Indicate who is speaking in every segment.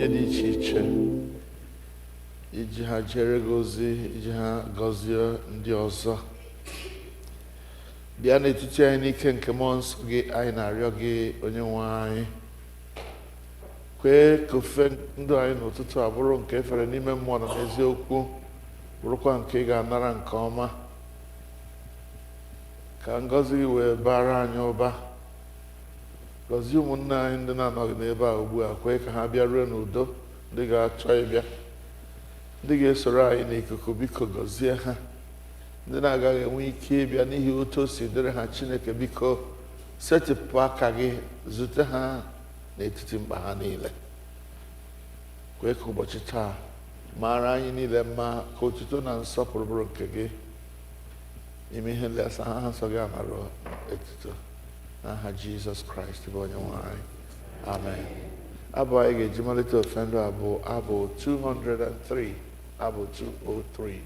Speaker 1: onyinye dị iche iche iji ha jere gị ozi, iji ha gọzie ndị ọzọ. Bịa n'etiti anyị n'ike nke mmụọ nsọ gị, anyị na-arịọ gị onye nwe anyị, kwee ka ofe ndụ anyị n'ụtụtụ a bụrụ nke efere n'ime mmụọ na n'eziokwu, bụrụkwa nke ị ga-anara nke ọma, ka ngọzi gị wee bara anyị ụba. Gọzie ụmụnne anyị ndị na-anọghị n'ebe a ugbu a, kwee ka ha bịaruo n'udo. Ndị ga-achọ ịbịa, ndị ga-esoro anyị n'ikuku, biko gọzie ha. Ndị na-agaghị enwe ike ịbịa n'ihi otu o si dịrị ha, Chineke biko setịpụ aka gị, zute ha n'etiti mkpa ha niile. Kwee ka ụbọchị taa mara anyị niile mma, ka otuto na nsọpụrụ bụrụ nke gị. Ime ihe nlesa ha nsọ gị anara etuto n'aha Jizọs Kraịst bụ onye nwe anyị. Amen. Abụ anyị ga-eji malite ofe ndụ a bụ abụ 203, abụ 203.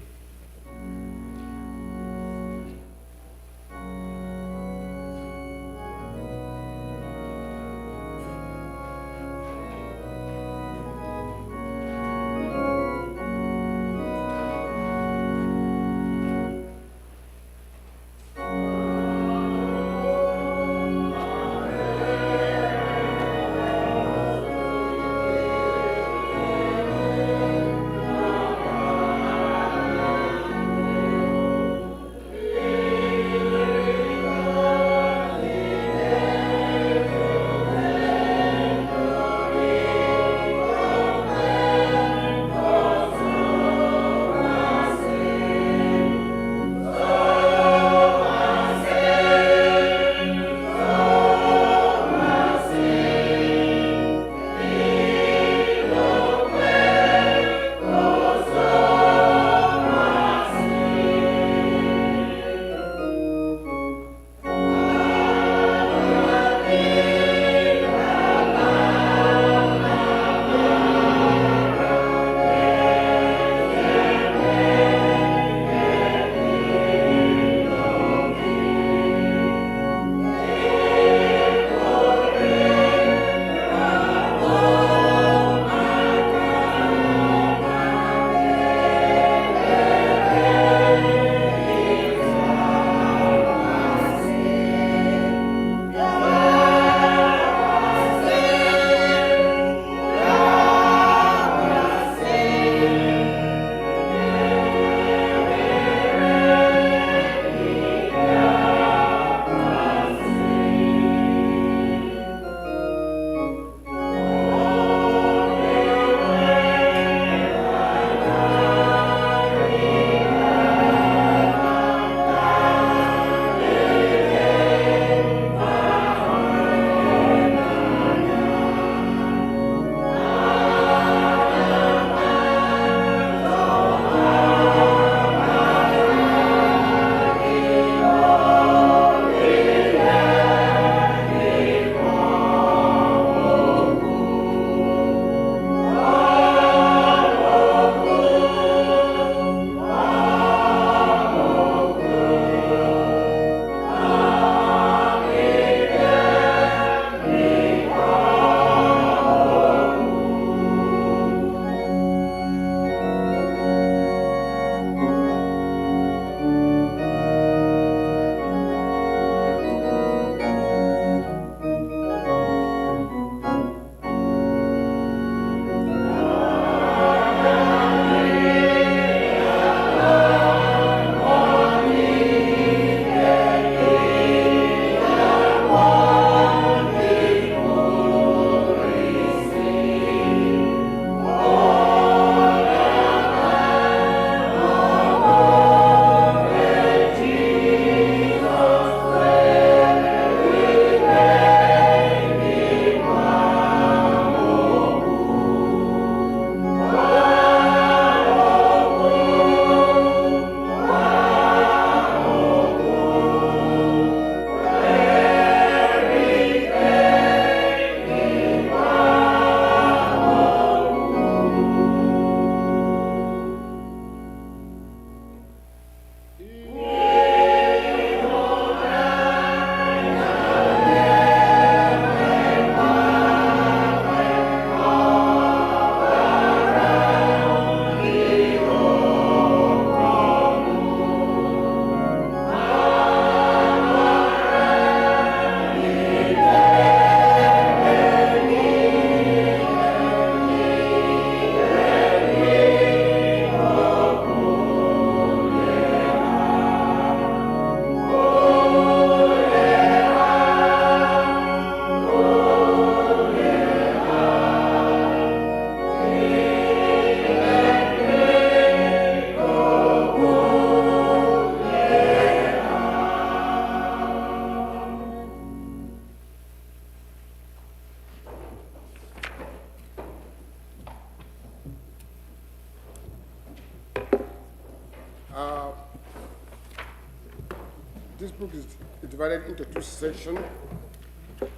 Speaker 2: This book is divided into two sections.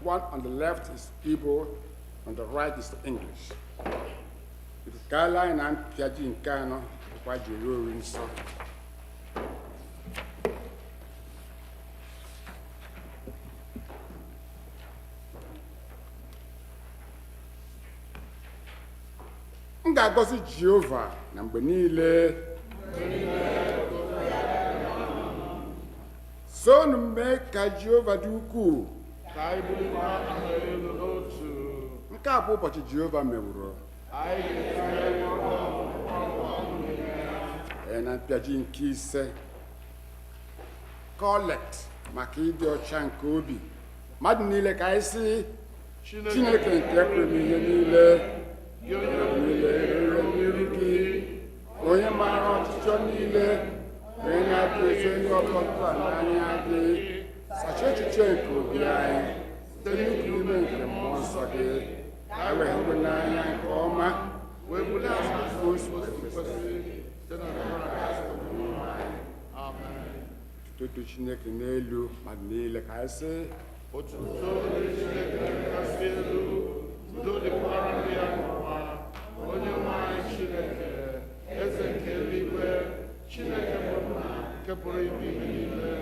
Speaker 2: One on the left is Igbo, on the right is English. Gara and Piaji in Kano, quite a ruling song. Ngagozi Jehovah na mgbe niile so mee ka Jehova dị ukwuu
Speaker 1: ka anyị bulikwa aha elu n'otu.
Speaker 2: nke a bụ ụbọchị Jehova mewuru
Speaker 1: Anyị ga-etinye
Speaker 2: na mpịaji nke ise Kolekt maka ịdị ọcha nke obi mmadụ niile ka anyị sị Chineke nke kwere ihe niile onye maara ọchịchọ niile onye na-adị ezi onye ọbụla n'anya gị sacha echiche nke obi anyị site n'ikwu ime nke mmụọ nsọ gị ka e wee hụ n'anya nke ọma wee bulie asụsụ site na Otuto Chineke n'elu mmadụ niile ka anyị sị
Speaker 1: Otuto dịrị Chineke kachasị elu, udo dịkwara ndị ya n'ụwa. Onye nwe anyị Chineke, eze nke eluigwe, Chineke bụ nna nke pụrụ ime ihe niile.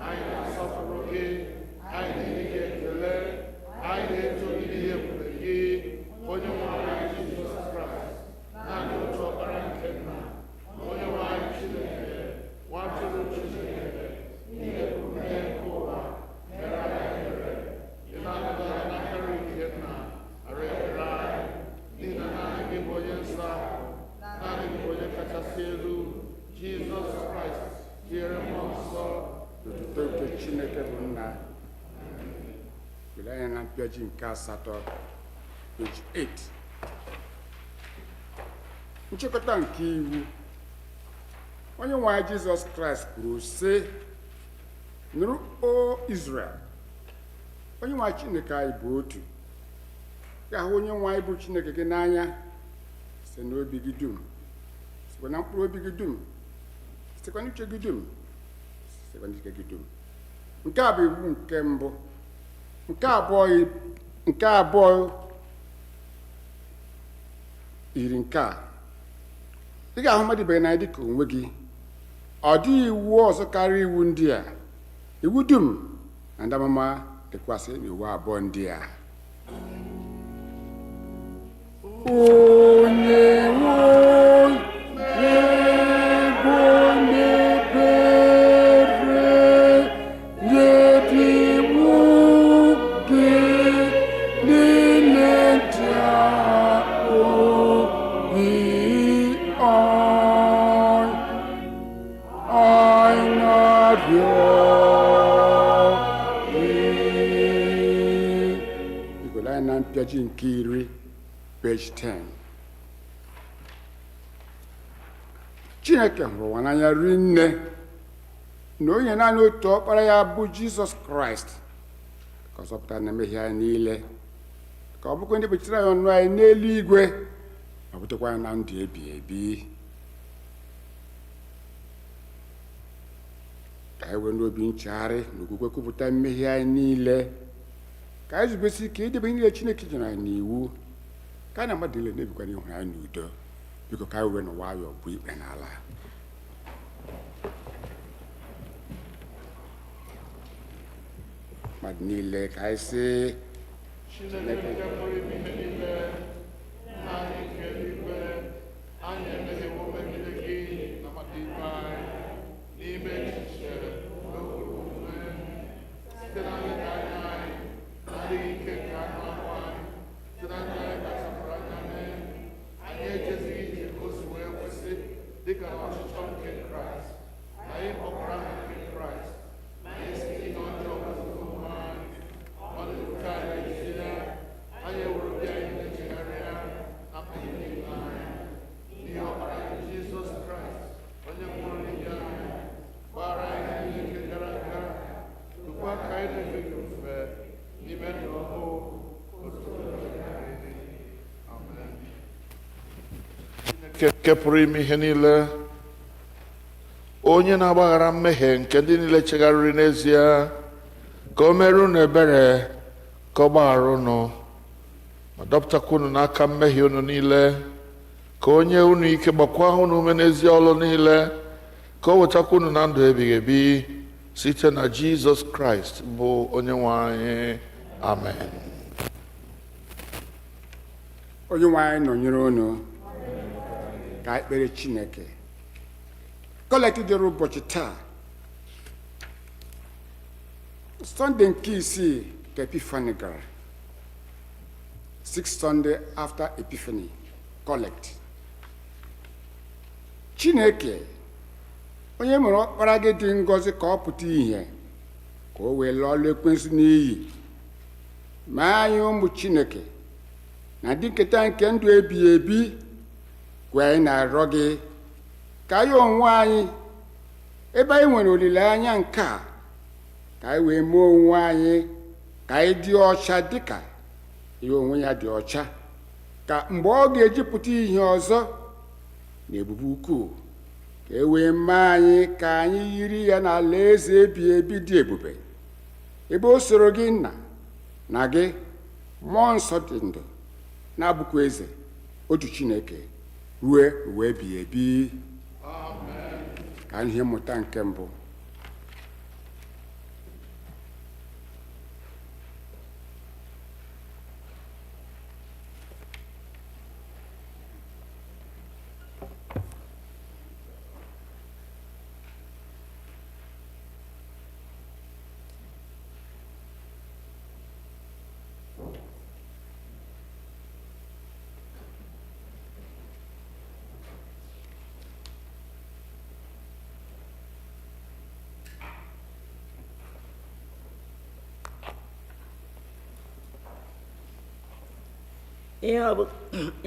Speaker 1: Anyị na-asọpụrụ gị, anyị na-enye gị ekele, anyị na-eto gị n'ihe ebube gị, onye nwe anyị Jizọs Kraịst, naanị otu ọkpara nke nna, onye nwe anyị Chineke, nwa atụrụ Chineke, ihe bụ nne nke ụwa, mere anyị ebere. Ị na-anọdụ anyị n'aka nri nke nna, ara ekpere anyị, n'ihi na naanị gị bụ onye nsọ ahụ, naanị gị bụ onye kachasị elu, Jizọs Kraịst, tinyere mmụọ nsọ.
Speaker 2: Otuto nke Chineke bụ nna were anya na mpịaji nke asatọ page 8 nchịkọta nke iwu onye nwe anyị Jizọs Kraịst kwuru sị nụrụ o Israel onye nwe anyị Chineke anyị bụ otu ga ahụ onye nwe anyị bụ Chineke gị n'anya site n'obi gị dum sikwa na mkpụrụ obi gị dum sikwa n'uche gị dum sikwa n'ike gị dum nke a bụ iwu nke mbụ nke abụọ yiri nke a ị ga-ahụ mmadụ ibe na dị ka onwe gị ọ dịghị iwu ọzọ karịa iwu ndị a iwu dum na ndị amụma dịkwasị n'iwu abụọ ndị a onye mpịaji nke iri page 10 Chineke hụrụ ụwa n'anya rinne na onye naanị otu ọkpara ya bụ Jizọs Kraịst ka ọ zọpụtara na mmehie anyị niile ka ọ bụkwa ndị kpechiri anyị ọnụ anyị n'eluigwe ma butekwa na ndụ ebighị ebi ka anyị wee n'obi nchegharị na okwukwe kwupụta mmehie anyị niile ka anyị zubesi ike idebe niile Chineke nyere anyị n'iwu ka anyị na mmadụ niile na-ebikwa n'ịhụnanya n'udo biko ka anyị wee n'ụwayọ bụ ikpe n'ala mmadụ niile ka anyị sị
Speaker 1: Chineke nke pụrụ ime ihe niile, nna anyị nke eluigwe, anyị emehiewo megide gị na mmadụ ibe anyị n'ime echiche na okwu omume site na nleghị anya anyị na-adịghị ike nke anụ ahụ anyị site na ndị anyị kpachapụrụ anya mee anyị ejezighị ije ka o si wee kwesị dịka ọchịchọ nke Kraịst anyị kpọkwara aha nke Kraịst anyị si ihe ọjọọ gbasara onwe anyị ọnọdụ nke anyị na-etinye anyị ewuru bịa anyị na-echegharịa na mmehie niile anyị n'ihi ọbara Jizọs Kraịst onye nwụrụ n'ihi anyị gbara anyị ihe nke gara aga tukwa ka anyị na-efe gị ofufe n'ime ndụ ọhụụ Chineke nke pụrụ ime ihe niile o onye na-agbaghara mmehie nke ndị niile chegharịrị n'ezie, ka o mere unu ebere, ka ọ gbaghara unu, ma dọpụtakwa unu n'aka mmehie unu niile, ka o nye unu ike, gbakwa unu ume n'ezi ọlụ niile, ka o wetakwa unu na ndụ ebighị ebi site na Jizọs Kraịst bụ onye nwe anyị. Amen.
Speaker 2: Onye nwe anyị nọnyere unu, ka ekpere Chineke. Kolekt Diiri Ubọchi taa, Sunday nke-ise ka Epiphany gara, 6th Sunday after Epiphany, Kolekt. Chineke onye mere ọkpara gị dị ngọzi ka ọ pụta ìhè, ka o wee lụọ ekwensu n'iyi, ma anyị ụmụ Chineke na ndị nketa nke ndụ ebighị ebi, gwa anyị na-arịọ gị ka anyị onwe anyị, ebe anyị nwere olileanya nke a, ka anyị wee mee onwe anyị ka anyị dị ọcha dịka ihe onwe ya dị ọcha, ka mgbe ọ ga-ejipụta ihe ọzọ na ebube ukwu, ka e wee mee anyị ka anyị yiri ya n'ala eze ebighị ebi dị ebube, ebe o soro gị nna na gị mmụọ nsọ dị ndụ na-abụkwa eze otu Chineke ruo uwe ebighị ebi. Ka ihe mmụta nke mbụ.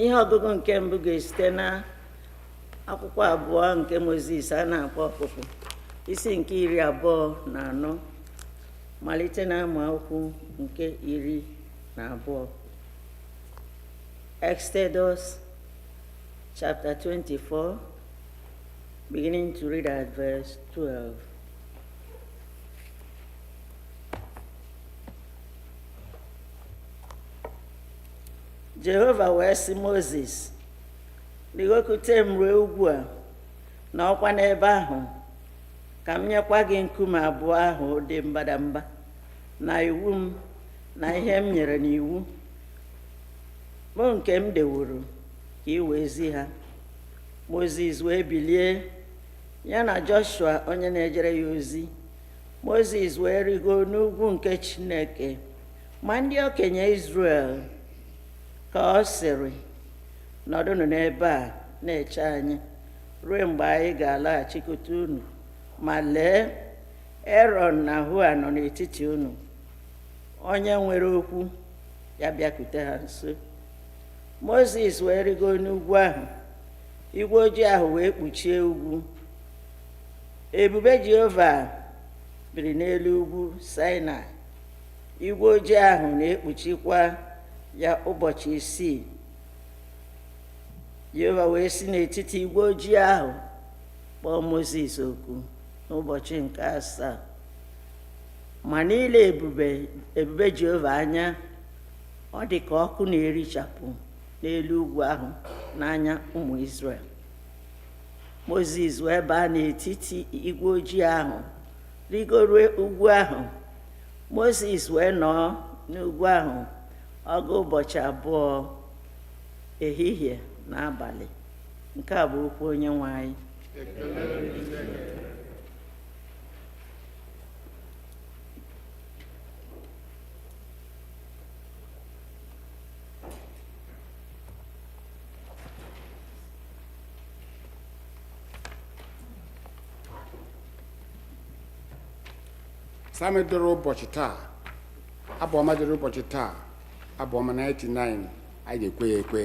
Speaker 3: Ihe ọgụgụ nke mbụ ga-esite na akwụkwọ abụọ nke Mozis a na-akpọ Ọpụpụ, isi nke 24, malite na amaokwu nke 12. Exodus chapter 24, beginning to read at verse 12. Jehova wee sị Mozis, rigokute m ruo ugwu a, na ọkwa n'ebe ahụ, ka m nyekwa gị nkume abụọ ahụ dị mbadamba, na iwu m na ihe m nyere n'iwu, bụ nke m deworo, ka ị wee zi ha. Mozis wee bilie, ya na Joshua onye na-ejere ya ozi. Mozis wee rigo n'ugwu nke Chineke, ma ndị okenye Izrel ka ọ sịrị, nọdụnụ n'ebe a na-eche anyị ruo mgbe anyị ga-alaghachikọta unu, ma lee, Erọn na Hua nọ n'etiti unu. Onye nwere okwu ya bịakute ha nso. Mozis wee rigo n'ugwu ahụ, igwe ojii ahụ wee kpuchie ugwu. Ebube Jehova biri n'elu ugwu Sinai. Igwe ojii ahụ na-ekpuchikwa ya ụbọchị 6. Jehova wee si n'etiti igwe ojii ahụ kpọọ Mozis oku n'ụbọchị nke 7. Ma niile ebube Jehova anya, ọ dị ka ọkụ na-erichapụ n'elu ugwu ahụ n'anya ụmụ Izrel. Mozis wee baa n'etiti igwe ojii ahụ, rigoro ugwu ahụ. Mozis wee nọọ n'ugwu ahụ ọgụ ụbọchị 2, ehihie na abalị. Nke a bụ okwu Onyenwe anyị.
Speaker 2: Psalm dịrị ụbọchị taa, abụ ọma dịrị ụbọchị taa, abụ ọma 99, anyị ga-ekwe ya ekwe.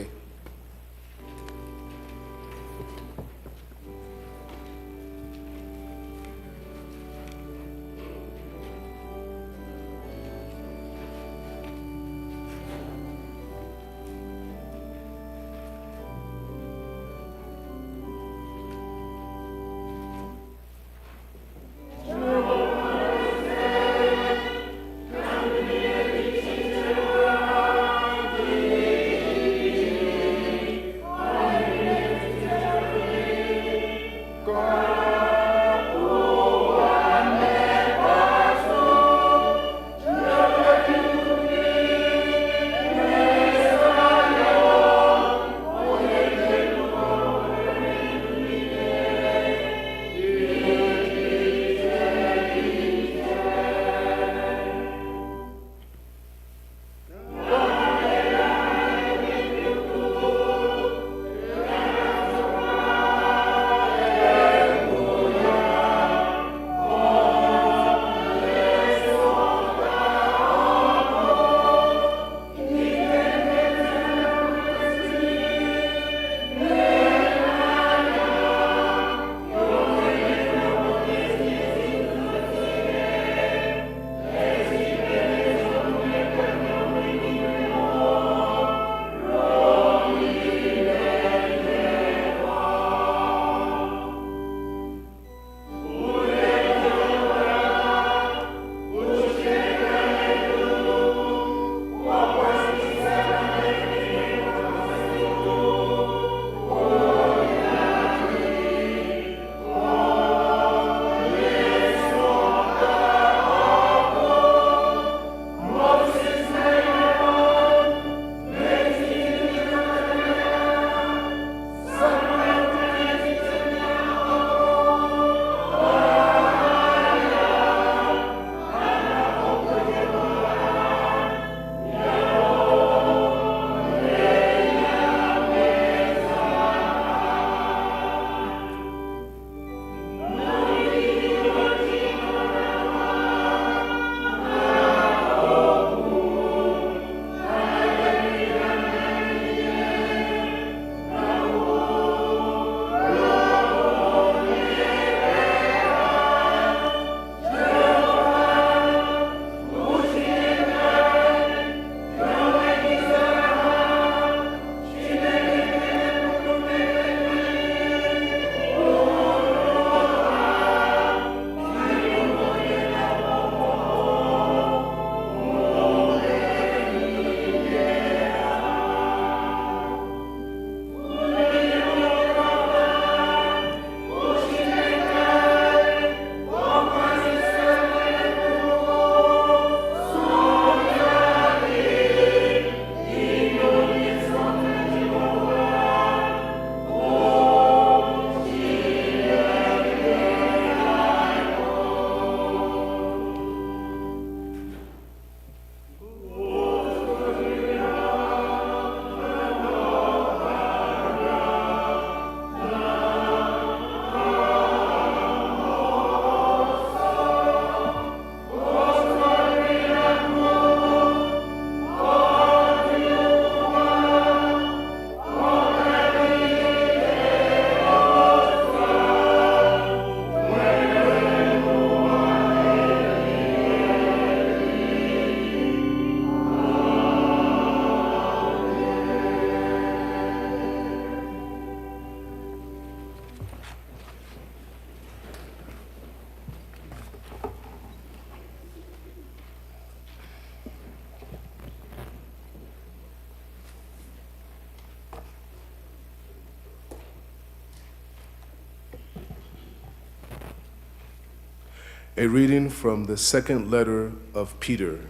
Speaker 4: A reading from the second letter of Peter,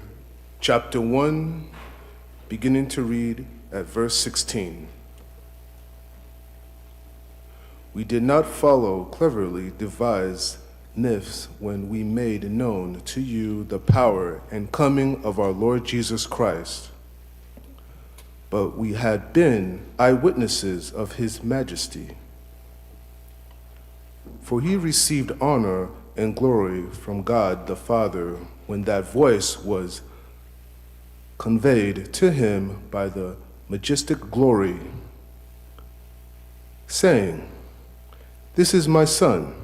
Speaker 4: chapter 1, beginning to read at verse 16. We did not follow cleverly devised myths when we made known to you the power and coming of our Lord Jesus Christ, but we had been eyewitnesses of his majesty. For he received honor and glory from God the Father when that voice was conveyed to him by the majestic glory, saying, "This is my Son,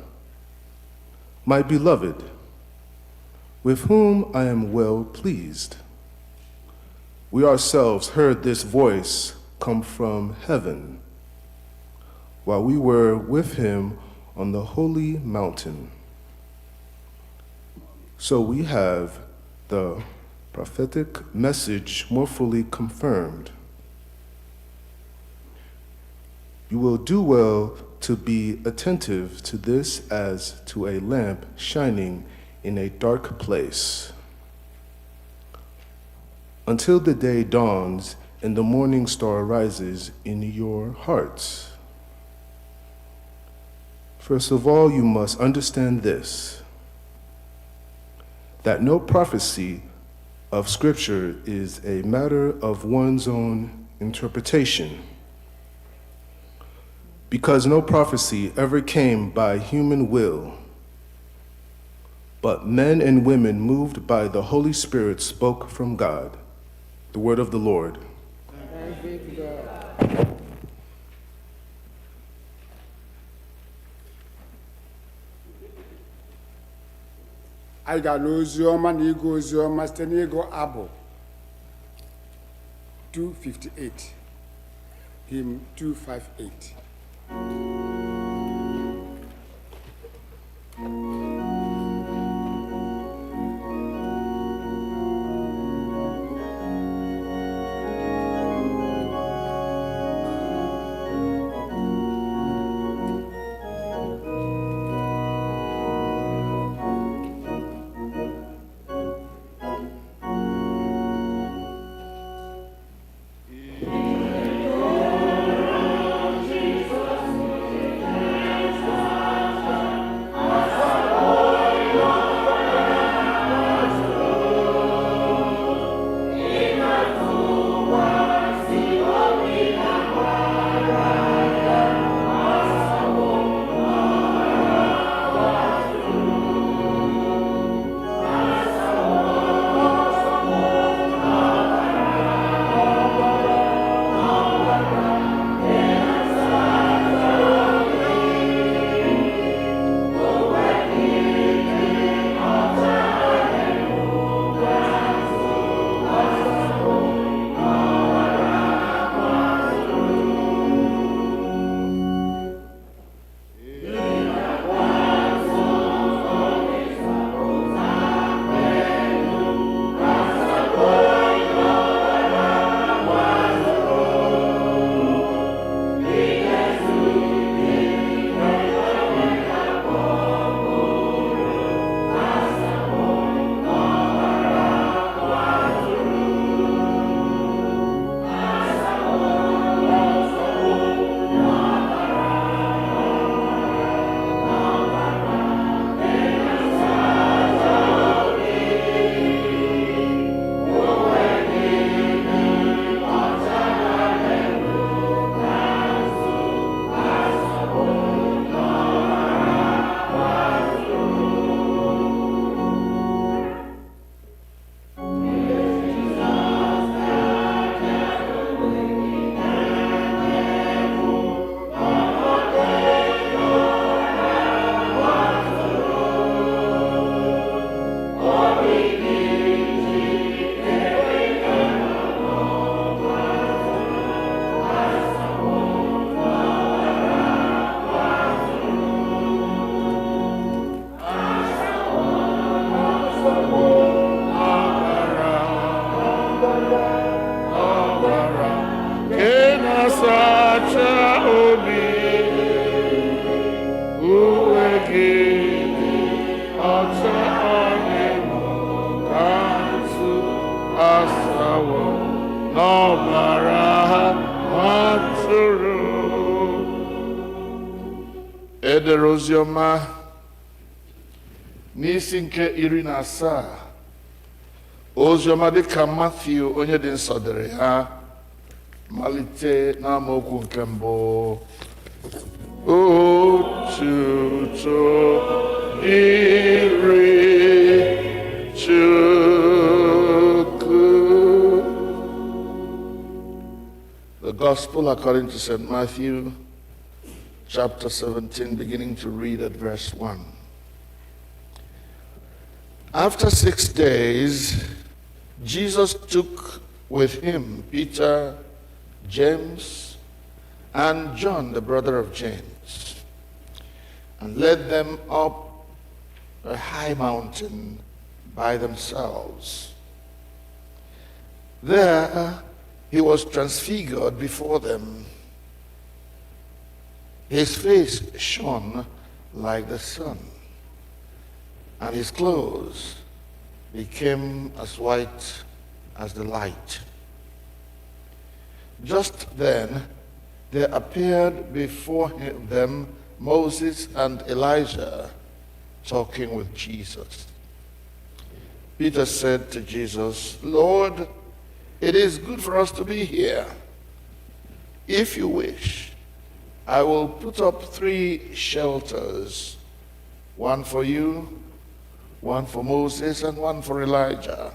Speaker 4: my beloved, with whom I am well pleased." We ourselves heard this voice come from heaven while we were with him on the holy mountain. So we have the prophetic message more fully confirmed. You will do well to be attentive to this as to a lamp shining in a dark place, until the day dawns and the morning star rises in your hearts. First of all, you must understand this, that no prophecy of Scripture is a matter of one's own interpretation, because no prophecy ever came by human will, but men and women moved by the Holy Spirit spoke from God. The word of the Lord.
Speaker 2: Thanks be to God. Anyị ga-alụ ozi ọma na ịgụ ozi ọma site n'ịgụ abụ 258, hymn 258.
Speaker 1: asawo n'ọbara atụrụ. Edere oziọma n'isi nke 17, oziọma dịka Matthew onye dị nsọ dere ha, malite n'amaokwu nke 1. Otuto dịrị Chukwu. The Gospel according to St. Matthew, chapter 17, beginning to read at verse 1. After 6 days, Jesus took with him Peter, James, and John, the brother of James, and led them up a high mountain by themselves. There he was transfigured before them. His face shone like the sun, and his clothes became as white as the light. Just then there appeared before them Moses and Elijah talking with Jesus. Peter said to Jesus, "Lord, it is good for us to be here. If you wish, I will put up 3 shelters, one for you, one for Moses, and one for Elijah."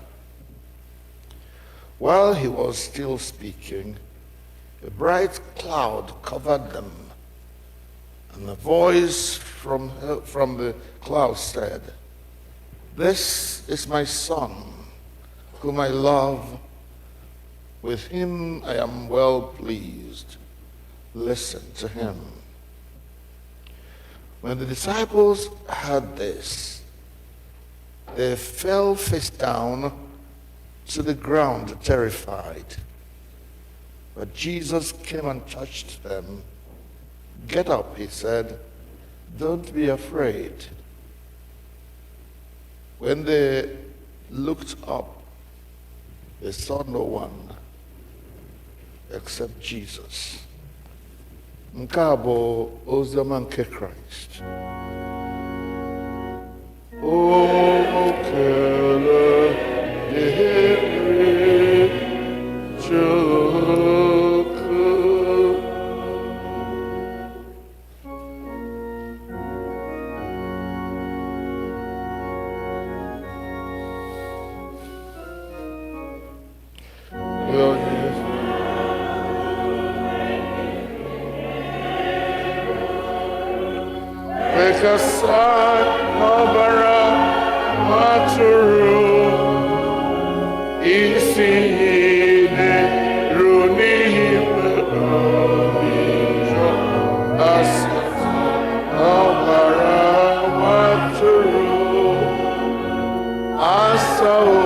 Speaker 1: While he was still speaking, a bright cloud covered them, and a voice from the cloud said, "This is my Son, whom I love. With him I am well pleased. Listen to him." When the disciples heard this, they fell face down to the ground, terrified. But Jesus came and touched them. "Get up," he said. "Don't be afraid." When they looked up, they saw no one except Jesus. Nke a bụ oziọma nke Kraịst. Okele dịrị Chukwu. Kasai ọbara atụrụ, isi niile ruo n'ihi mmejọ asị ọbara atụrụ, asawo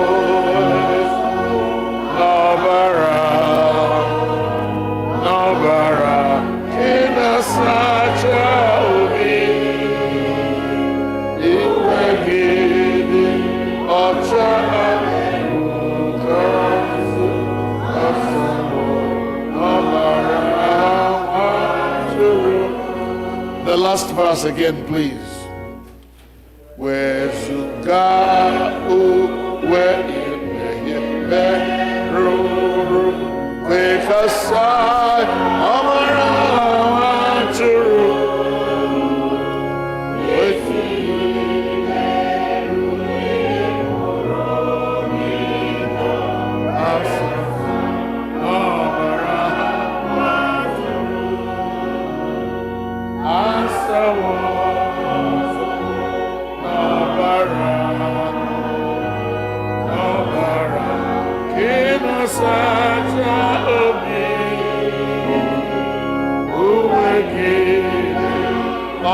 Speaker 1: n'ọbara ị na-asacha obi. Ọcha the last verse again, please. Wezuga uwe imehimeruru kwekasai ọmara atụrụ.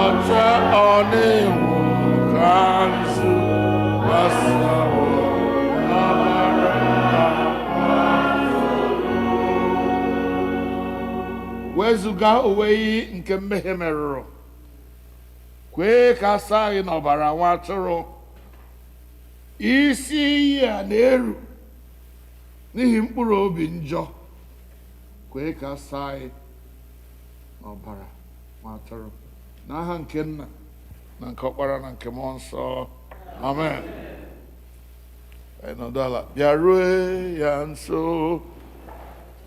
Speaker 1: Ọcha ọnịwu kanzu asawo n'ọbara. Wezuga oweyi nke mmehie merụrụ, kwee ka asa gị n'ọbara nwa atụrụ. Isi iyi a na-eru n'ihi mkpụrụ obi njọ kwee ka saa anyị n'ọbara ma atụrụ n'aha nke Nna na nke Ọkpara na nke Mmụọ Nsọ, amen. Anyị nọdụ ala, bịarue ya nso,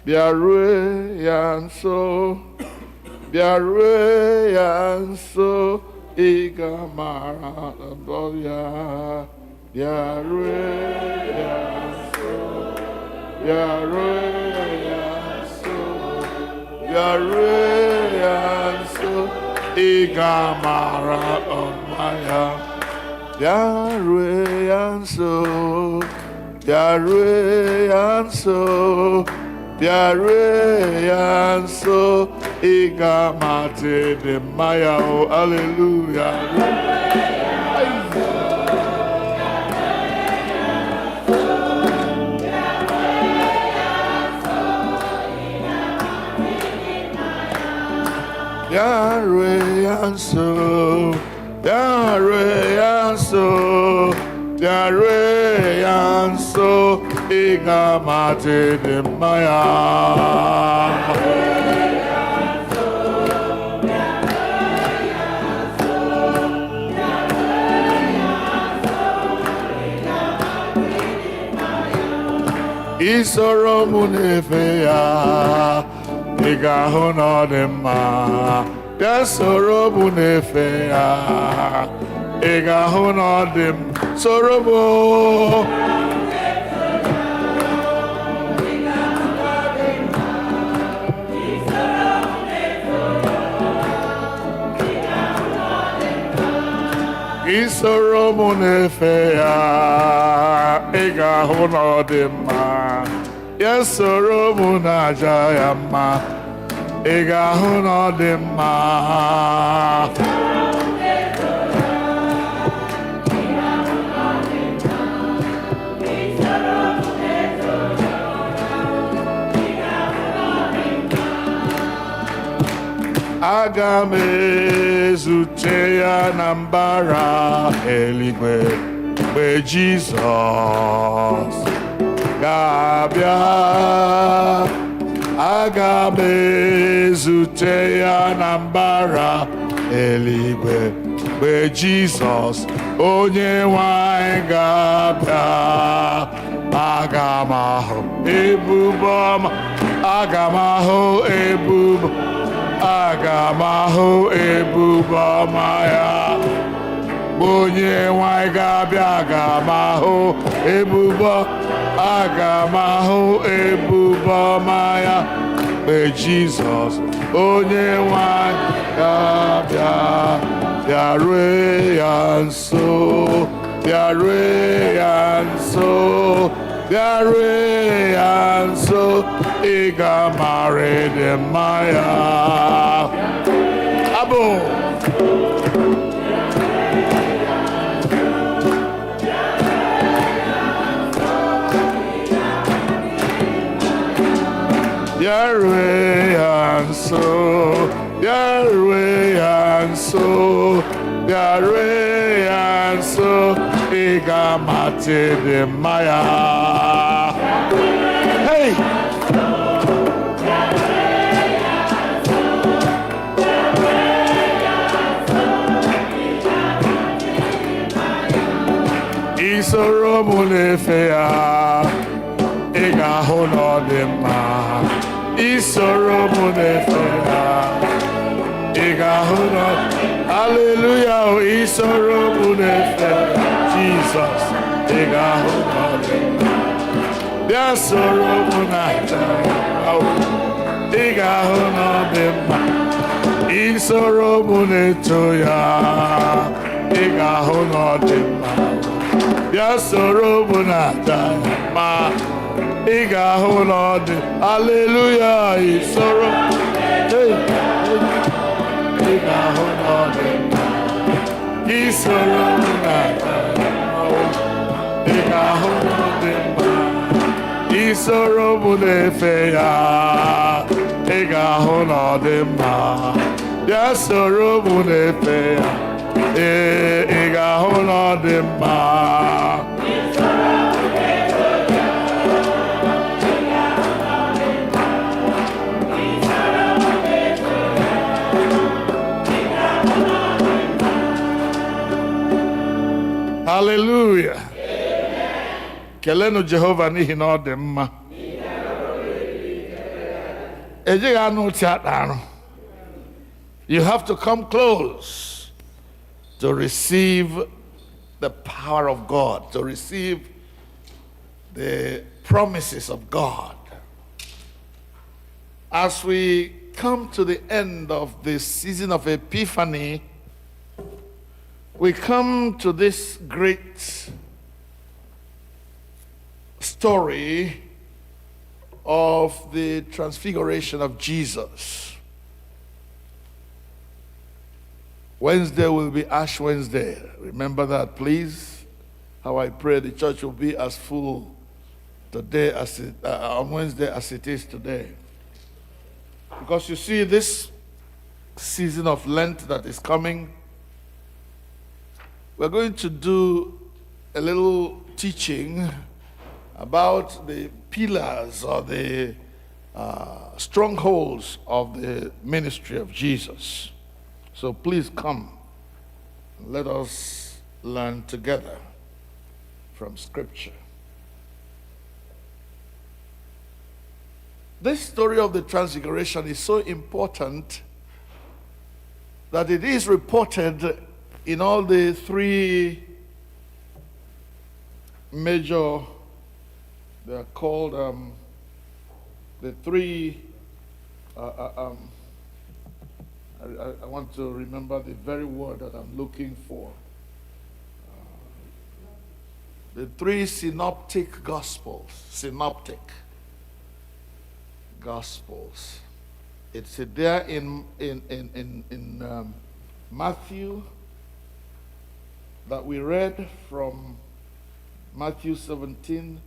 Speaker 1: bịarue ya nso, bịarue ya nso, ị ga-amara ndụ ya. Bịarue ya nso, bịarue ya nso, bịarue ya nso, ị ga-amara ọma ya. Bịarue ya nso, bịarue ya nso, bịarue ya nso, ị ga-amata ịdị mma ya. O aleluya. Bịarue ya nso, bịarue ya nso, bịarue ya nso, ị ga-amata ịdị mma ya. Isoro mụ na-efe ya, ị ga-ahụ na ọ dị mma. Bịa soro mụ na-efe ya, ị ga-ahụ na ọ dị mma. Soro mụ. Isoro mụ na-efe ya, ị ga-ahụ na ọ dị mma. Ya soro mụ na-aja ya mma, ị ga-ahụ na ọ dị mma. Aga m ezute ya na mbara eluigwe mgbe Jizọs ga-abịa. Aga m ezute ya na mbara eluigwe mgbe Jizọs onye nwanyị ga-abịa. Aga m ahụ ebube ọma, aga m ahụ ebube, aga m ahụ ebube ọma ya. Onye nwanyị ga-abịa, aga m ahụ ebube, aga m ahụ ebube ọma ya. Mgbe Jizọs onye nwanyị ga-abịa. Bịarue ya nso, bịarue ya nso, bịarue ya nso, ị ga-amara ịdị mma ya. Abụ bịarue ya nso, bịarue ya nso, bịarue ya nso, ị ga-amata ịdị mma ya. Hey! Isoro mụ na-efe ya, ị ga-ahụ na ọ dị mma. Isoro mụ na-efe ya, ị ga-ahụ na ọ dị mma. Hallelujah. Isoro mụ na-efe Jizọs, ị ga-ahụ na ọ dị mma. Bịa soro mụ na-aja ya, ị ga-ahụ na ọ dị mma. Isoro mụ na-eto ya, ị ga-ahụ na ọ dị mma. Bịa soro mụ na-aja ya mma, ị ga-ahụ na ọ dị. Hallelujah. Isoro ị ga-ahụ na ọ dị mma. Isoro mụ na-aja ya mma, ị ga-ahụ na ọ dị mma. Isoro mụ na-efe ya, ị ga-ahụ na ọ dị mma. Bịa soro mụ na-efe ya, ị ga-ahụ na ọ dị mma. Hallelujah. Kelenu Jehova n'ihi na ọ dị mma. Ejighị anụ ụtị akpa arụ. You have to come close to receive the power of God, to receive the promises of God. As we come to the end of this season of Epiphany, we come to this great story of the transfiguration of Jesus. Wednesday will be Ash Wednesday. Remember that, please. How I pray the church will be as full today as on Wednesday as it is today. Because you see, this season of Lent that is coming, we're going to do a little teaching about the pillars or the strongholds of the ministry of Jesus. So please come, let us learn together from Scripture. This story of the Transfiguration is so important that it is reported in all the three major, they are called the three, I want to remember the very word that I'm looking for. The three synoptic gospels. Synoptic gospels. It's there in Matthew that we read from Matthew 17,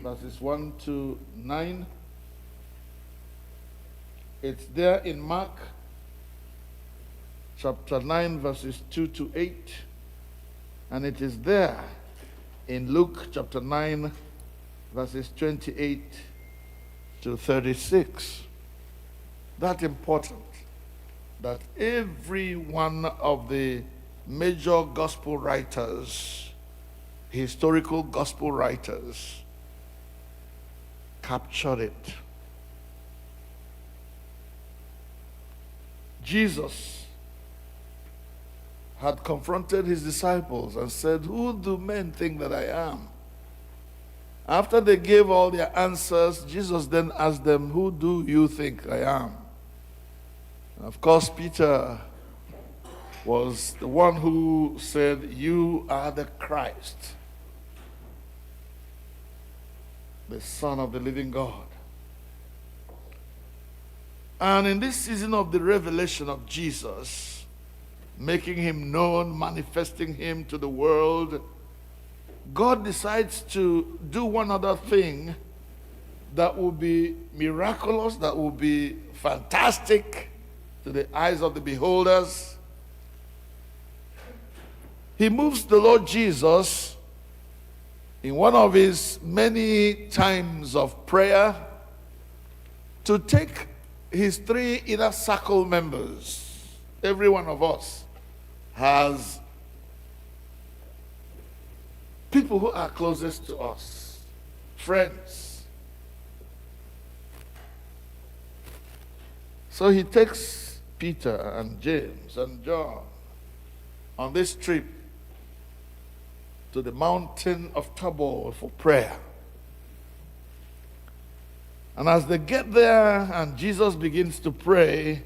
Speaker 1: verses 1 to 9. It's there in Mark chapter 9, verses 2 to 8. And it is there in Luke chapter 9, verses 28 to 36. That's important, that every one of the major gospel writers, historical gospel writers, captured it. Jesus had confronted his disciples and said, "Who do men think that I am?" After they gave all their answers, Jesus then asked them, "Who do you think I am?" And of course, Peter was the one who said, "You are the Christ, the Son of the living God." And in this season of the revelation of Jesus, making him known, manifesting him to the world, God decides to do one other thing that will be miraculous, that will be fantastic to the eyes of the beholders. He moves the Lord Jesus in one of his many times of prayer to take his three inner circle members. Every one of us has people who are closest to us, friends. So he takes Peter and James and John on this trip to the mountain of Tabor for prayer. And as they get there and Jesus begins to pray,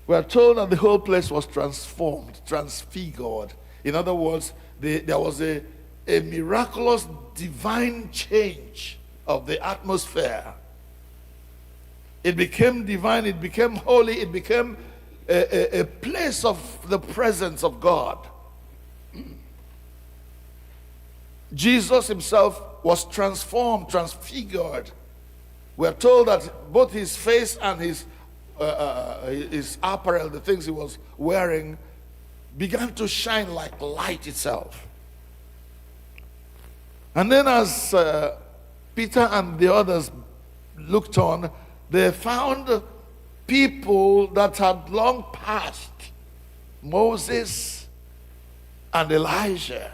Speaker 1: we are told that the whole place was transformed, transfigured. In other words, there was a miraculous divine change of the atmosphere. It became divine, it became holy, it became a place of the presence of God. Jesus himself was transformed, transfigured. We are told that both his face and his apparel, the things he was wearing, began to shine like light itself. And then as Peter and the others looked on, they found people that had long passed, Moses and Elijah.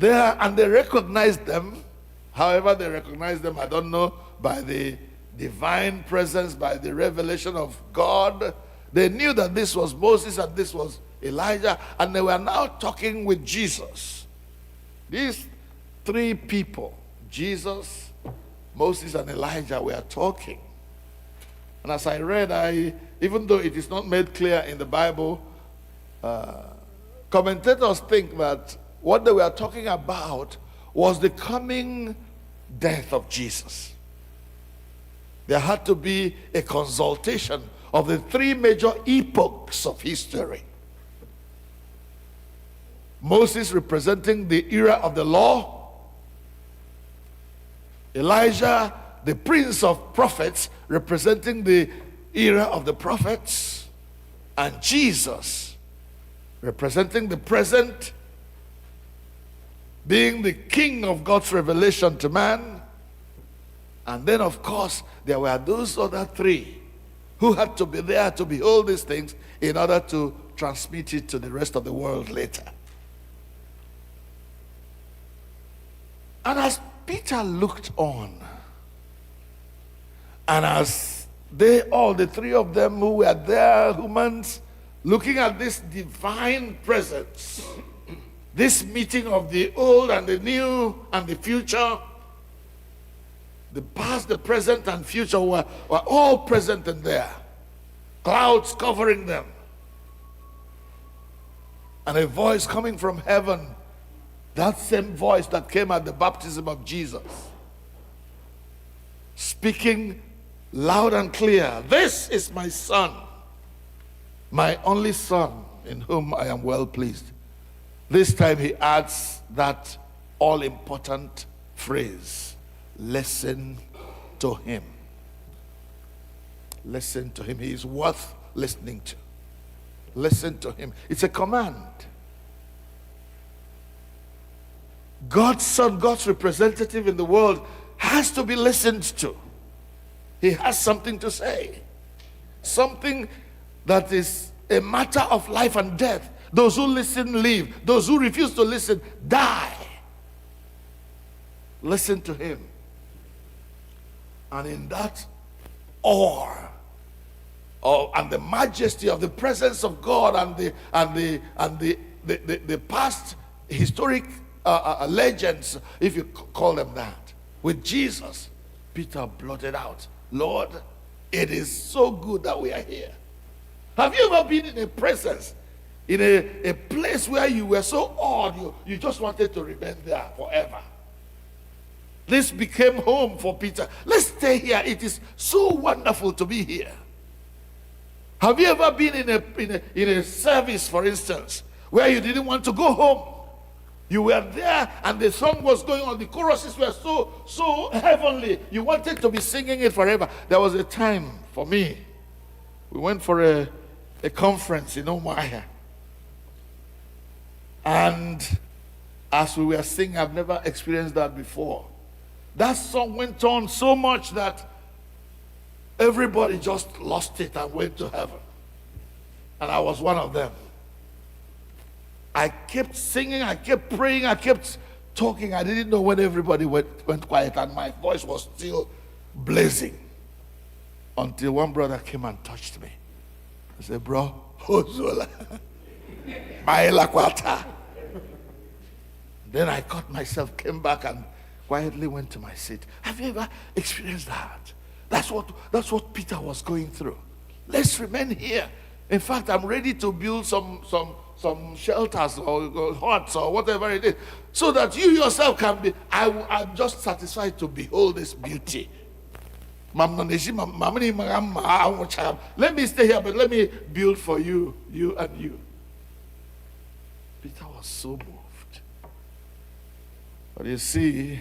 Speaker 1: there, and they recognized them. However they recognized them, I don't know, by the divine presence, by the revelation of God. They knew that this was Moses and this was Elijah, and they were now talking with Jesus. These three people, Jesus, Moses, and Elijah, were talking. And as I read, even though it is not made clear in the Bible, commentators think that what they were talking about was the coming death of Jesus. There had to be a consultation of the three major epochs of history. Moses representing the era of the law, Elijah, the prince of prophets, representing the era of the prophets, and Jesus, representing the present, being the king of God's revelation to man. And then, of course, there were those other three who had to be there to behold these things in order to transmit it to the rest of the world later. And as Peter looked on, and as they all, the three of them who were there, humans, looking at this divine presence, this meeting of the old and the new and the future, the past, the present, and future were all present in there. Clouds covering them. And a voice coming from heaven, that same voice that came at the baptism of Jesus, speaking loud and clear, "This is my son, my only son, in whom I am well pleased." This time he adds that all-important phrase, "Listen to him." Listen to him. He is worth listening to. Listen to him. It's a command. God's son, God's representative in the world, has to be listened to. He has something to say. Something that is a matter of life and death. Those who listen live. Those who refuse to listen die. Listen to him. And in that awe and the majesty of the presence of God and the past historic legends, if you call them that, with Jesus, Peter blurted out, "Lord, it is so good that we are here." Have you ever been in a presence, in a place where you were so awed, you just wanted to remain there forever? This became home for Peter. Let's stay here. It is so wonderful to be here. Have you ever been in a service, for instance, where you didn't want to go home? You were there and the song was going on. The choruses were so heavenly. You wanted to be singing it forever. There was a time for me. We went for a conference in Umuahia. And as we were singing, I've never experienced that before. That song went on so much that everybody just lost it and went to heaven. And I was one of them. I kept singing, I kept praying, I kept talking. I didn't know when everybody went quiet, and my voice was still blazing. Until one brother came and touched me. I said, "Bro, Hozola, Mailakwata." Then I caught myself, came back, and quietly went to my seat. Have you ever experienced that? That's what Peter was going through. Let's remain here. In fact, I'm ready to build some shelters or huts or whatever it is, so that you yourself can be. I'm just satisfied to behold this beauty. Let me stay here, but let me build for you, you and you. Peter was so moved. But you see,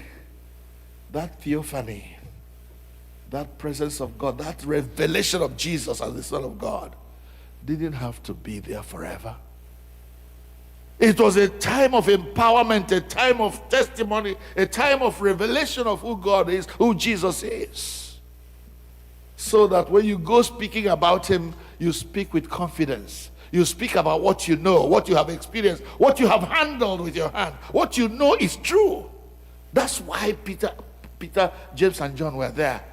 Speaker 1: that theophany, that presence of God, that revelation of Jesus as the Son of God, didn't have to be there forever. It was a time of empowerment, a time of testimony, a time of revelation of who God is, who Jesus is. So that when you go speaking about him, you speak with confidence. You speak about what you know, what you have experienced, what you have handled with your hand, what you know is true. That's why Peter, James, and John were there.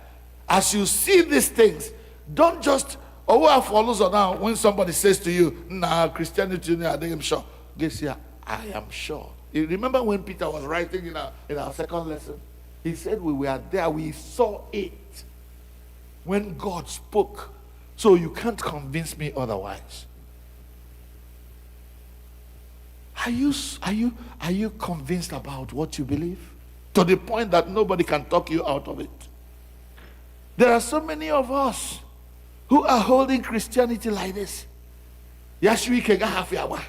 Speaker 1: As you see these things, don't just, oh, follows on now when somebody says to you, nah, Christianity, I am sure. Guess here, I am sure. You remember when Peter was writing in our second lesson? He said we were there, we saw it when God spoke. So you can't convince me otherwise. Are you convinced about what you believe? To the point that nobody can talk you out of it. There are so many of us who are holding Christianity like this. Yashwi kega hafiawa.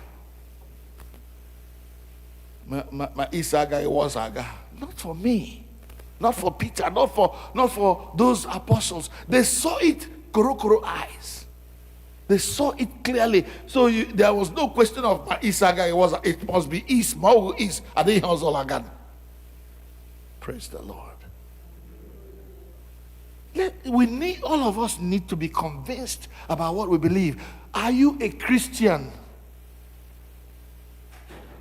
Speaker 1: Ma isaga was aga. Not for me. Not for Peter. Not for those apostles. They saw it koro eyes. They saw it clearly. So there was no question of ma isaga was. It must be east. Mau east. Adi all again. Praise the Lord. All of us need to be convinced about what we believe. Are you a Christian?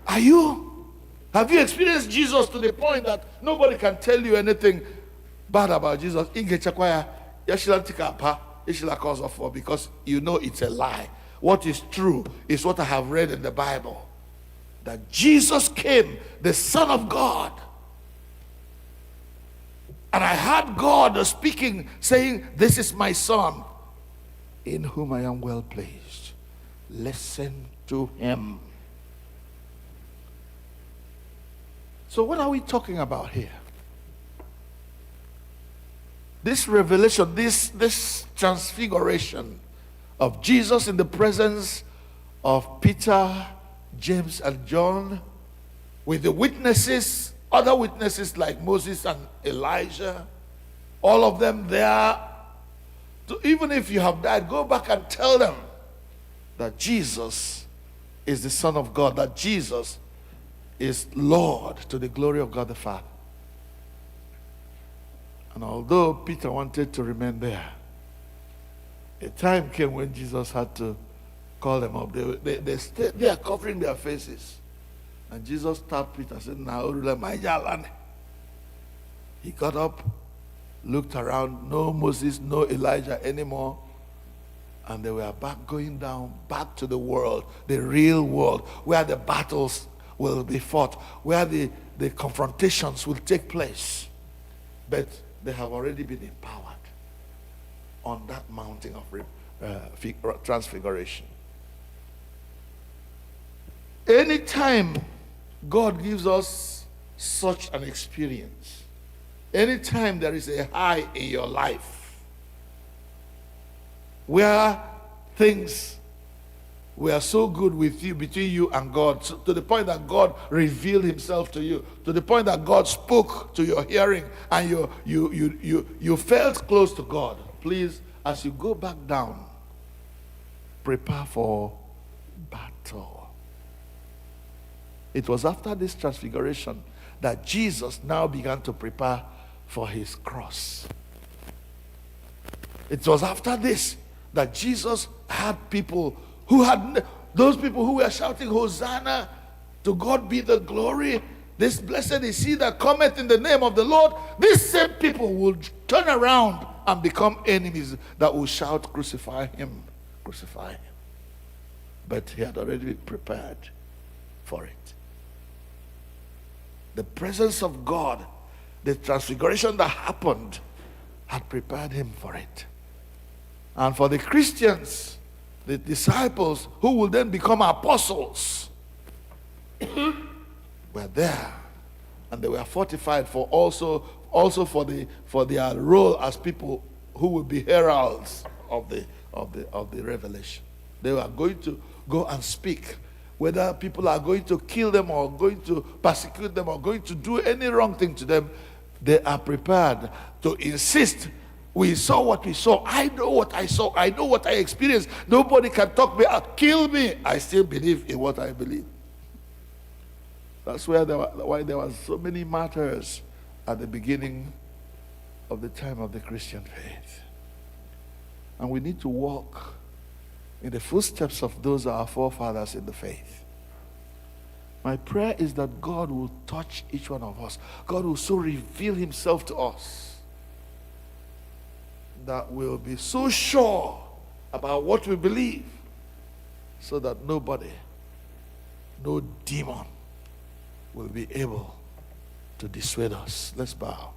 Speaker 1: Are you? Have you experienced Jesus to the point that nobody can tell you anything bad about Jesus? Because you know it's a lie. What is true is what I have read in the Bible. That Jesus came, the Son of God. And I heard God speaking, saying, this is my Son, in whom I am well pleased. Listen to him. So what are we talking about here? This revelation, this transfiguration of Jesus in the presence of Peter, James, and John, with the witnesses, other witnesses like Moses and Elijah, all of them there. So even if you have died, go back and tell them that Jesus is the Son of God, that Jesus is Lord, to the glory of God the Father. And although Peter wanted to remain there, a time came when Jesus had to call them up. They stayed there covering their faces. And Jesus tapped Peter and said, he got up, looked around, no Moses, no Elijah anymore. And they were going down, back to the world, the real world, where the battles will be fought, where the confrontations will take place. But they have already been empowered on that mountain of transfiguration. Anytime God gives us such an experience, anytime there is a high in your life where things were so good with you, between you and God, so to the point that God revealed himself to you, to the point that God spoke to your hearing, and you felt close to God. Please, as you go back down, prepare for battle. It was after this transfiguration that Jesus now began to prepare for his cross. It was after this that Jesus had those people who were shouting, Hosanna, to God be the glory. This blessed is he that cometh in the name of the Lord. These same people will turn around and become enemies that will shout, crucify him, crucify him. But he had already been prepared for it. The presence of God, the transfiguration that happened, had prepared him for it. And for the Christians, the disciples who will then become apostles, were there, and they were fortified for also for their role as people who will be heralds of the revelation. They were going to go and speak. Whether people are going to kill them or going to persecute them or going to do any wrong thing to them, they are prepared to insist. We saw what we saw. I know what I saw. I know what I experienced. Nobody can talk me out, kill me. I still believe in what I believe. That's why there were so many martyrs at the beginning of the time of the Christian faith. And we need to walk in the footsteps of those our forefathers in the faith. My prayer is that God will touch each one of us. God will so reveal himself to us that we'll be so sure about what we believe, so that nobody, no demon will be able to dissuade us. Let's bow.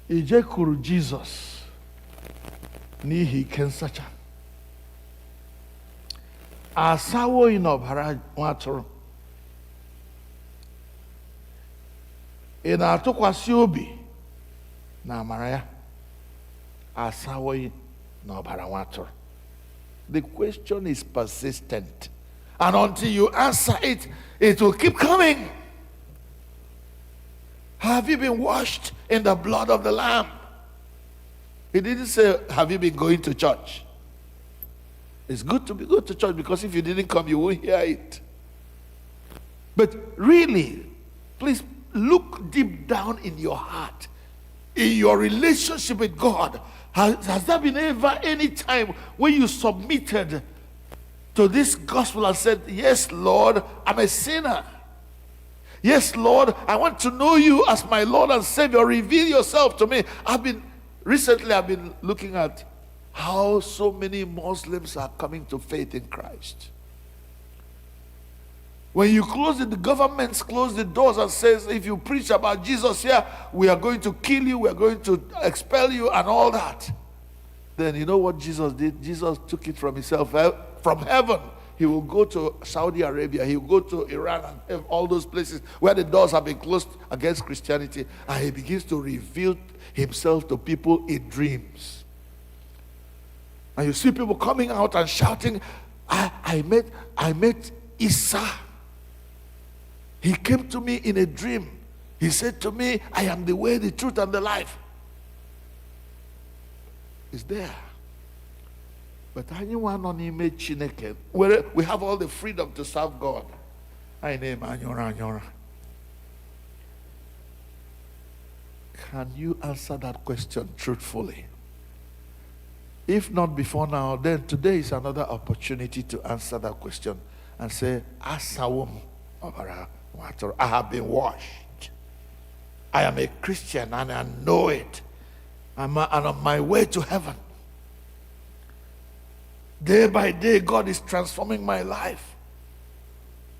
Speaker 1: Ijekwuru Jizọs n'ihi ike nsacha, asawo n'ọbara nwa atụrụ. Ị na-atụkwasị obi na amara ya, asawo n'ọbara nwa atụrụ. The question is persistent, and until you answer it, it will keep coming. Have you been washed in the blood of the Lamb? He didn't say, have you been going to church? It's good to go to church, because if you didn't come, you won't hear it. But really, please look deep down in your heart, in your relationship with God. Has there been ever any time when you submitted to this gospel and said, yes, Lord, I'm a sinner. Yes, Lord, I want to know you as my Lord and Savior. Reveal yourself to me. Recently I've been looking at how so many Muslims are coming to faith in Christ. When you close it, the governments close the doors and says, if you preach about Jesus here, we are going to kill you, we are going to expel you and all that. Then you know what Jesus did? Jesus took it from himself, from heaven. He will go to Saudi Arabia, he will go to Iran and all those places where the doors have been closed against Christianity, and he begins to reveal himself to people in dreams. And you see people coming out and shouting, I met Isa. He came to me in a dream. He said to me, I am the way, the truth, and the life. It's there. But anyone on image Chineke, where we have all the freedom to serve God. I name Anyora. Can you answer that question truthfully? If not before now, then today is another opportunity to answer that question and say, Asawum Obara Water, I have been washed. I am a Christian and I know it. I'm on my way to heaven. Day by day, God is transforming my life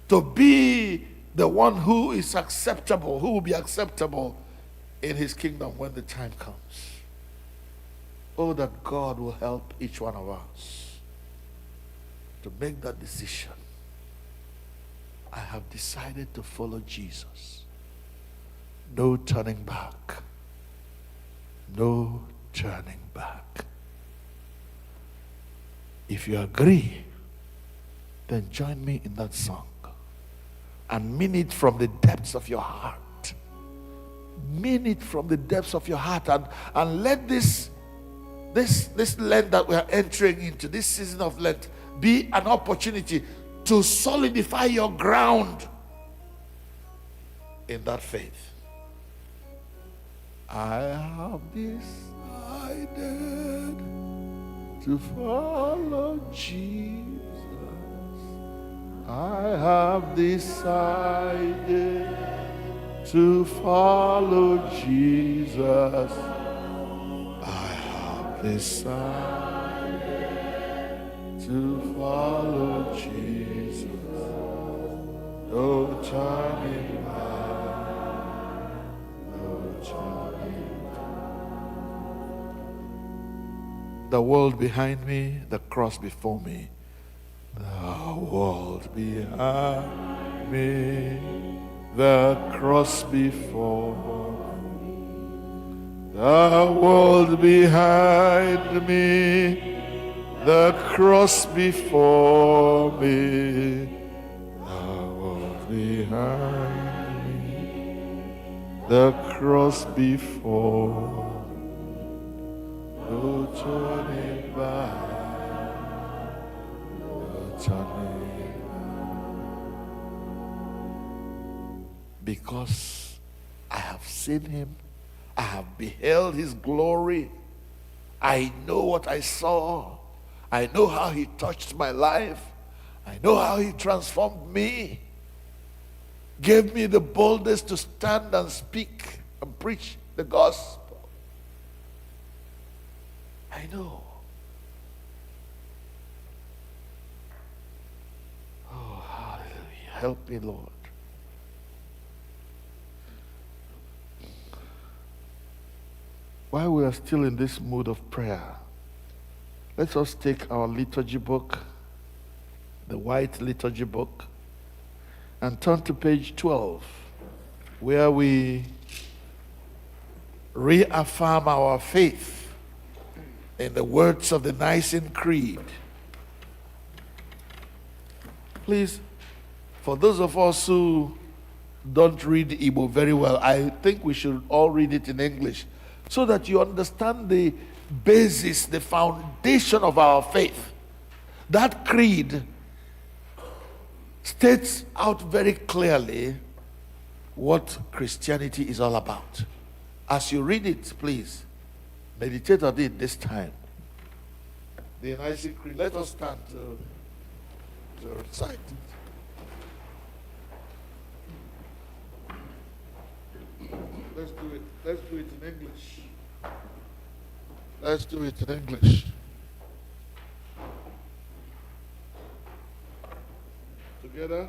Speaker 1: to be the one who is acceptable, who will be acceptable in his kingdom when the time comes. Oh, that God will help each one of us to make that decision. I have decided to follow Jesus. No turning back. No turning back. If you agree, then join me in that song and mean it from the depths of your heart. Mean it from the depths of your heart, and let this Lent that we are entering into, this season of Lent, be an opportunity to solidify your ground in that faith. I have decided to follow Jesus. I have decided to follow Jesus. I have decided to follow Jesus. No turning back. No turning back. The world behind me, the cross before me. The world behind me, the cross before me. The world behind me, the cross before me. The world behind me, the cross before me. No turning back. because I have seen him. I have beheld his glory. I know what I saw. I know how he touched my life. I know how he transformed me. Gave me the boldness to stand and speak and preach the gospel. I know. Oh, hallelujah. Help me, Lord. While we are still in this mood of prayer, let us take our liturgy book, the white liturgy book, and turn to page 12, where we reaffirm our faith in the words of the Nicene Creed. Please, for those of us who don't read Igbo very well, I think we should all read it in English, so that you understand the basis, the foundation of our faith. That creed states out very clearly what Christianity is all about. As you read it, please, meditate on it this time. The Nicene Creed, let us stand to recite it. Let's do it. Let's do it in English. Let's do it in English. Together.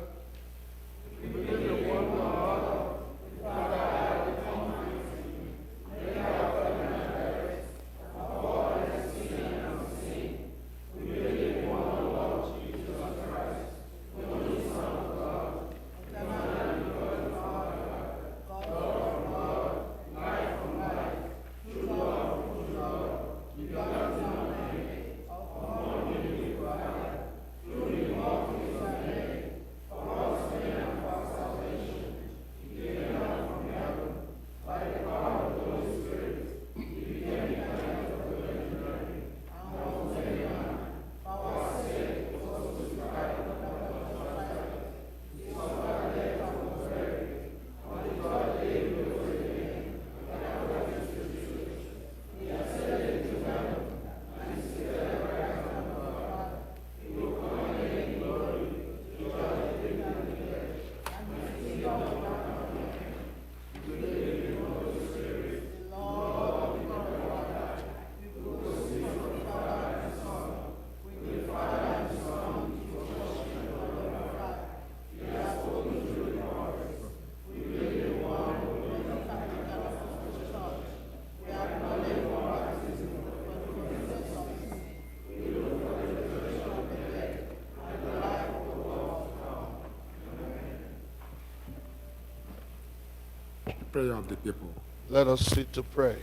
Speaker 2: Prayer of the people.
Speaker 1: Let us sit to pray.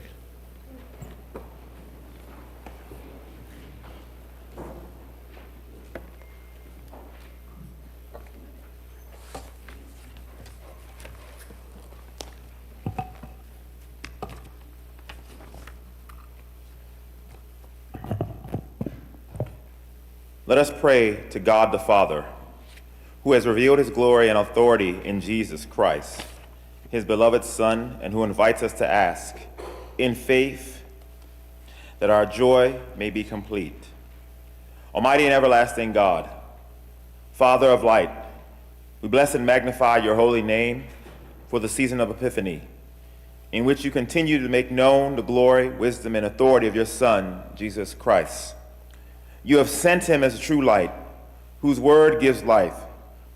Speaker 5: Let us pray to God the Father, who has revealed his glory and authority in Jesus Christ, his beloved Son, and who invites us to ask, in faith, that our joy may be complete. Almighty and everlasting God, Father of light, we bless and magnify your holy name for the season of Epiphany, in which you continue to make known the glory, wisdom, and authority of your Son, Jesus Christ. You have sent him as a true light, whose word gives life,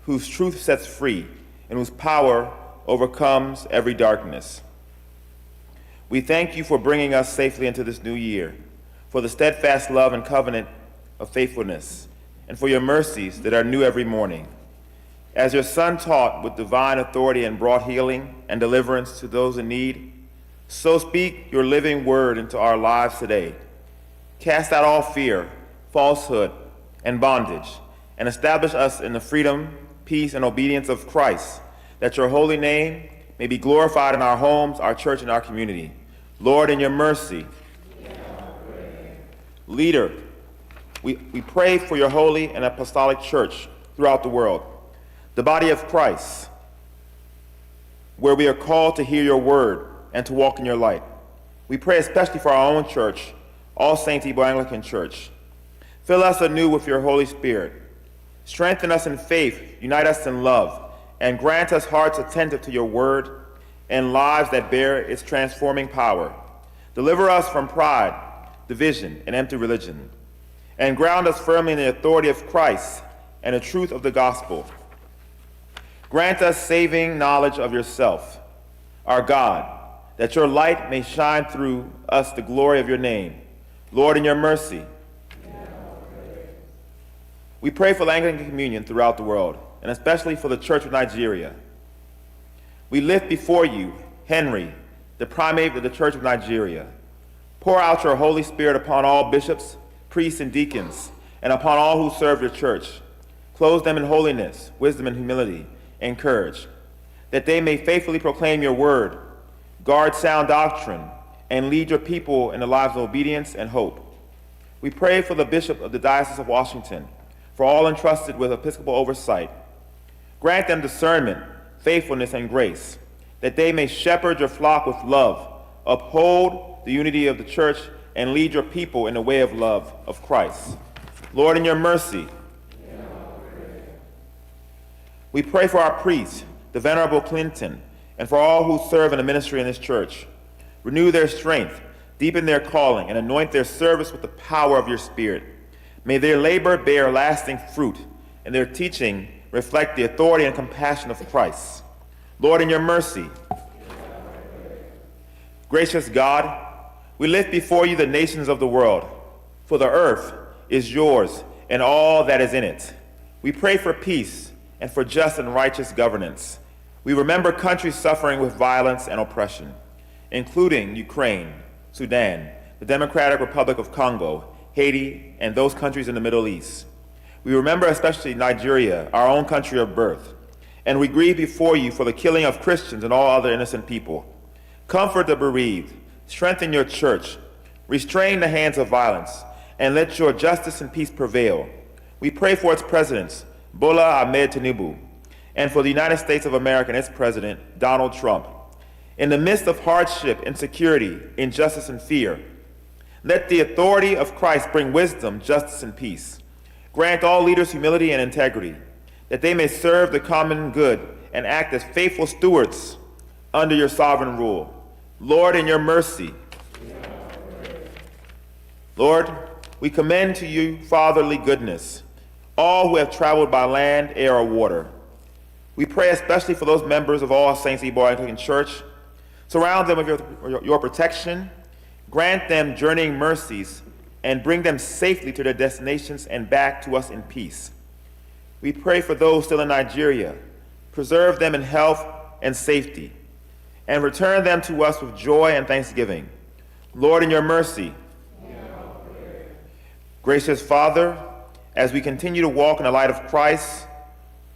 Speaker 5: whose truth sets free, and whose power overcomes every darkness. We thank you for bringing us safely into this new year, for the steadfast love and covenant of faithfulness, and for your mercies that are new every morning. As your Son taught with divine authority and brought healing and deliverance to those in need, so speak your living word into our lives today. Cast out all fear, falsehood, and bondage, and establish us in the freedom, peace, and obedience of Christ, that your holy name may be glorified in our homes, our church, and our community. Lord, in your mercy, leader, we pray for your holy and apostolic church throughout the world, the body of Christ, where we are called to hear your word and to walk in your light. We pray especially for our own church, All Saints Igbo Anglican Church. Fill us anew with your Holy Spirit. Strengthen us in faith, unite us in love, and grant us hearts attentive to your word and lives that bear its transforming power. Deliver us from pride, division, and empty religion, and ground us firmly in the authority of Christ and the truth of the gospel. Grant us saving knowledge of yourself, our God, that your light may shine through us the glory of your name. Lord, in your mercy. We pray for the Anglican communion throughout the world, and especially for the Church of Nigeria. We lift before you Henry, the primate of the Church of Nigeria. Pour out your Holy Spirit upon all bishops, priests, and deacons, and upon all who serve your church. Clothe them in holiness, wisdom, and humility, and courage, that they may faithfully proclaim your word, guard sound doctrine, and lead your people in the lives of obedience and hope. We pray for the Bishop of the Diocese of Washington, for all entrusted with episcopal oversight. Grant them discernment, faithfulness, and grace, that they may shepherd your flock with love, uphold the unity of the church, and lead your people in the way of love of Christ. Lord, in your mercy. We pray for our priest, the Venerable Clinton, and for all who serve in the ministry in this church. Renew their strength, deepen their calling, and anoint their service with the power of your Spirit. May their labor bear lasting fruit, and their teaching reflect the authority and compassion of Christ. Lord, in your mercy. Gracious God, we lift before you the nations of the world, for the earth is yours and all that is in it. We pray for peace and for just and righteous governance. We remember countries suffering with violence and oppression, including Ukraine, Sudan, the Democratic Republic of Congo, Haiti, and those countries in the Middle East. We remember especially Nigeria, our own country of birth, and we grieve before you for the killing of Christians and all other innocent people. Comfort the bereaved, strengthen your church, restrain the hands of violence, and let your justice and peace prevail. We pray for its presidents, Bola Ahmed Tinubu, and for the United States of America and its president, Donald Trump. In the midst of hardship, insecurity, injustice, and fear, let the authority of Christ bring wisdom, justice, and peace. Grant all leaders humility and integrity, that they may serve the common good and act as faithful stewards under your sovereign rule. Lord, in your mercy. Lord, we commend to you fatherly goodness, all who have traveled by land, air, or water. We pray especially for those members of All Saints Igbo Anglican Church. Surround them with your protection, grant them journeying mercies, and bring them safely to their destinations and back to us in peace. We pray for those still in Nigeria. Preserve them in health and safety, and return them to us with joy and thanksgiving. Lord, in your mercy. Gracious Father, as we continue to walk in the light of Christ,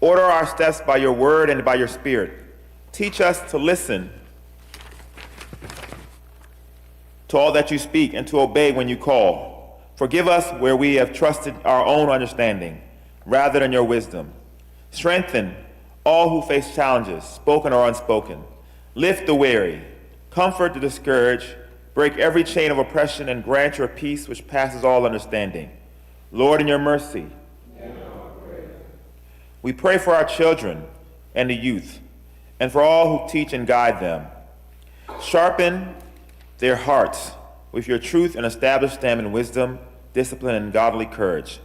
Speaker 5: order our steps by your word and by your Spirit. Teach us to listen to all that you speak and to obey when you call. Forgive us where we have trusted our own understanding rather than your wisdom. Strengthen all who face challenges, spoken or unspoken. Lift the weary, comfort the discouraged, break every chain of oppression, and grant your peace which passes all understanding. Lord, in your mercy. We pray for our children and the youth, and for all who teach and guide them. Sharpen their hearts with your truth and establish them in wisdom, discipline, and godly courage.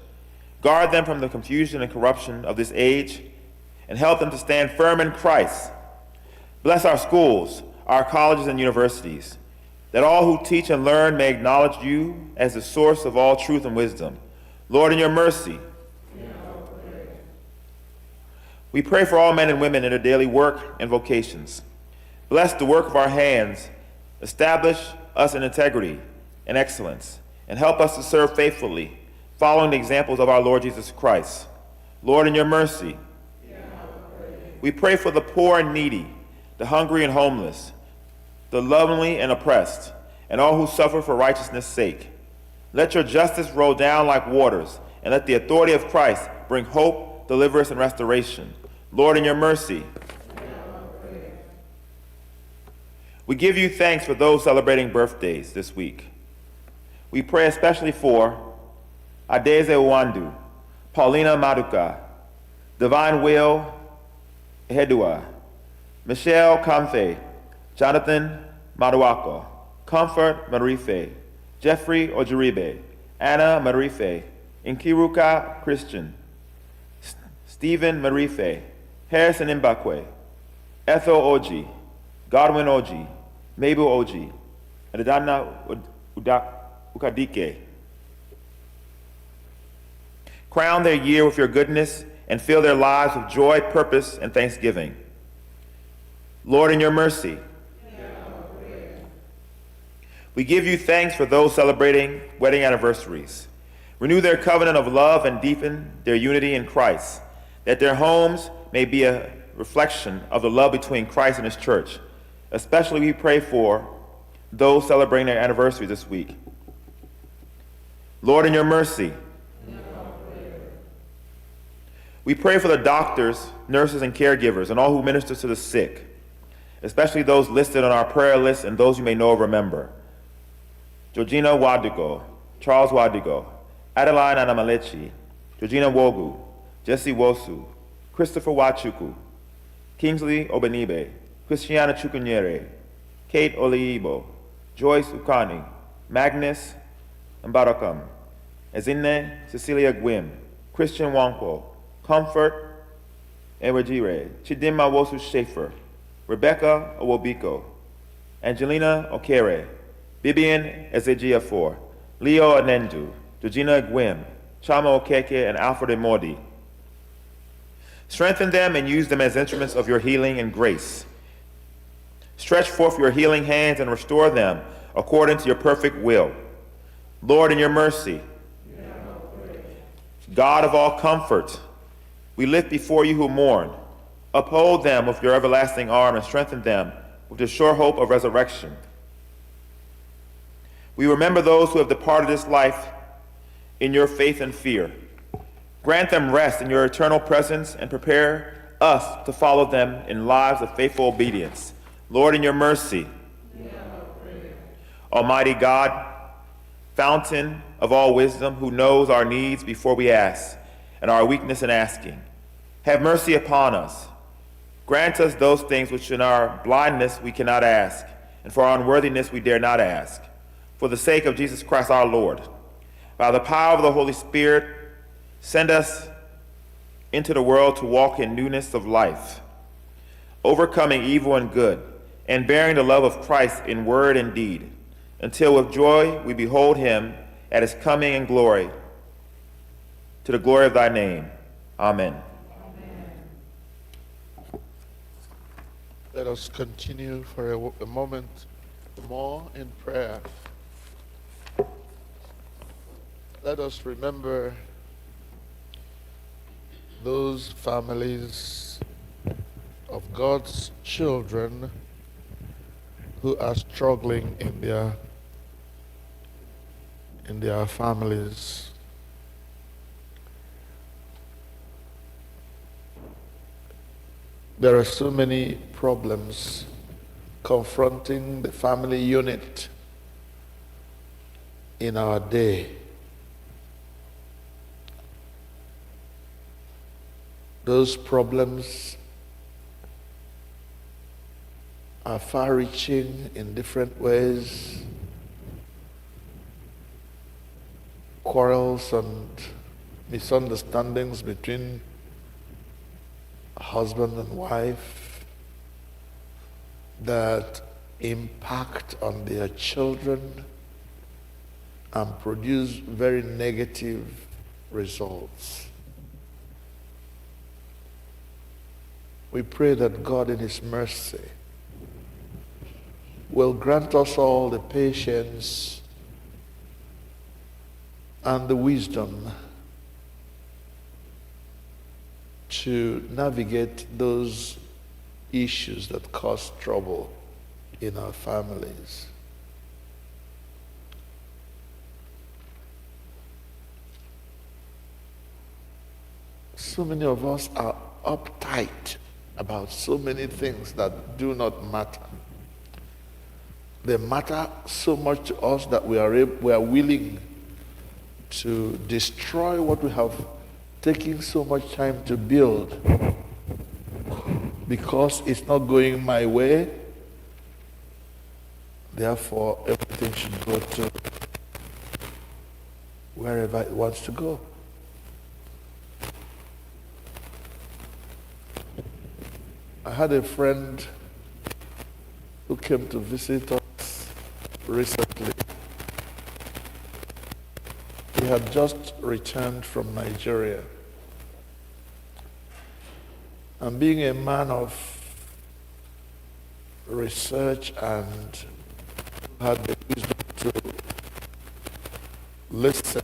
Speaker 5: Guard them from the confusion and corruption of this age, and help them to stand firm in Christ. Bless our schools, our colleges and universities, that all who teach and learn may acknowledge you as the source of all truth and wisdom. Lord, in your mercy. We pray for all men and women in their daily work and vocations. Bless the work of our hands, establish us in integrity and excellence, and help us to serve faithfully, following the examples of our Lord Jesus Christ. Lord, in your mercy. We pray for the poor and needy, the hungry and homeless, the lonely and oppressed, and all who suffer for righteousness' sake. Let your justice roll down like waters, and let the authority of Christ bring hope, deliverance, and restoration. Lord, in your mercy. We give you thanks for those celebrating birthdays this week. We pray especially for Adeze Uwandu, Paulina Maduka, Divine Will Ehedua, Michelle Kamfe, Jonathan Maduako, Comfort Marife, Jeffrey Ojuribe, Anna Marife, Nkiruka Christian, Stephen Marife, Harrison Mbakwe, Ethel Oji, Godwin Oji, Mabel Oji, and Adana Ukadike. Crown their year with your goodness and fill their lives with joy, purpose, and thanksgiving. Lord, in your mercy, we give you thanks for those celebrating wedding anniversaries. Renew their covenant of love and deepen their unity in Christ, that their homes may be a reflection of the love between Christ and his church. Especially we pray for those celebrating their anniversary this week. Lord, in your mercy, we pray for the doctors, nurses, and caregivers, and all who minister to the sick, especially those listed on our prayer list and those you may know or remember. Georgina Wadugo, Charles Wadugo, Adeline Anamalechi, Georgina Wogu, Jesse Wosu, Christopher Wachuku, Kingsley Obenibe, Christiana Chukwunyere, Kate Oliibo, Joyce Ukani, Magnus Mbarakam, Ezinne Cecilia Gwim, Christian Wankwo, Comfort Ewejire, Chidinma Wosu Schaefer, Rebecca Owobiko, Angelina Okere, Bibian Ezejiafor, Leo Anendu, Georgina Gwim, Chama Okeke, and Alfred Emodi. Strengthen them and use them as instruments of your healing and grace. Stretch forth your healing hands and restore them according to your perfect will. Lord, in your mercy, God of all comfort, we lift before you who mourn. Uphold them with your everlasting arm and strengthen them with the sure hope of resurrection. We remember those who have departed this life in your faith and fear. Grant them rest in your eternal presence and prepare us to follow them in lives of faithful obedience. Lord, in your mercy, Almighty God, fountain of all wisdom, who knows our needs before we ask and our weakness in asking, have mercy upon us. Grant us those things which in our blindness we cannot ask, and for our unworthiness we dare not ask. For the sake of Jesus Christ our Lord, by the power of the Holy Spirit, send us into the world to walk in newness of life, overcoming evil and good, and bearing the love of Christ in word and deed, until with joy we behold him at his coming in glory, to the glory of thy name. Amen.
Speaker 1: Let us continue for a moment more in prayer. Let us remember those families of God's children who are struggling in their families. There are so many problems confronting the family unit in our day. Those problems are far-reaching in different ways. Quarrels and misunderstandings between husband and wife that impact on their children and produce very negative results. We pray that God in his mercy will grant us all the patience and the wisdom to navigate those issues that cause trouble in our families. So many of us are uptight about so many things that do not matter. They matter so much to us that we are willing to destroy what we have taken so much time to build because it's not going my way. Therefore, everything should go to wherever it wants to go. I had a friend who came to visit us recently. He had just returned from Nigeria. And being a man of research and had the wisdom to listen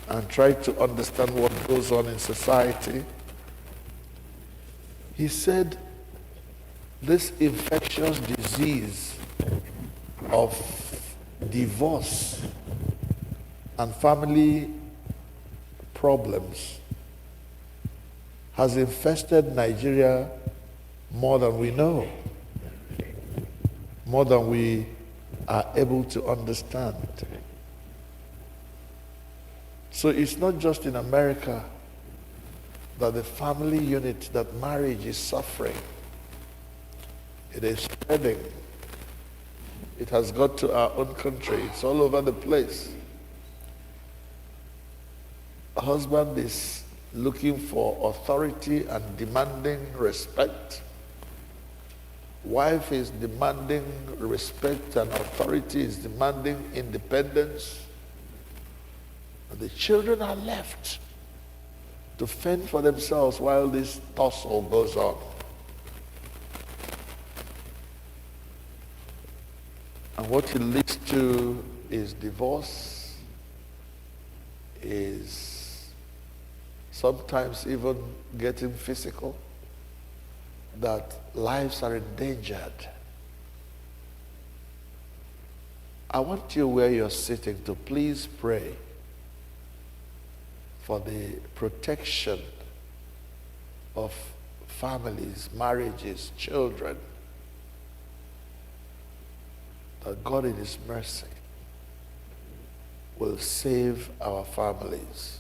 Speaker 1: and try to understand what goes on in society, he said this infectious disease of divorce and family problems has infested Nigeria more than we know, more than we are able to understand. So it's not just in America that the family unit, that marriage is suffering. It is spreading. It has got to our own country. It's all over the place. A husband is looking for authority and demanding respect. Wife is demanding respect and authority, is demanding independence. And the children are left to fend for themselves while this tussle goes on. And what it leads to is divorce, is sometimes even getting physical, that lives are endangered. I want you where you're sitting to please pray for the protection of families, marriages, children, that God in His mercy will save our families.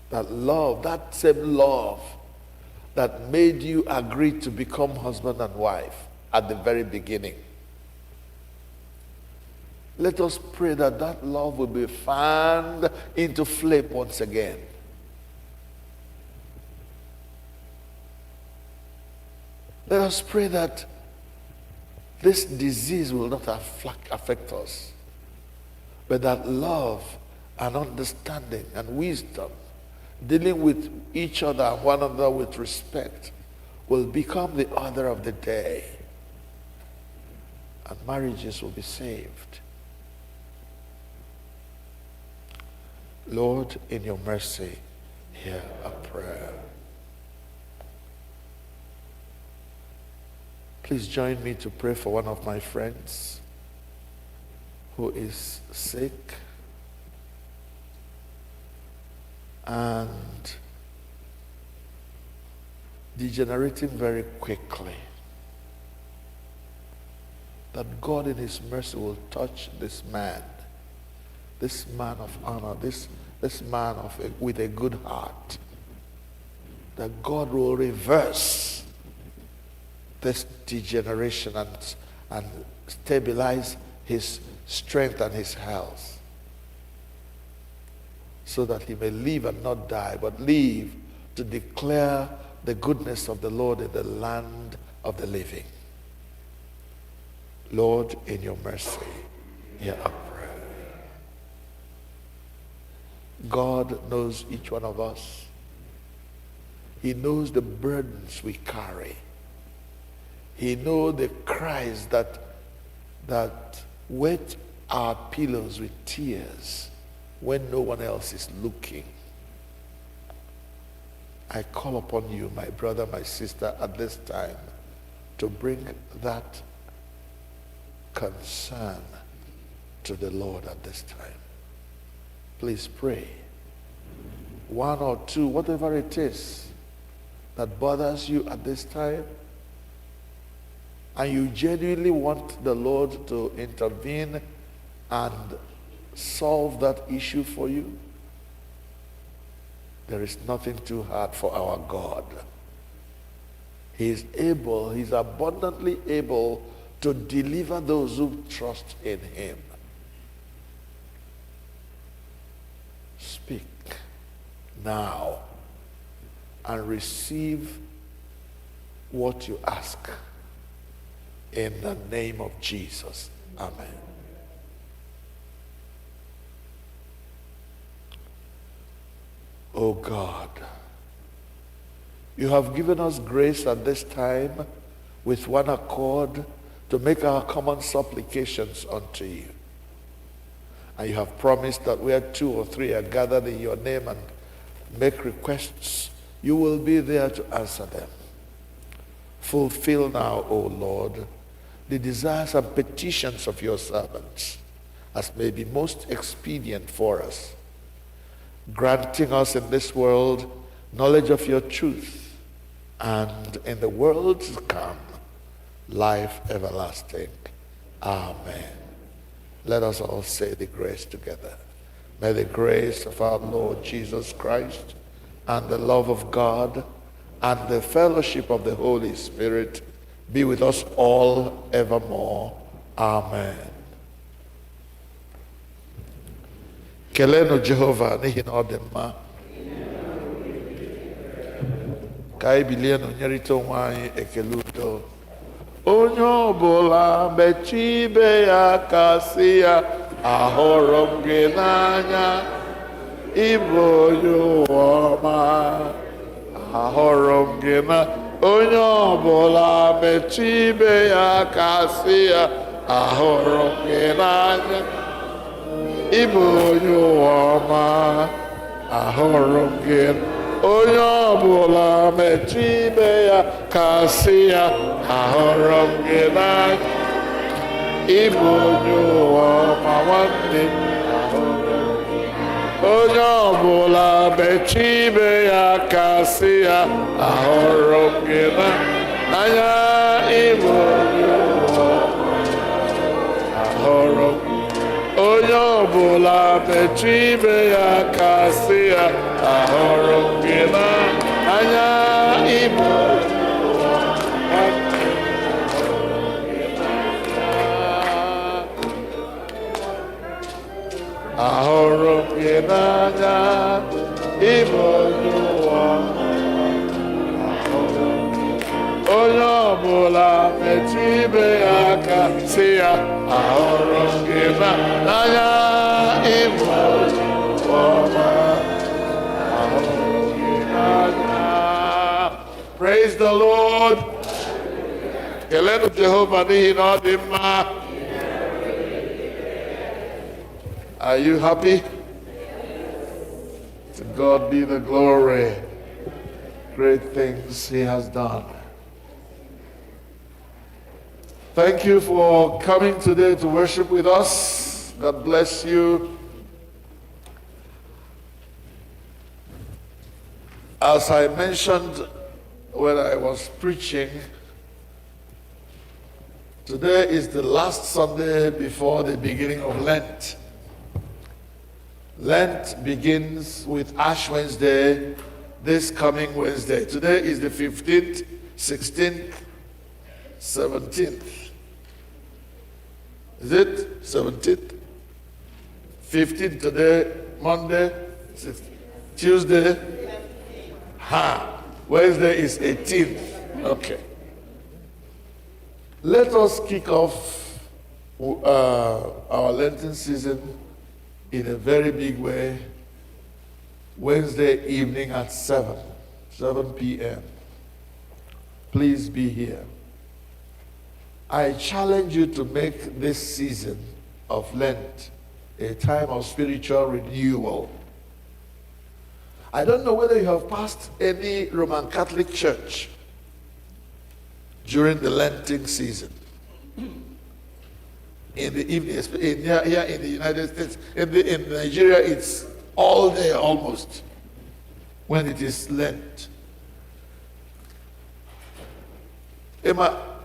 Speaker 1: That love, that same love that made you agree to become husband and wife at the very beginning. Let us pray that that love will be fanned into flame once again. Let us pray that this disease will not affect us, but that love and understanding and wisdom, dealing with each other and one another with respect, will become the order of the day, and marriages will be saved. Lord, in your mercy, hear our prayer. Please join me to pray for one of my friends who is sick and degenerating very quickly. That God in His mercy will touch this man of honor, this man with a good heart. That God will reverse this degeneration and stabilize his strength and his health, so that he may live and not die, but live to declare the goodness of the Lord in the land of the living. Lord, in your mercy, hear our prayer. God knows each one of us. He knows the burdens we carry. He knows the cries that wet our pillows with tears when no one else is looking. I call upon you, my brother, my sister, at this time to bring that concern to the Lord at this time. Please pray. One or two, whatever it is that bothers you at this time, and you genuinely want the Lord to intervene and solve that issue for you, there is nothing too hard for our God. He is able, he's abundantly able to deliver those who trust in him. Speak now and receive what you ask in the name of Jesus. Amen. Oh God, you have given us grace at this time with one accord to make our common supplications unto you. And you have promised that where 2 or 3 are gathered in your name and make requests, you will be there to answer them. Fulfill now, O Lord, the desires and petitions of your servants, as may be most expedient for us, granting us in this world knowledge of your truth, and in the world to come, life everlasting. Amen. Let us all say the grace together. May the grace of our Lord Jesus Christ and the love of God and the fellowship of the Holy Spirit be with us all evermore. Amen. Kelenu Jehova n'ihi na ọ dị mma. Ka anyị bilie n'onyerịta onwe anyị ekele udo. Onye ọbụla mechie ibe ya ka sị ya, ahụrụ m gị n'anya, ịbụ onye ụwa ọma. Ahụrụ m gị na onye ọbụla mechie ibe ya ka sị ya, ahụrụ m gị n'anya, ịbụ onye ụwa ọma. Ahụrụ m gị. Onye ọbụla mechie ibe ya ka sị ya, ahụrụ m gị n'anya, ịbụ onye ụwa ọma nwanne m. Onye ọbụla mechie ibe ya ka sị ya, ahụrụ m gị n'anya, ịbụ onye ụwa ọma. Ahụrụ m. Onye ọbụla mechie ibe ya ka sị ya, ahụrụ m gị n'anya, ịbụ onye ụwa ọma. Ahụrụ m gị n'anya, ịbụ onye ụwa ọma. Onye ọbụla mechie ibe ya ka sị ya, ahụrụ m gị n'anya, ịbụ onye ụwa ọma. Ahụrụ m gị n'anya. Praise the Lord. Kelenu Jehova n'ihi na ọ dị mma. Are you happy? To God be the glory. Great things he has done. Thank you for coming today to worship with us. God bless you. As I mentioned when I was preaching, today is the last Sunday before the beginning of Lent. Lent begins with Ash Wednesday, this coming Wednesday. Today is the 15th, 16th, 17th. Is it 17th? 15th today, Monday, 16th. Tuesday? Wednesday is 18th. Okay. Let us kick off our Lenten season in a very big way, Wednesday evening at 7 p.m. Please be here. I challenge you to make this season of Lent a time of spiritual renewal. I don't know whether you have passed any Roman Catholic church during the Lenten season. In the evening, here in the United States, in Nigeria, it's all day almost when it is Lent. Emma,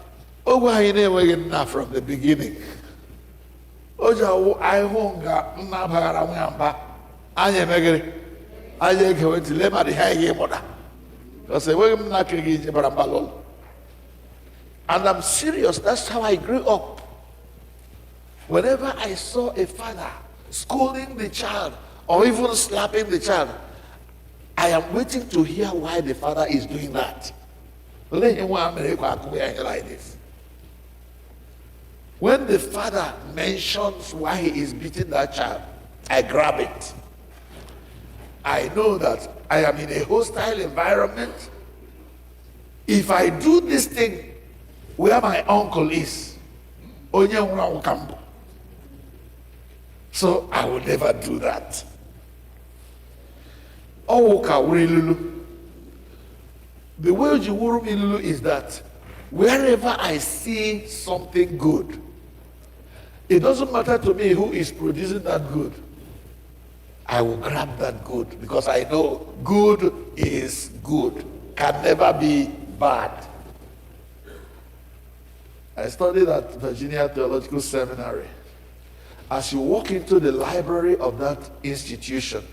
Speaker 1: o Ogu anyị na-enweghị nna from the beginning. O ji awụ anyị hụ nga nna baghara nwa ya mba, anyị emegịrị, anyị egewe ntị lee ma dị ha ihe ịmụta. Because enweghị m nna kere gị ije bara mba lụlụ. And I'm serious, that's how I grew up. Whenever I saw a father scolding the child or even slapping the child, I am waiting to hear why the father is doing that. Like this. When the father mentions why he is beating that child, I grab it. I know that I am in a hostile environment. If I do this thing where my uncle is, so I will never do that. The way Jiwuru is that wherever I see something good, it doesn't matter to me who is producing that good. I will grab that good because I know good is good, can never be bad. I studied at Virginia Theological Seminary. As you walk into the library of that institution,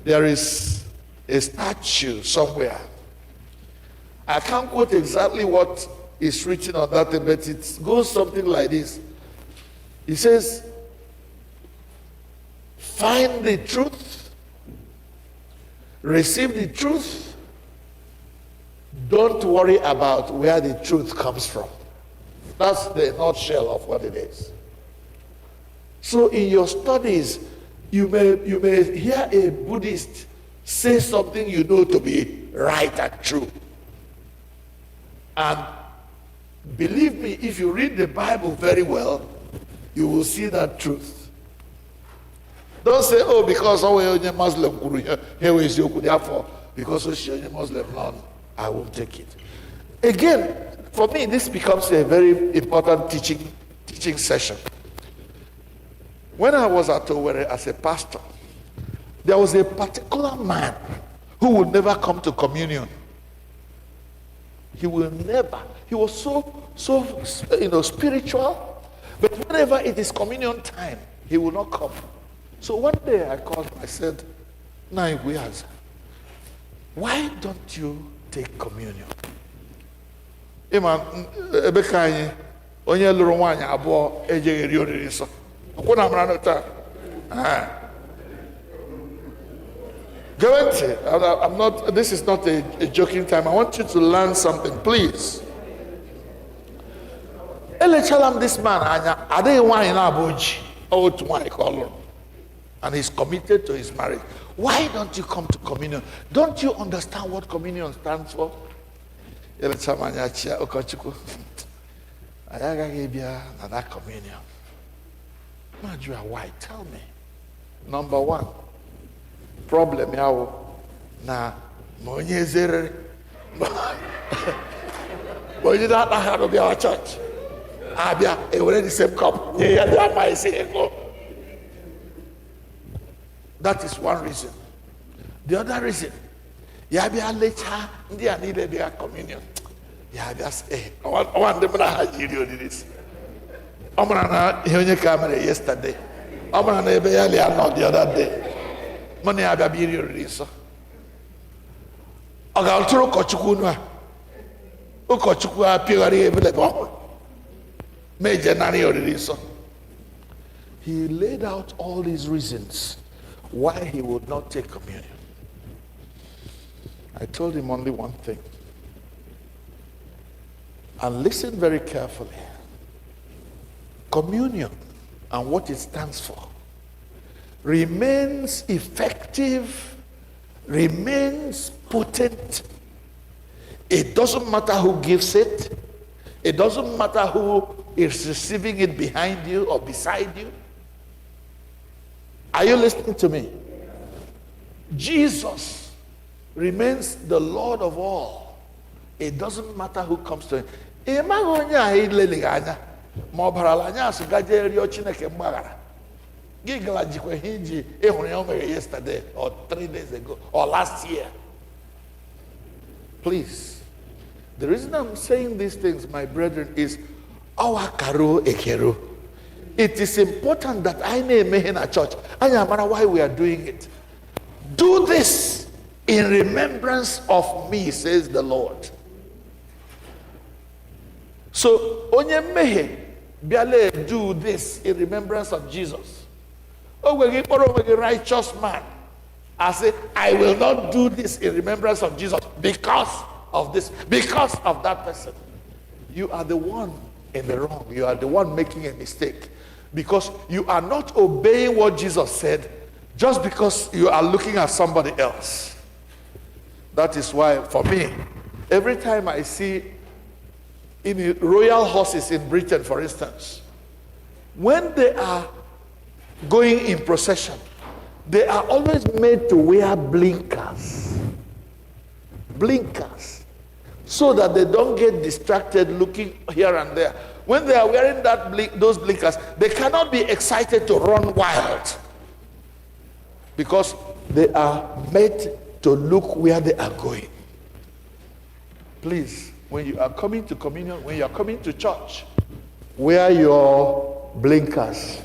Speaker 1: there is a statue somewhere. I can't quote exactly what is written on that, but it goes something like this. It says, find the truth, receive the truth, don't worry about where the truth comes from. That's the nutshell of what it is. So in your studies, you may hear a Buddhist say something you know to be right and true. And believe me, if you read the Bible very well, you will see that truth. Don't say, oh, because you're Muslim, here is your therefore, because you're Muslim, no, I won't take it. Again, for me, this becomes a very important teaching session. When I was at Owerri as a pastor, there was a particular man who would never come to communion. He will never. He was so spiritual, but whenever it is communion time, he will not come. So one day I called him, I said, why don't you take communion? Onye lụrụ nwaanyị abụọ ejeghị eri oriri nsọ. Akwụna mara n'ụta. This is not a joking time. I want you to learn something, please. Elechalam this man, and he's committed to his marriage. Why don't you come to communion? Don't you understand what communion stands for? That communion. Why? Tell me. Number one, problem na monye zere. But you don't know how to be our church. Abia, we're the same cup. That is one reason. The other reason, Yabia later, they need a communion. Yabia say, I want them to have you do this. I'm gonna hear camera yesterday. I'm gonna be the other day. Money Abia be released. I got through Kochukuna. Ukochukua appearing every day. Major Nani release. He laid out all these reasons why he would not take communion. I told him only one thing. And listen very carefully. Communion and what it stands for remains effective, remains potent. It doesn't matter who gives it. It doesn't matter who is receiving it behind you or beside you. Are you listening to me? Jesus remains the Lord of all. It doesn't matter who comes to him. Mgbaghara. Yesterday or 3 days ago or last year. Please. The reason I'm saying these things, my brethren, is Our karo ekero. It is important that I name in a church. I am why we are doing it. Do this in remembrance of me, says the Lord. So, onye mehe biale do this in remembrance of Jesus. Oh, we a righteous man. I say, I will not do this in remembrance of Jesus because of this, because of that person. You are the one in the wrong. You are the one making a mistake. Because you are not obeying what Jesus said just because you are looking at somebody else. That is why, for me, every time I see in royal horses in Britain, for instance, when they are going in procession, they are always made to wear blinkers. Blinkers. So that they don't get distracted looking here and there. When they are wearing those blinkers, they cannot be excited to run wild. Because they are made to look where they are going. Please, when you are coming to communion, when you are coming to church, wear your blinkers.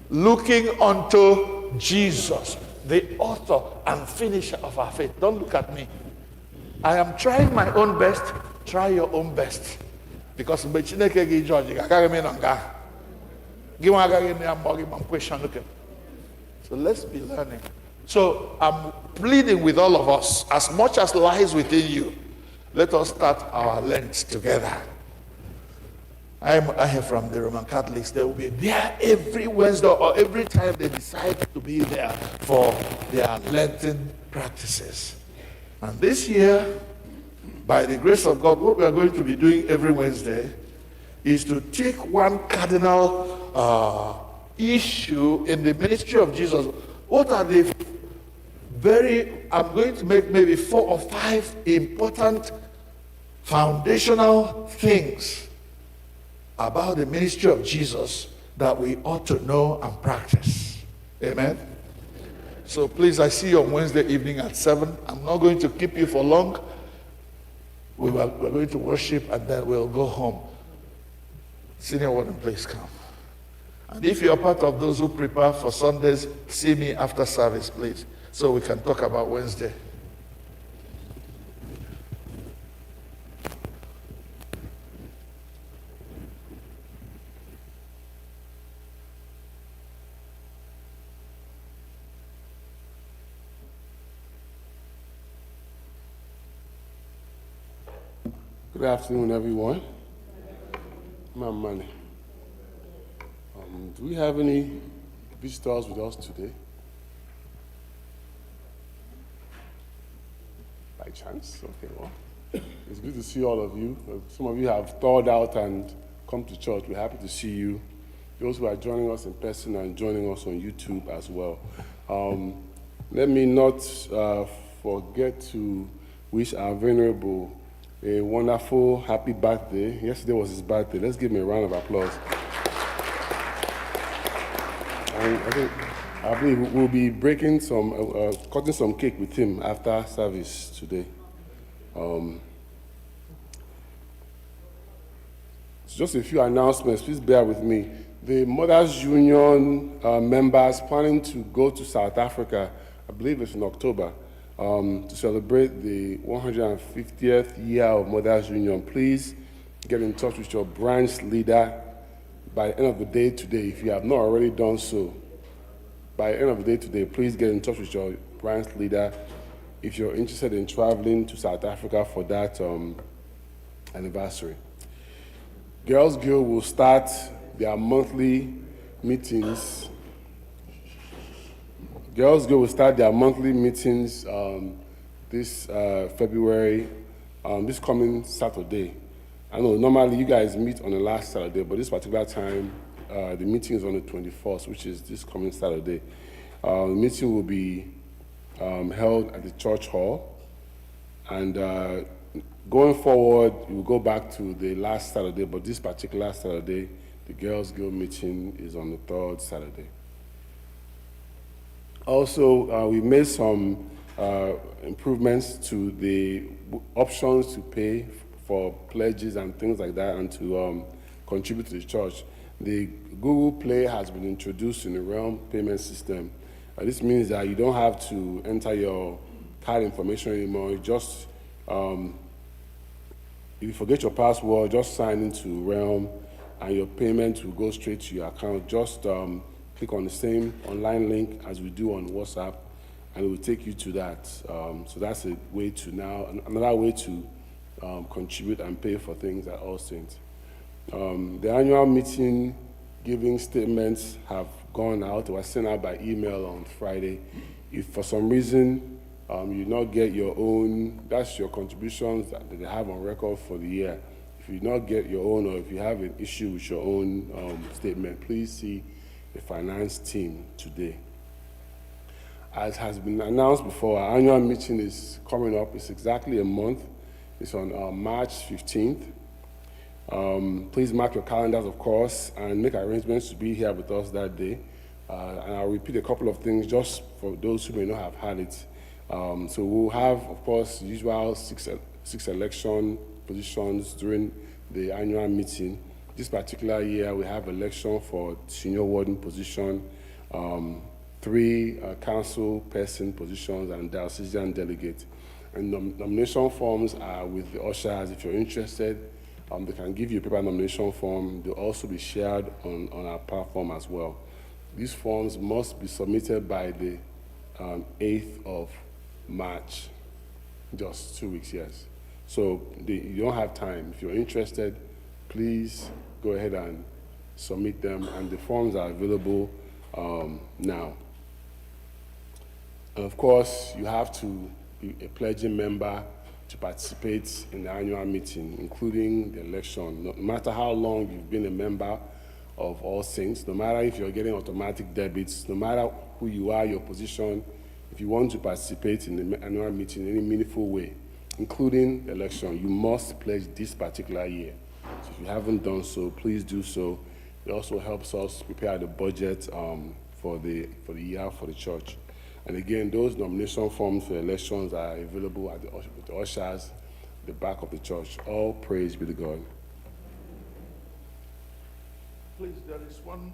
Speaker 1: Looking unto Jesus, the author and finisher of our faith. Don't look at me. I am trying my own best. Try your own best. Because so let's be learning. So I'm pleading with all of us, as much as lies within you, let us start our Lent together. I am from the Roman Catholics. They will be there every Wednesday or every time they decide to be there for their Lenten practices. And this year, by the grace of God, what we are going to be doing every Wednesday is to take one cardinal issue in the ministry of Jesus. What are the I'm going to make maybe 4 or 5 important foundational things about the ministry of Jesus that we ought to know and practice. Amen. So please, I see you on Wednesday evening at 7. I'm not going to keep you for long. We're going to worship and then we'll go home. Senior warden, please come. And if you're part of those who prepare for Sundays, see me after service, please, so we can talk about Wednesday.
Speaker 6: Good afternoon, everyone. My money. Do we have any visitors with us today? By chance? Okay, well, it's good to see all of you. Some of you have thawed out and come to church. We're happy to see you. Those who are joining us in person and joining us on YouTube as well. Let me not forget to wish our venerable a wonderful, happy birthday. Yesterday was his birthday. Let's give him a round of applause. And I believe we'll be breaking cutting some cake with him after service today. So just a few announcements. Please bear with me. The Mothers Union members planning to go to South Africa, I believe it's in October, to celebrate the 150th year of Mothers Union. Please get in touch with your branch leader by the end of the day today, if you have not already done so. By the end of the day today, please get in touch with your branch leader if you're interested in traveling to South Africa for that anniversary. Girls Guild will start their monthly meetings. Girls Guild will start their monthly meetings this February, this coming Saturday. I know normally you guys meet on the last Saturday, but this particular time, the meeting is on the 21st, which is this coming Saturday. The meeting will be held at the church hall, and going forward, we'll go back to the last Saturday, but this particular Saturday, the Girls Guild meeting is on the 3rd Saturday. Also, we made some improvements to the options to pay for pledges and things like that, and to contribute to the church. The Google Play has been introduced in the Realm payment system. This means that you don't have to enter your card information anymore. You just, if you forget your password, just sign into Realm and your payment will go straight to your account. Just click on the same online link as we do on WhatsApp and it will take you to that. So that's a way to another way to contribute and pay for things at All Saints. The annual meeting giving statements have gone out. They were sent out by email on Friday. If for some reason you not get your own, that's your contributions that they have on record for the year. If you not get your own, or if you have an issue with your own statement, please see the finance team today. As has been announced before, our annual meeting is coming up. It's exactly a month. It's on March 15th. Please mark your calendars, of course, and make arrangements to be here with us that day. And I'll repeat a couple of things just for those who may not have had it. So we'll have, of course, the usual six election positions during the annual meeting. This particular year, we have election for senior warden position, 3 council person positions, and diocesan delegate. And nomination forms are with the ushers. If you're interested, they can give you a paper nomination form. They'll also be shared on our platform as well. These forms must be submitted by the 8th of March, just 2 weeks, yes. So you don't have time. If you're interested, please go ahead and submit them, and the forms are available now. And of course, you have to be a pledging member to participate in the annual meeting, including the election. No matter how long you've been a member of All Saints, no matter if you're getting automatic debits, no matter who you are, your position, if you want to participate in the annual meeting in any meaningful way, including the election, you must pledge this particular year. So if you haven't done so, please do so. It also helps us prepare the budget for the year for the church. And again, those nomination forms for elections are available at the ushers, the back of the church. All praise be to God.
Speaker 1: Please, there is one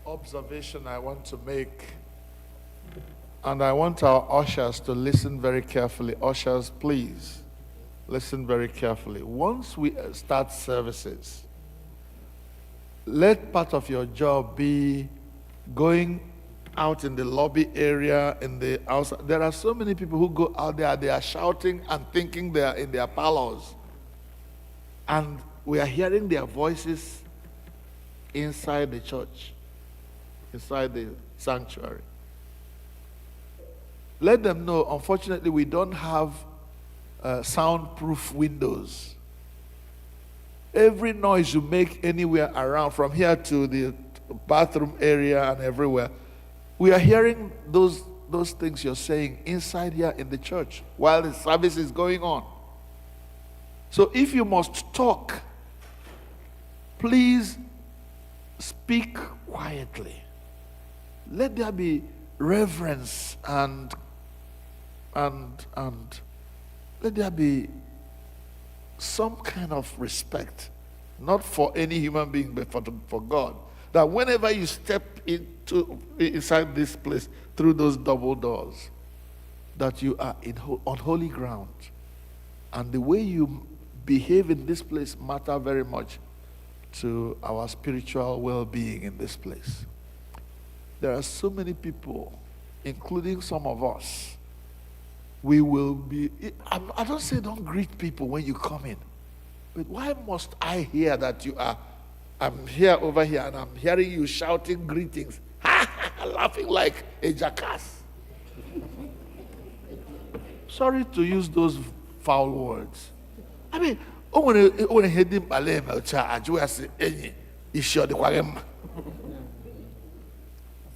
Speaker 1: observation I want to make, and I want our ushers to listen very carefully. Ushers, please, listen very carefully. Once we start services, let part of your job be going out in the lobby area, in the outside. There are so many people who go out there, they are shouting and thinking they are in their parlors. And we are hearing their voices inside the church, inside the sanctuary. Let them know, unfortunately, we don't have soundproof windows. Every noise you make anywhere around, from here to the bathroom area and everywhere, we are hearing those things you're saying inside here in the church while the service is going on. So if you must talk, please speak quietly. Let there be reverence and let there be some kind of respect, not for any human being, but for God. That whenever you step inside this place through those double doors, that you are on holy ground. And the way you behave in this place matter very much to our spiritual well-being in this place. There are so many people, including some of us, we will be, I don't say don't greet people when you come in, but why must I hear that you are, I'm here over here and I'm hearing you shouting greetings, laughing like a jackass. Sorry to use those foul words. I mean,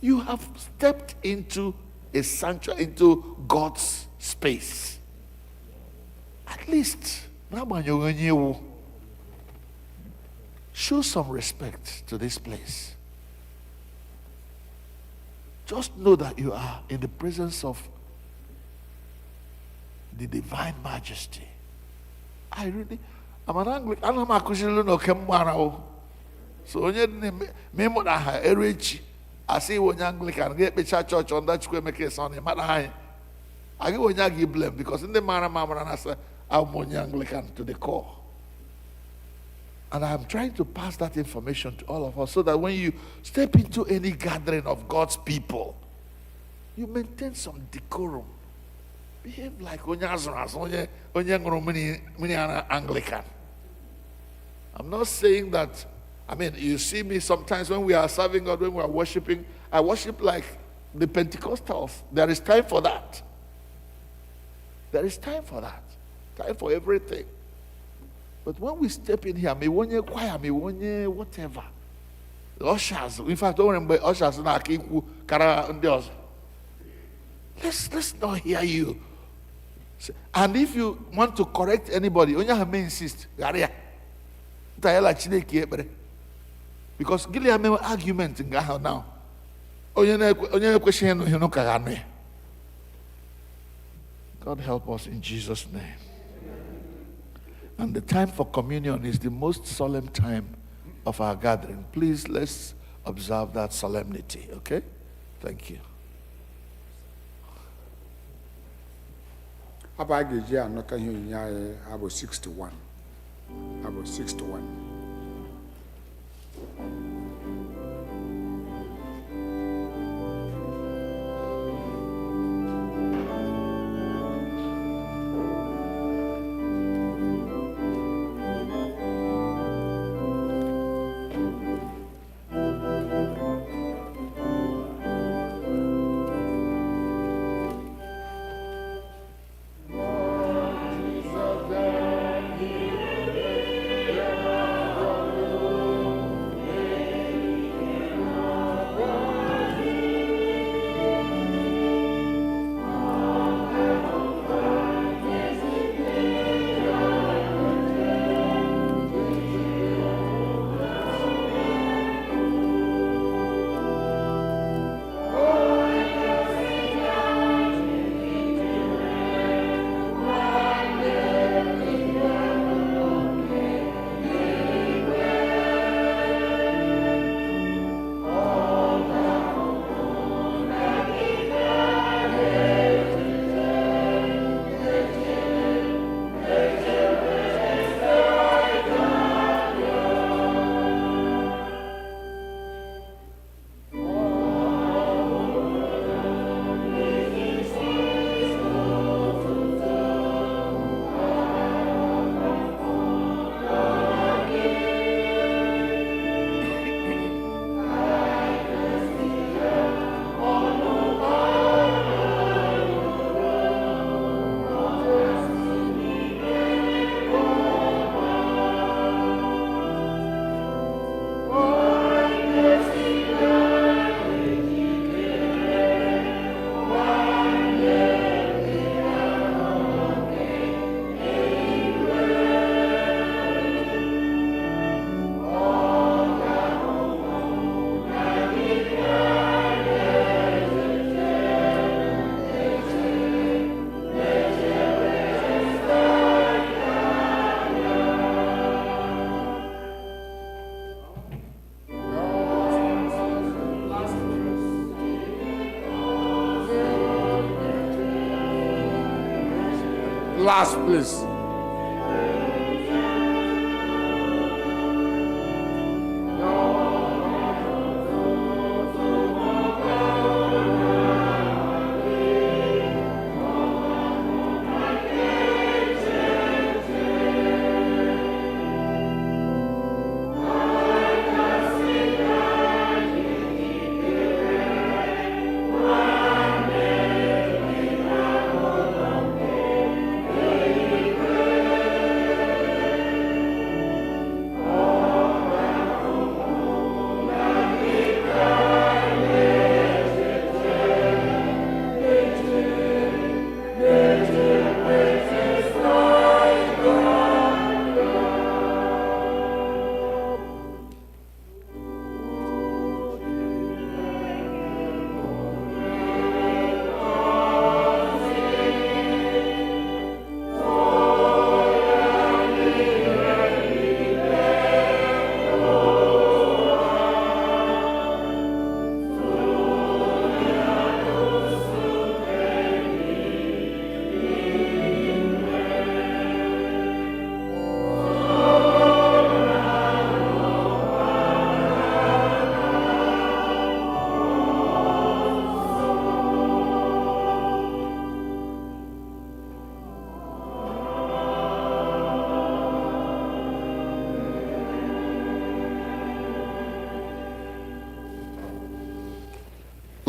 Speaker 1: you have stepped into a sanctuary, into God's space. At least, show some respect to this place. Just know that you are in the presence of the divine majesty. I'm an Anglican. I'm a Kushilo no Kemwarao. So when you Memonaha, Erichi, I see when Anglican get me church on that square make a son in Manahay. I give when you give blame because in the Mara Mama and I say, I'm one Anglican to the core. And I'm trying to pass that information to all of us so that when you step into any gathering of God's people, you maintain some decorum. Behave like Anglican. I'm not saying that, I mean, you see me sometimes when we are serving God, when we are worshiping, I worship like the Pentecostals. There is time for that. There is time for that. Time for everything. But when we step in here, choir, whatever. The ushers, in fact, don't remember ushers na Okwu, gara ndị. Let's not hear you. And if you want to correct anybody, onye may insist, gara. Because gili have argument in Gaha now. Onye question no kagane. God help us in Jesus' name. And the time for communion is the most solemn time of our gathering. Please, let's observe that solemnity, okay? Thank you.
Speaker 2: Abageji anoka hiyo abo 61. Abo 61. Last, please.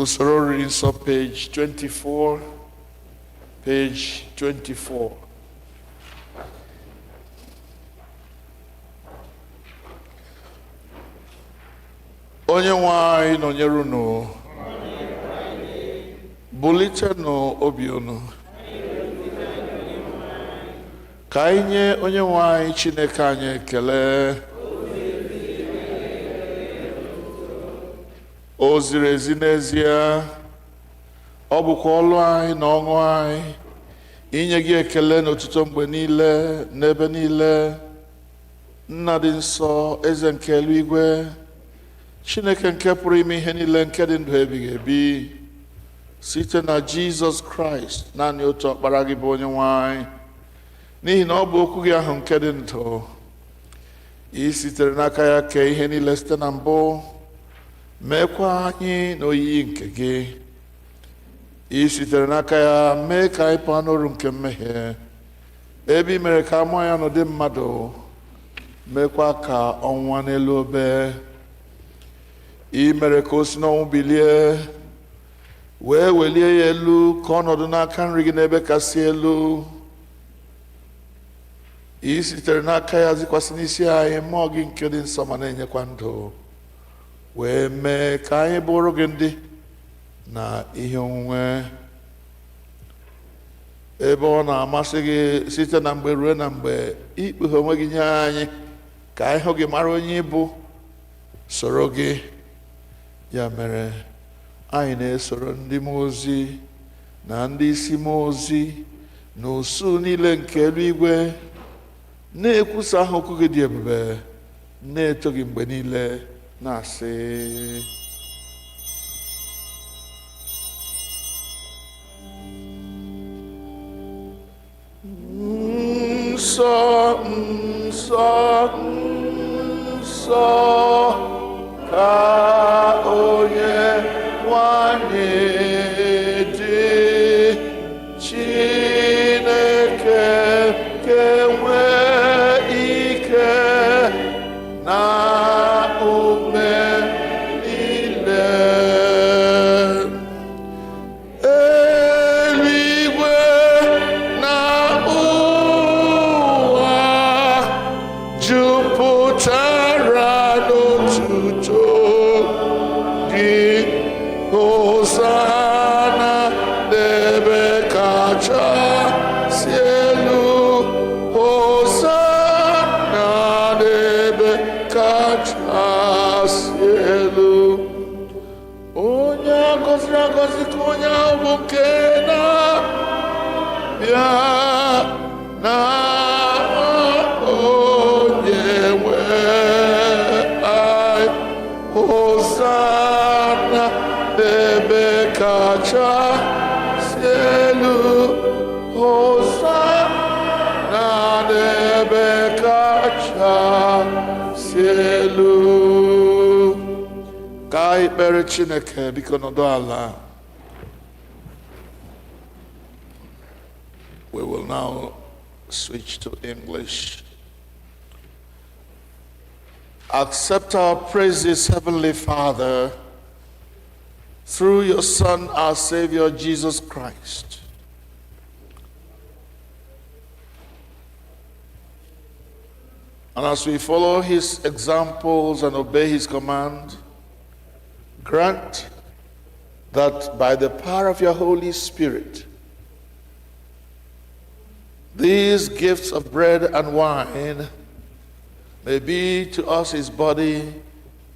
Speaker 1: Usoro readings of page 24. Page 24. Onye nwe anyị nọnyere unu. Bulitenụ obi unu. Ka anyị nye onye nwe anyị Chineke anyị ekele. O ziri ezi n'ezie, ọ bụkwa ọlụ anyị na ọṅụ anyị inye gị ekele n'otuto mgbe niile n'ebe niile. Nna dị nsọ, eze nke eluigwe, Chineke nke pụrụ ime ihe niile, nke dị ndụ ebighị ebi, site na Jizọs Kraịst, naanị otu ọkpara gị bụ onye nwe anyị, n'ihi na ọ bụ okwu gị ahụ nke dị ndụ. Ị sitere n'aka ya kee ihe niile site na mbụ, meekwa anyị n'oyiyi nke gị. Ị sitere n'aka ya mee ka anyị pụọ n'ọrụ nke mmehie, ebe ị mere ka a mụọ ya n'ụdị mmadụ, meekwa ka ọnwụnwa n'elu obe. Ị mere ka o si n'ọnwụ bilie, wee welie ya elu ka ọnọdụ n'aka nri gị n'ebe kasị elu. Ị sitere n'aka ya zikwasị n'isi anyị mmụọ gị nke dị nsọ ma na-enyekwa ndụ, wee mee ka anyị bụrụ gị ndị na ihe onwunwe. Ebe ọ na-amasị gị site na mgbe ruo na mgbe ikpughe onwe gị nye anyị ka anyị hụ gị mara onye ịbụ, soro gị. Ya mere anyị na-esoro ndị mmụọ ozi na ndị isi mmụọ ozi na usuu niile nke eluigwe na-ekwusa aha okwu gị dị ebube, na-eto gị mgbe niile, na-asị: nsọ, nsọ, nsọ ka onye nwanyị dị, Chineke ga-enwe ike na ume niile. Eluigwe na ụwa jupụtara n'otuto gị. Hosana n'ebe kachasị elu, Hosana n'ebe kachasị elu. Onye agọziri agọzi ka onye ahụ bụ nke na-abịa n'aha onye nwe anyị. Hosana n'ebe kachasị elu, Hosana n'ebe kachasị elu. Ka anyị kpere Chineke, biko nọdụ ala. We will now switch to English. Accept our praises, Heavenly Father, through your Son, our Savior, Jesus Christ. And as we follow his examples and obey his command, grant that by the power of your Holy Spirit, these gifts of bread and wine may be to us his body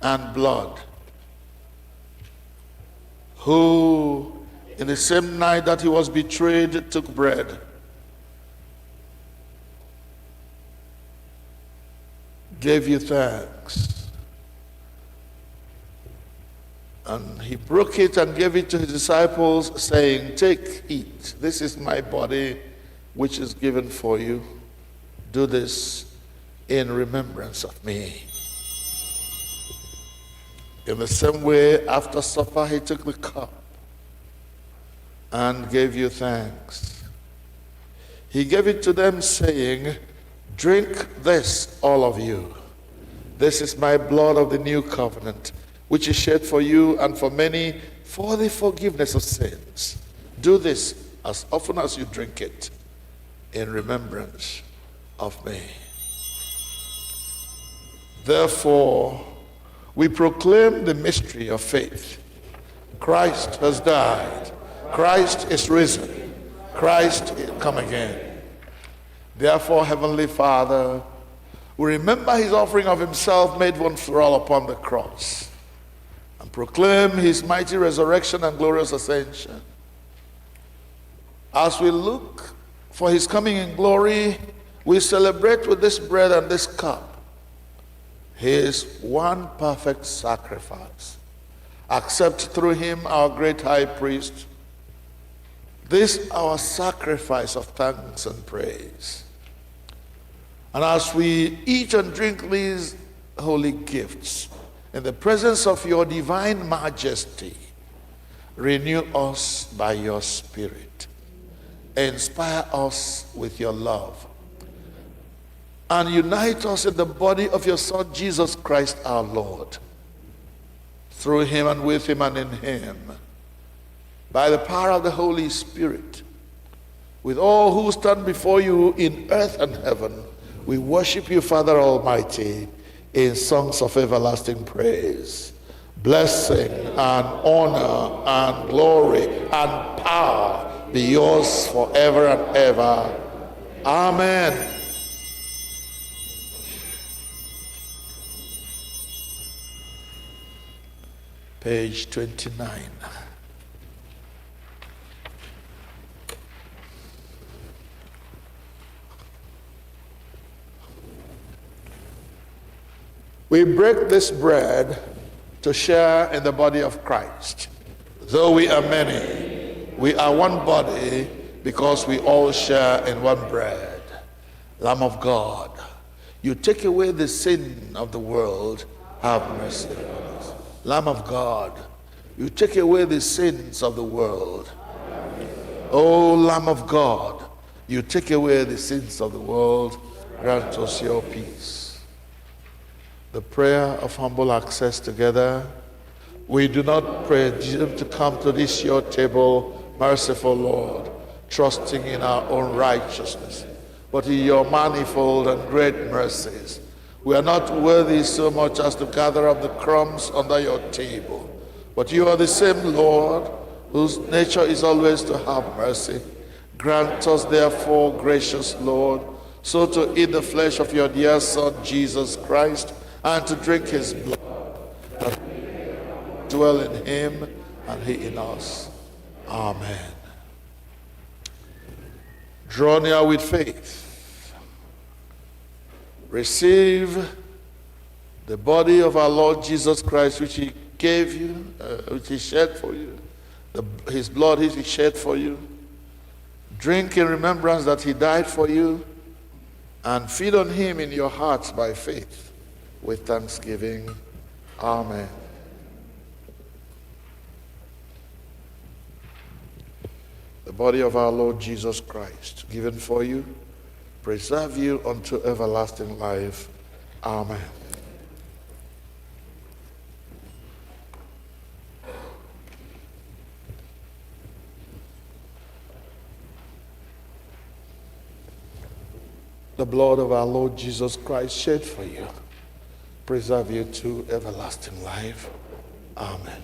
Speaker 1: and blood, who in the same night that he was betrayed took bread, gave you thanks, and he broke it and gave it to his disciples, saying, "Take, eat, this is my body which is given for you. Do this in remembrance of me." In the same way, after supper, he took the cup and gave you thanks. He gave it to them, saying, "Drink this, all of you. This is my blood of the new covenant, which is shed for you and for many for the forgiveness of sins. Do this as often as you drink it in remembrance of me. Therefore, we proclaim the mystery of faith. Christ has died. Christ is risen. Christ is come again. Therefore, Heavenly Father, we remember his offering of himself made once for all upon the cross, and proclaim his mighty resurrection and glorious ascension. As we look for his coming in glory, we celebrate with this bread and this cup his one perfect sacrifice. Accept through him, our great high priest, this our sacrifice of thanks and praise. And as we eat and drink these holy gifts in the presence of your divine majesty, renew us by your Spirit. Inspire us with your love. And unite us in the body of your Son, Jesus Christ our Lord. Through him and with him and in him, by the power of the Holy Spirit, with all who stand before you in earth and heaven, we worship you, Father Almighty, in songs of everlasting praise. Blessing and honor and glory and power be yours forever and ever. Amen. Page 29. We break this bread to share in the body of Christ. Though we are many, we are one body because we all share in one bread. Lamb of God, you take away the sin of the world, have mercy on us. Lamb of God, you take away the sins of the world. O Lamb of God, you take away the sins of the world, grant us your peace. The prayer of humble access together. We do not presume to come to this your table, merciful Lord, trusting in our own righteousness, but in your manifold and great mercies. We are not worthy so much as to gather up the crumbs under your table, but you are the same Lord, whose nature is always to have mercy. Grant us therefore, gracious Lord, so to eat the flesh of your dear Son, Jesus Christ, and to drink his blood, that we dwell in him and he in us. Amen. Draw near with faith. Receive the body of our Lord Jesus Christ, which he gave you, which he shed for you, his blood which he shed for you. Drink in remembrance that he died for you, and feed on him in your hearts by faith with thanksgiving. Amen. The body of our Lord Jesus Christ, given for you, preserve you unto everlasting life. Amen. The blood of our Lord Jesus Christ shed for you, preserve you to everlasting life. Amen.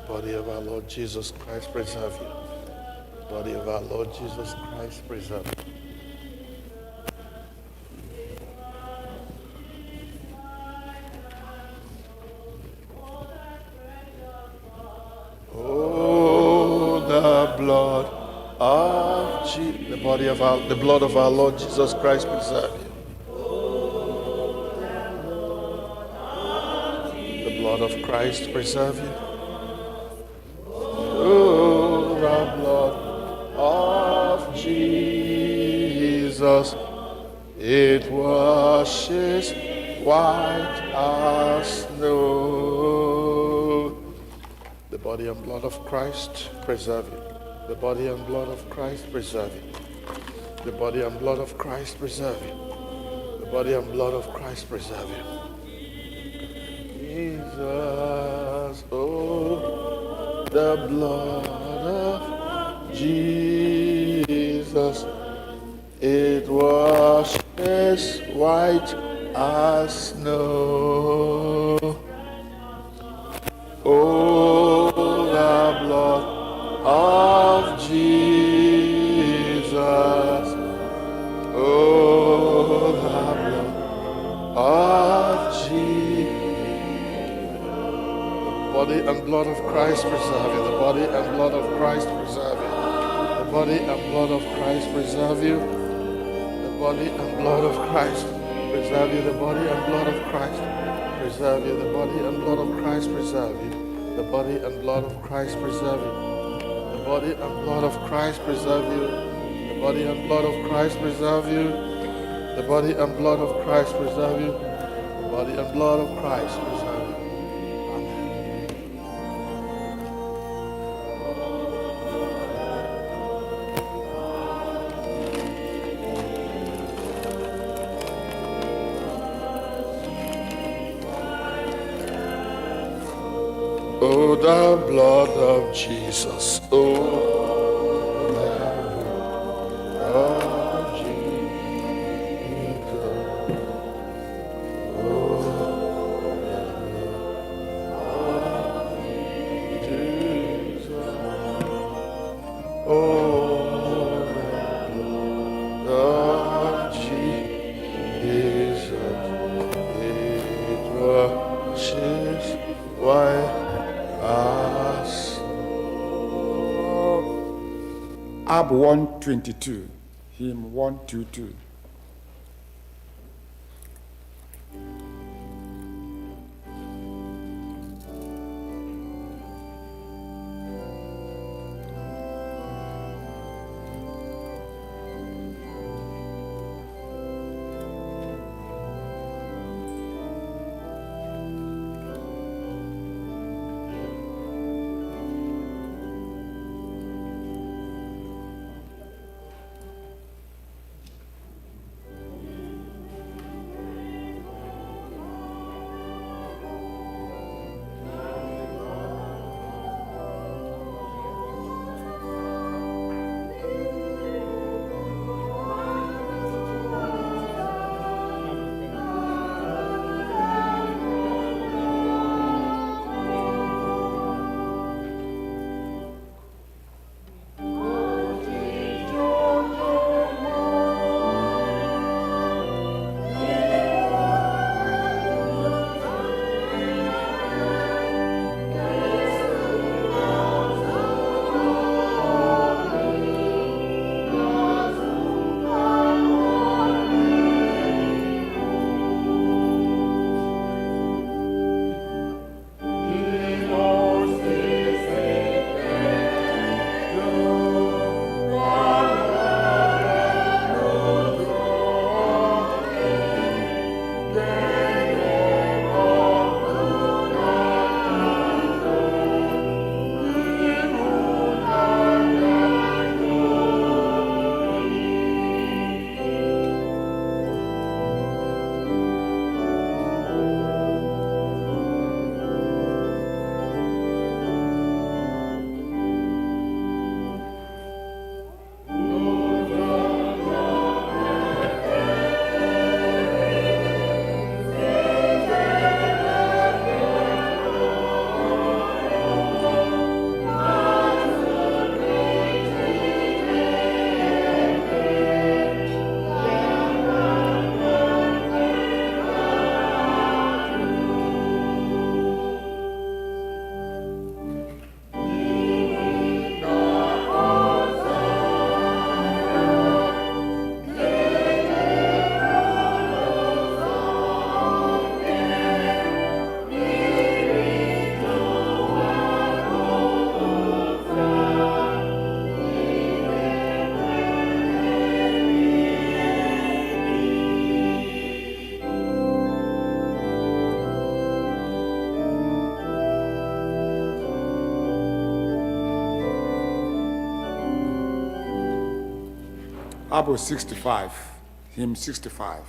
Speaker 1: Body of our Lord Jesus Christ, preserve you. Body of our Lord Jesus Christ, preserve you. Oh, the blood of Jesus, the blood of our Lord Jesus Christ, preserve you. The blood of Christ, preserve you. Oh, the blood Jesus, it washes white as snow. The body and blood of Christ preserve you. The body and blood of Christ preserve you. The body and blood of Christ preserve you. The body and blood of Christ preserve you. Jesus, oh, the blood of Jesus, it washes white as snow. Oh, the blood of Jesus, oh, the blood of Jesus. The body and blood of Christ preserve you. The body and blood of Christ preserve you. The body and blood of Christ preserve you. The body and blood of Christ preserve you. The body and blood of Christ preserve you. The body and blood of Christ preserve you. The body and blood of Christ preserve you. The body and blood of Christ preserve you. The body and blood of Christ preserve you. The body and blood of Christ preserve you. The body and blood of Christ preserve you. Oh, the blood of Jesus. Oh, the blood of Jesus. Oh, the blood of Jesus. Oh, the blood of Jesus. It washes white as
Speaker 2: Ab 122, hymn 122. Abụ 65, hymn 65.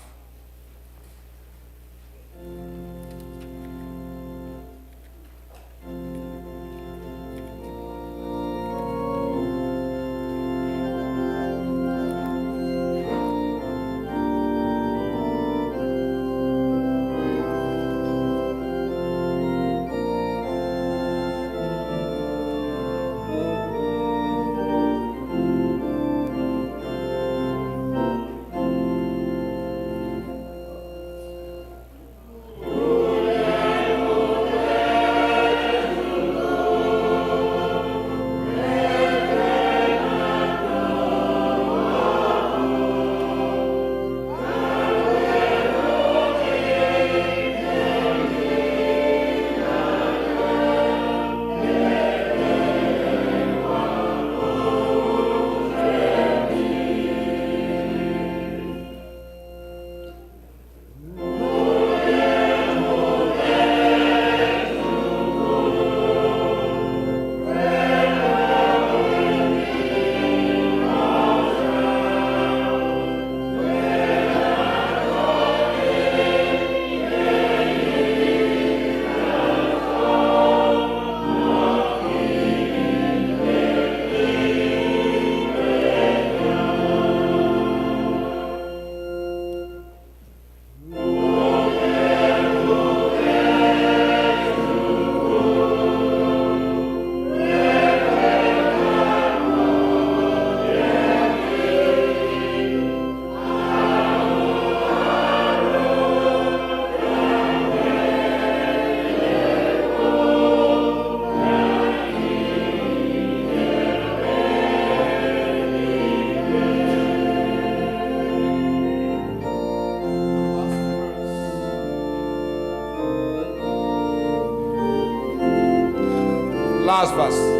Speaker 2: Last verse.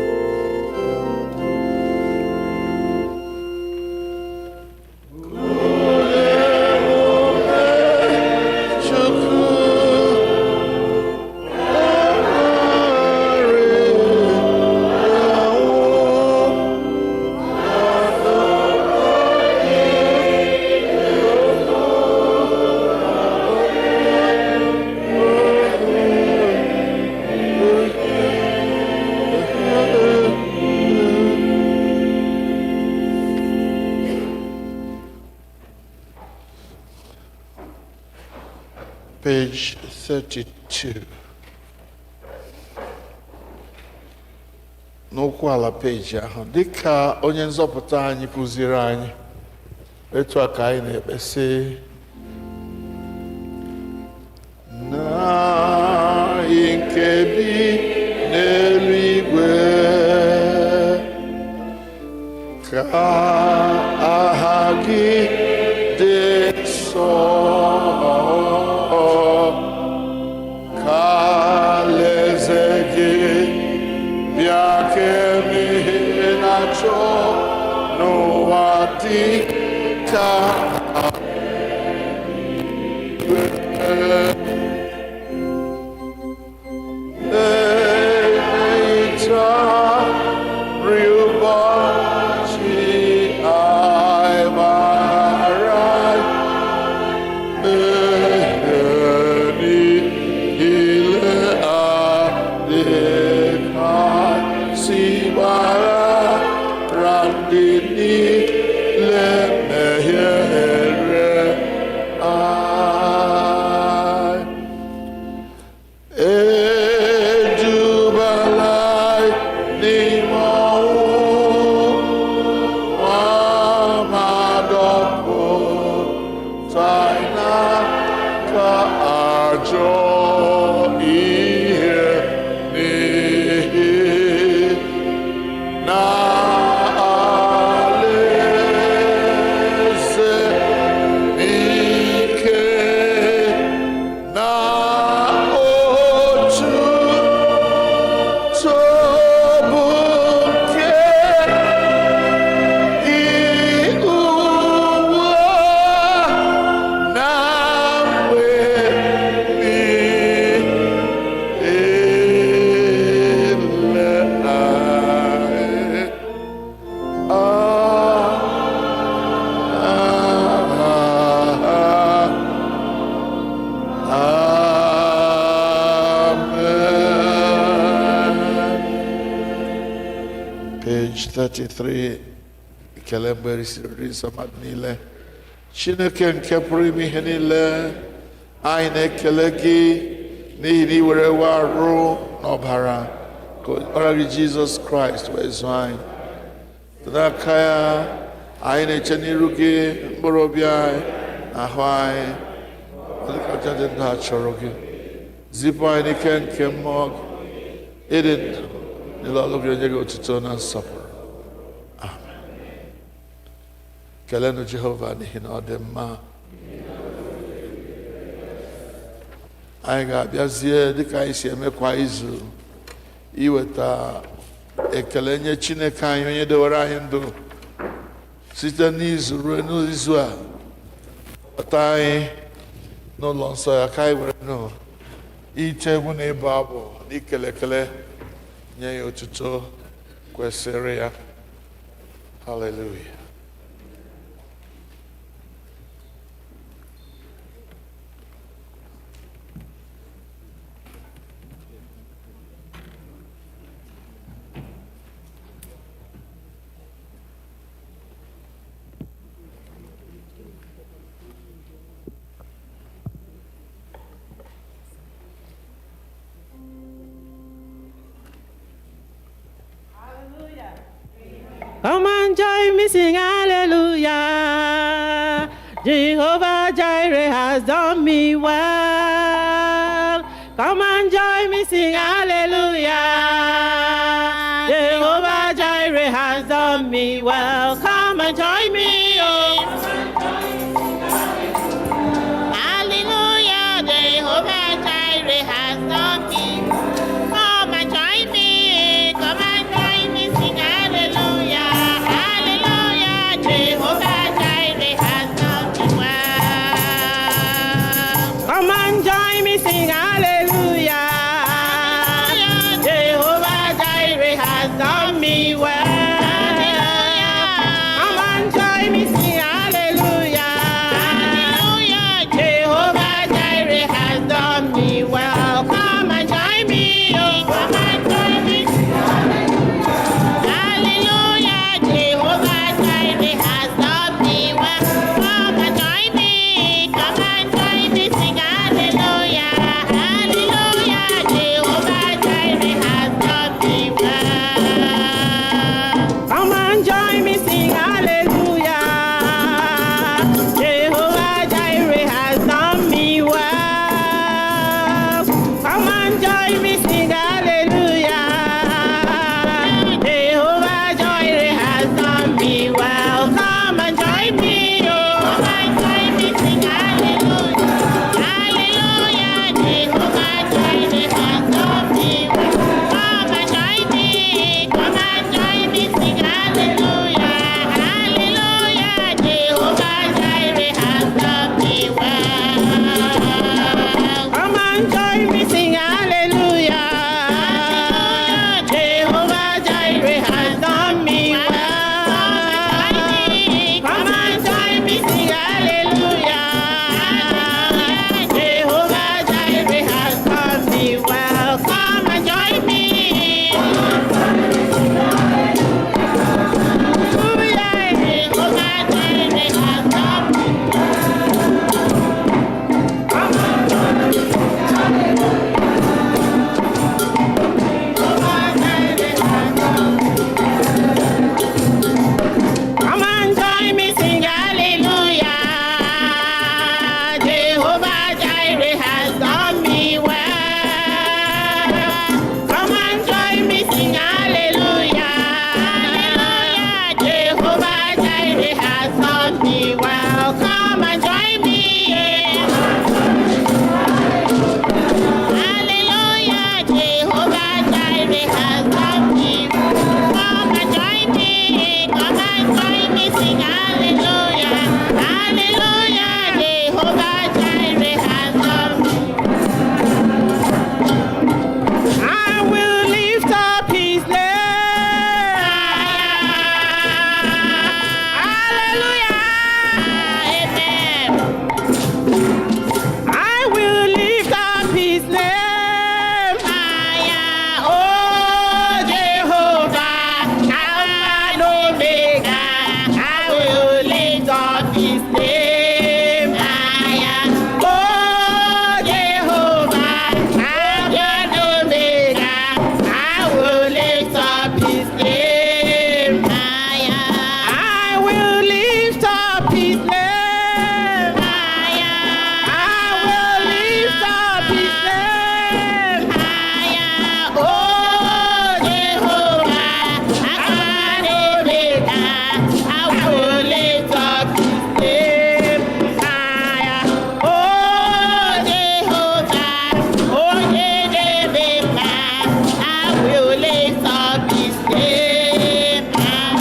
Speaker 1: Page 32. N'okwu ala peji ahụ, dịka onye nzọpụta anyị kụziri anyị, etu a ka anyị na-ekpesị na nke bi n'eluigwe, ka aha gị dị nsọ, n'ụwa dị ka Diiri Ubọchi anyị gbara niile adịghị si gbara ndị niile mehiere 23 ekele mgbe risiri nri nsọ mmadụ niile. Chineke nke pụrụ ime ihe niile, anyị na-ekele gị n'ihi na ị were ewe arụ n'ọbara ka ọra gị Jizọs Kraịst wee zụọ anyị. N'aka ya, anyị na-eche n'iru gị mkpụrụ obi anyị na ahụ anyị, ọdịkaja dị ndụ a chọrọ gị. Zipụ anyị n'ike nke mmụọ gị, ịdị ndụ n'ile ọlụ gị, onye gị otuto na nsọpụrụ. Amen. Kelenụ Jehova n'ihi na ọ dị mma. Anyị ga-abịazie dịka anyị si eme kwa izu iweta ekele nye Chineke anyị onye dewere anyị ndụ site n'izu ruo n'izu a, kpọta anyị n'ụlọ nsọ ya ka anyị were nụ ite egwu na ịbụ abụ na ikele ekele nye ya otuto kwesịrị ya. Hallelujah.
Speaker 7: Come and join me, sing hallelujah. Jehovah Jireh has done me well. Come and join me, sing hallelujah. Jehovah Jireh has done me well. Come and join me, oh. Hallelujah, Jehovah Jireh has done me. Come and join me, come and join me, sing hallelujah. Hallelujah, Jehovah Jireh has done me well. Come and join me, sing hallelujah. Jehovah lift up his name higher. I will lift up his name higher. Oh, Jehovah, I will lift up his name higher. Oh, Jehovah, oh, Jehovah, I will lift up his name higher.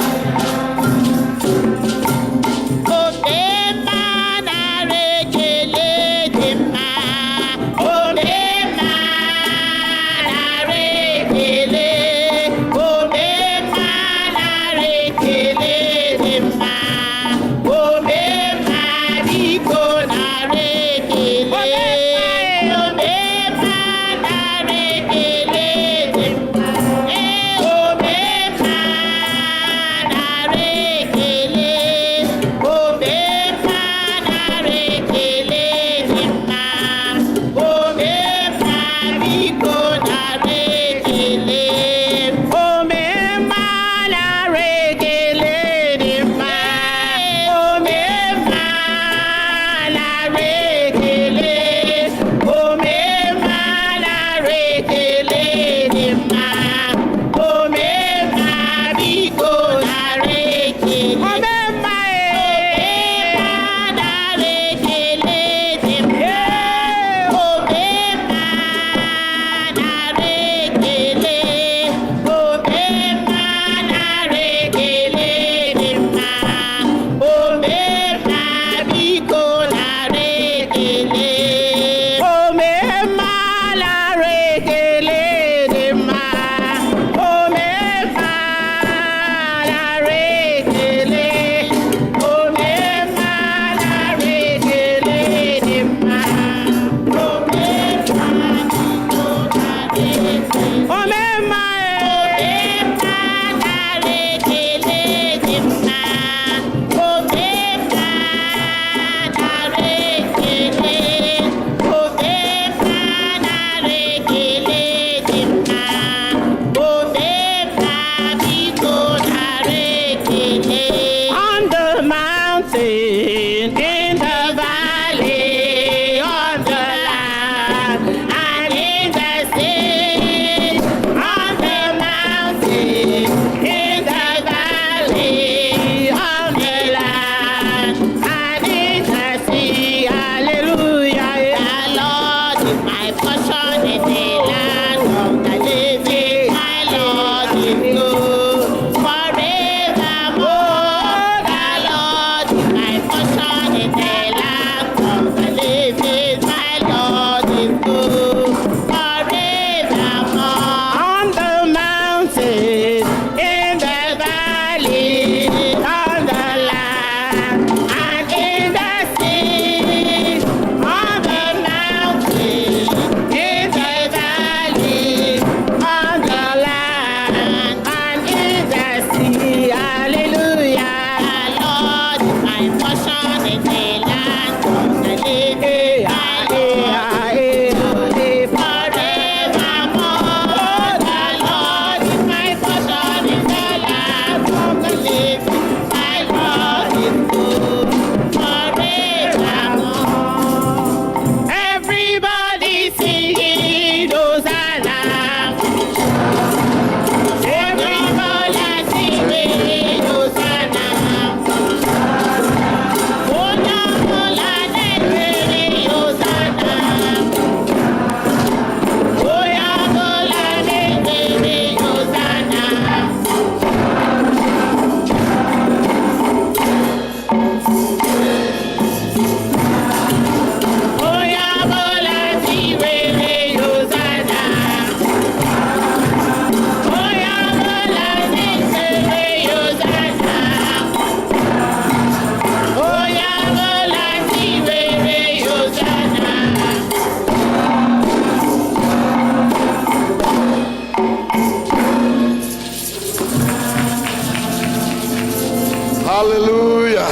Speaker 1: Hallelujah.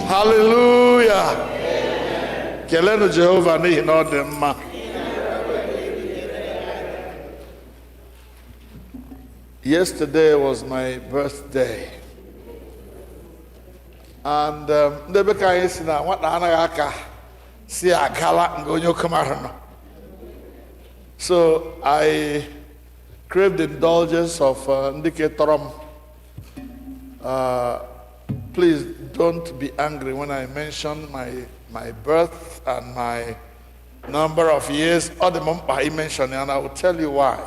Speaker 1: Hallelujah. Kelenu Jehovah n'ihi na ọ dị mma. Yesterday was my birthday. And ndị be ka anyị si na nwata anaghị aka si agala nke onye oke mara nọ. So I crave the indulgence of Ndike Torom. Please don't be angry when I mention my birth and my number of years, or the month I mentioned, and I will tell you why.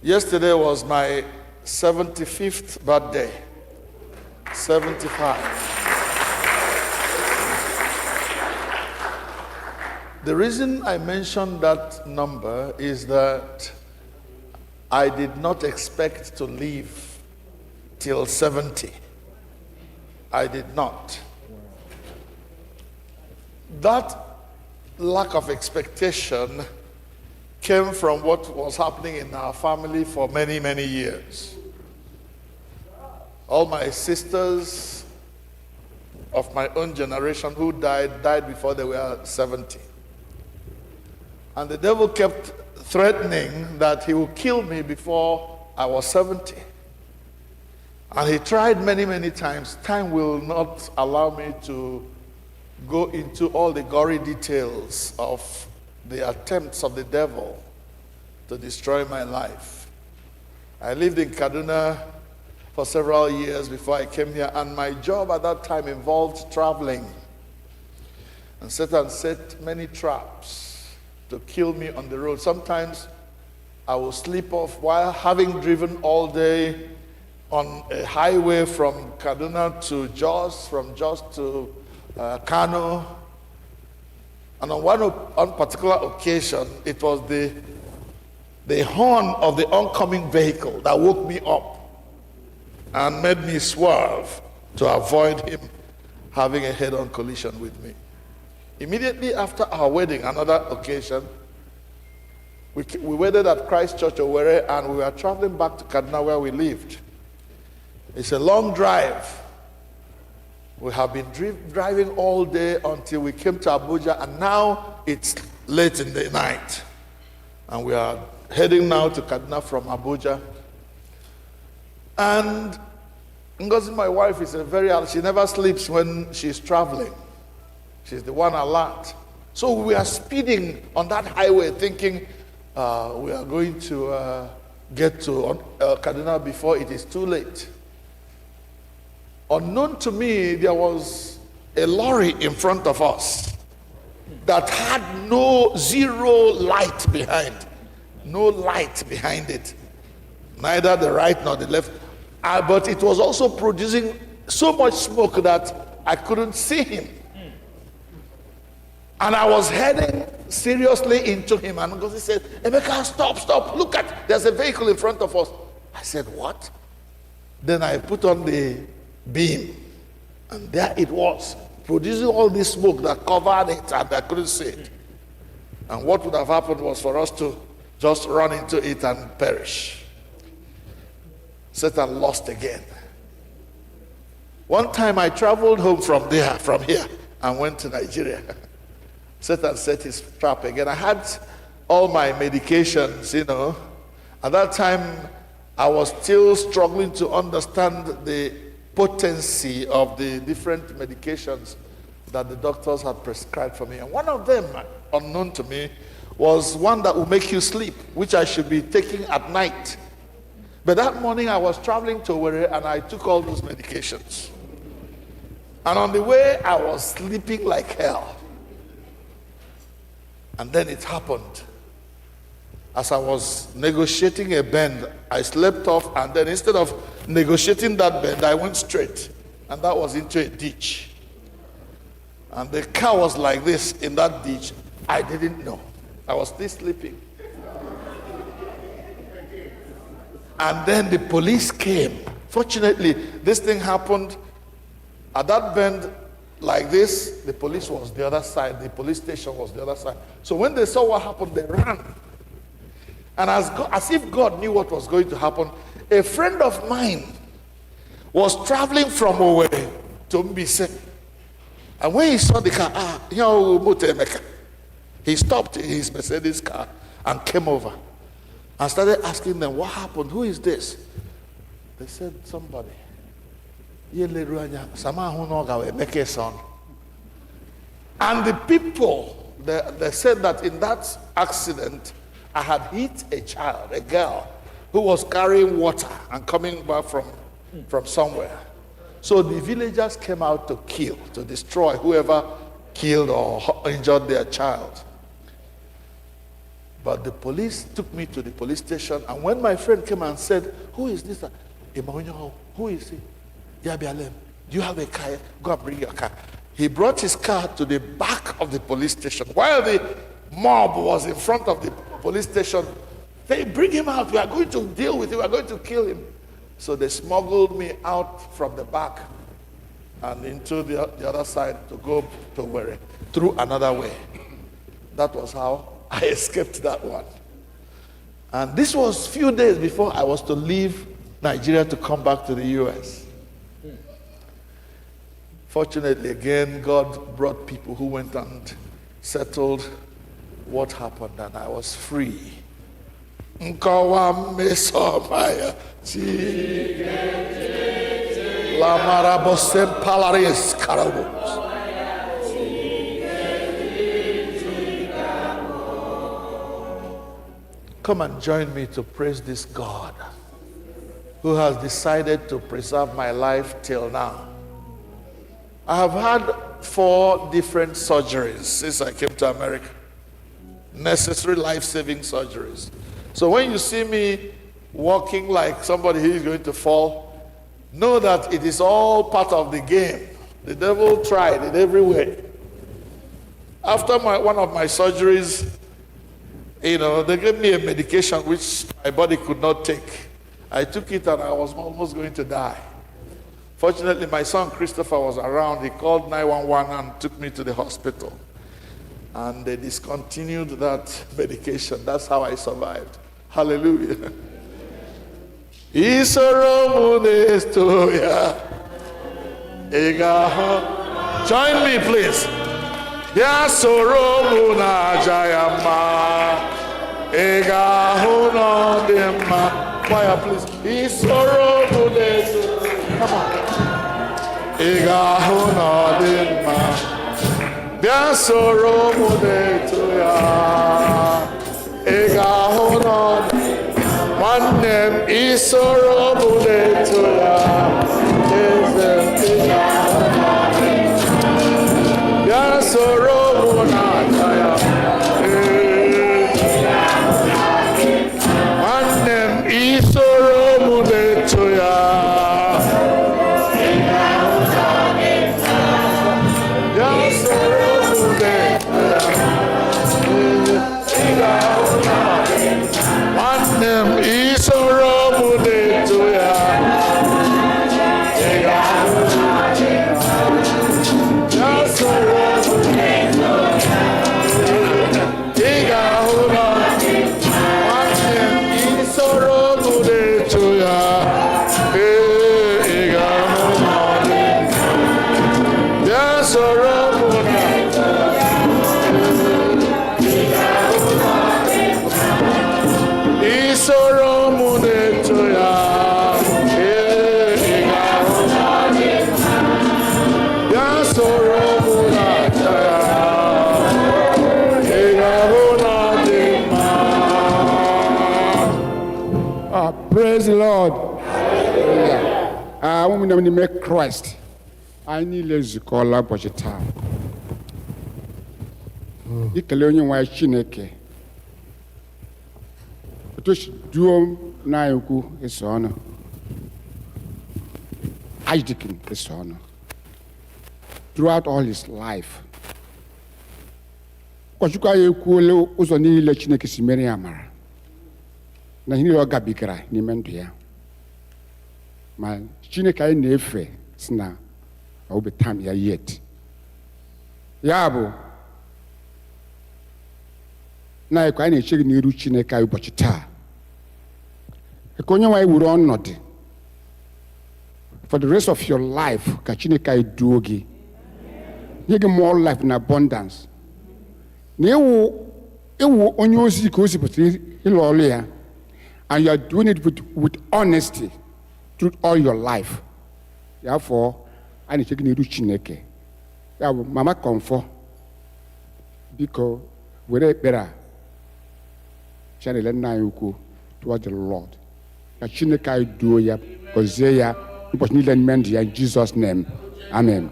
Speaker 1: Yesterday was my 75th birthday. 75. The reason I mentioned that number is that I did not expect to live till 70. I did not. That lack of expectation came from what was happening in our family for many, many years. All my sisters of my own generation who died before they were 70. And the devil kept threatening that he would kill me before I was 70. And he tried many, many times. Time will not allow me to go into all the gory details of the attempts of the devil to destroy my life. I lived in Kaduna for several years before I came here, and my job at that time involved traveling. And Satan set many traps to kill me on the road. Sometimes I will sleep off while having driven all day on a highway from Kaduna to Jos, from Jos to Kano. And on one particular occasion, it was the horn of the oncoming vehicle that woke me up and made me swerve to avoid him having a head-on collision with me. Immediately after our wedding, another occasion, we waited at Christ Church, Owerri, and we were traveling back to Kaduna where we lived. It's a long drive. We have been driving all day until we came to Abuja, and now it's late in the night. And we are heading now to Kaduna from Abuja. And Ngozi, my wife, is she never sleeps when she's traveling. She's the one alert. So we are speeding on that highway thinking we are going to get to Kaduna before it is too late. Unknown to me, there was a lorry in front of us that had zero light behind. No light behind it. Neither the right nor the left. But it was also producing so much smoke that I couldn't see him. And I was heading seriously into him. And he said, Emeka, stop, look there's a vehicle in front of us. I said, what? Then I put on the beam, and there it was, producing all this smoke that covered it, and I couldn't see it. And what would have happened was for us to just run into it and perish. Satan lost again. One time I traveled home from here, and went to Nigeria. Satan set his trap again. I had all my medications, At that time, I was still struggling to understand the potency of the different medications that the doctors had prescribed for me. And one of them, unknown to me, was one that would make you sleep, which I should be taking at night. But that morning I was traveling to Owerri, and I took all those medications. And on the way, I was sleeping like hell. And then it happened. As I was negotiating a bend, I slept off, and then instead of negotiating that bend, I went straight. And that was into a ditch. And the car was like this in that ditch. I didn't know. I was still sleeping. And then the police came. Fortunately, this thing happened at that bend like this. The police was the other side. The police station was the other side. So when they saw what happened, they ran. And as if God knew what was going to happen, a friend of mine was traveling from Owerri to Mbise. And when he saw the car, he stopped his Mercedes car and came over and started asking them, what happened? Who is this? They said, somebody. And the people, they said that in that accident, I had hit a child, a girl, who was carrying water and coming back from somewhere. So the villagers came out to kill, to destroy whoever killed or injured their child. But the police took me to the police station, and when my friend came and said, "Who is this? Who is he? Yabialem, do you have a car? Go and bring your car." He brought his car to the back of the police station. While the mob was in front of the police station, they bring him out. We are going to deal with him. We are going to kill him. So they smuggled me out from the back and into the other side to go to Were through another way. That was how I escaped that one. And this was a few days before I was to leave Nigeria to come back to the US. Fortunately, again, God brought people who went and settled what happened, and I was free. Nkawa mesomaya la marabosem palaris karabos. Come and join me to praise this God who has decided to preserve my life till now. I have had 4 different surgeries since I came to America. Necessary life-saving surgeries. So when you see me walking like somebody who is going to fall, know that it is all part of the game. The devil tried in every way. After one of my surgeries, they gave me a medication which my body could not take. I took it and I was almost going to die. Fortunately, my son Christopher was around. He called 911 and took me to the hospital. And they discontinued that medication. That's how I survived. Hallelujah. Join me, please. Choir, please. Come on. Biasoro mudetuya, egahono, manem isoro mudetuya, biasoro munataya, manem isoro mudetuya.
Speaker 2: Praise the Lord. When we make Christ, I need to call up what you tell. You can learn why Chineke. But you should do now. His honor. Isaac his honor. Throughout all his life. Because you can't call Uzoni Chineke Simeri Amara. Na hini oga bigara n'ime ndụ ya ma Chineke anyị na-efe si na ọ bụ time ya yet ya bụ na anyị na-eche gị n'iru Chineke anyị ụbọchị taa ka onye nwe anyị wuru ọnọdụ for the rest of your life ka Chineke anyị duo gị nye gị more life in abundance na ewu onye ozi ka o sipụtara ịlụ ọrụ ya. And you are doing it with honesty through all your life. ya afọ a na-eche gị n'iru Chineke ya bụ mama Comfort, biko were ekpere a chanele nna anyị ukwu toward the Lord ka Chineke anyị duo ya gọzie ya ụbọchị niile n'ime ndụ ya in Jesus' name, amen.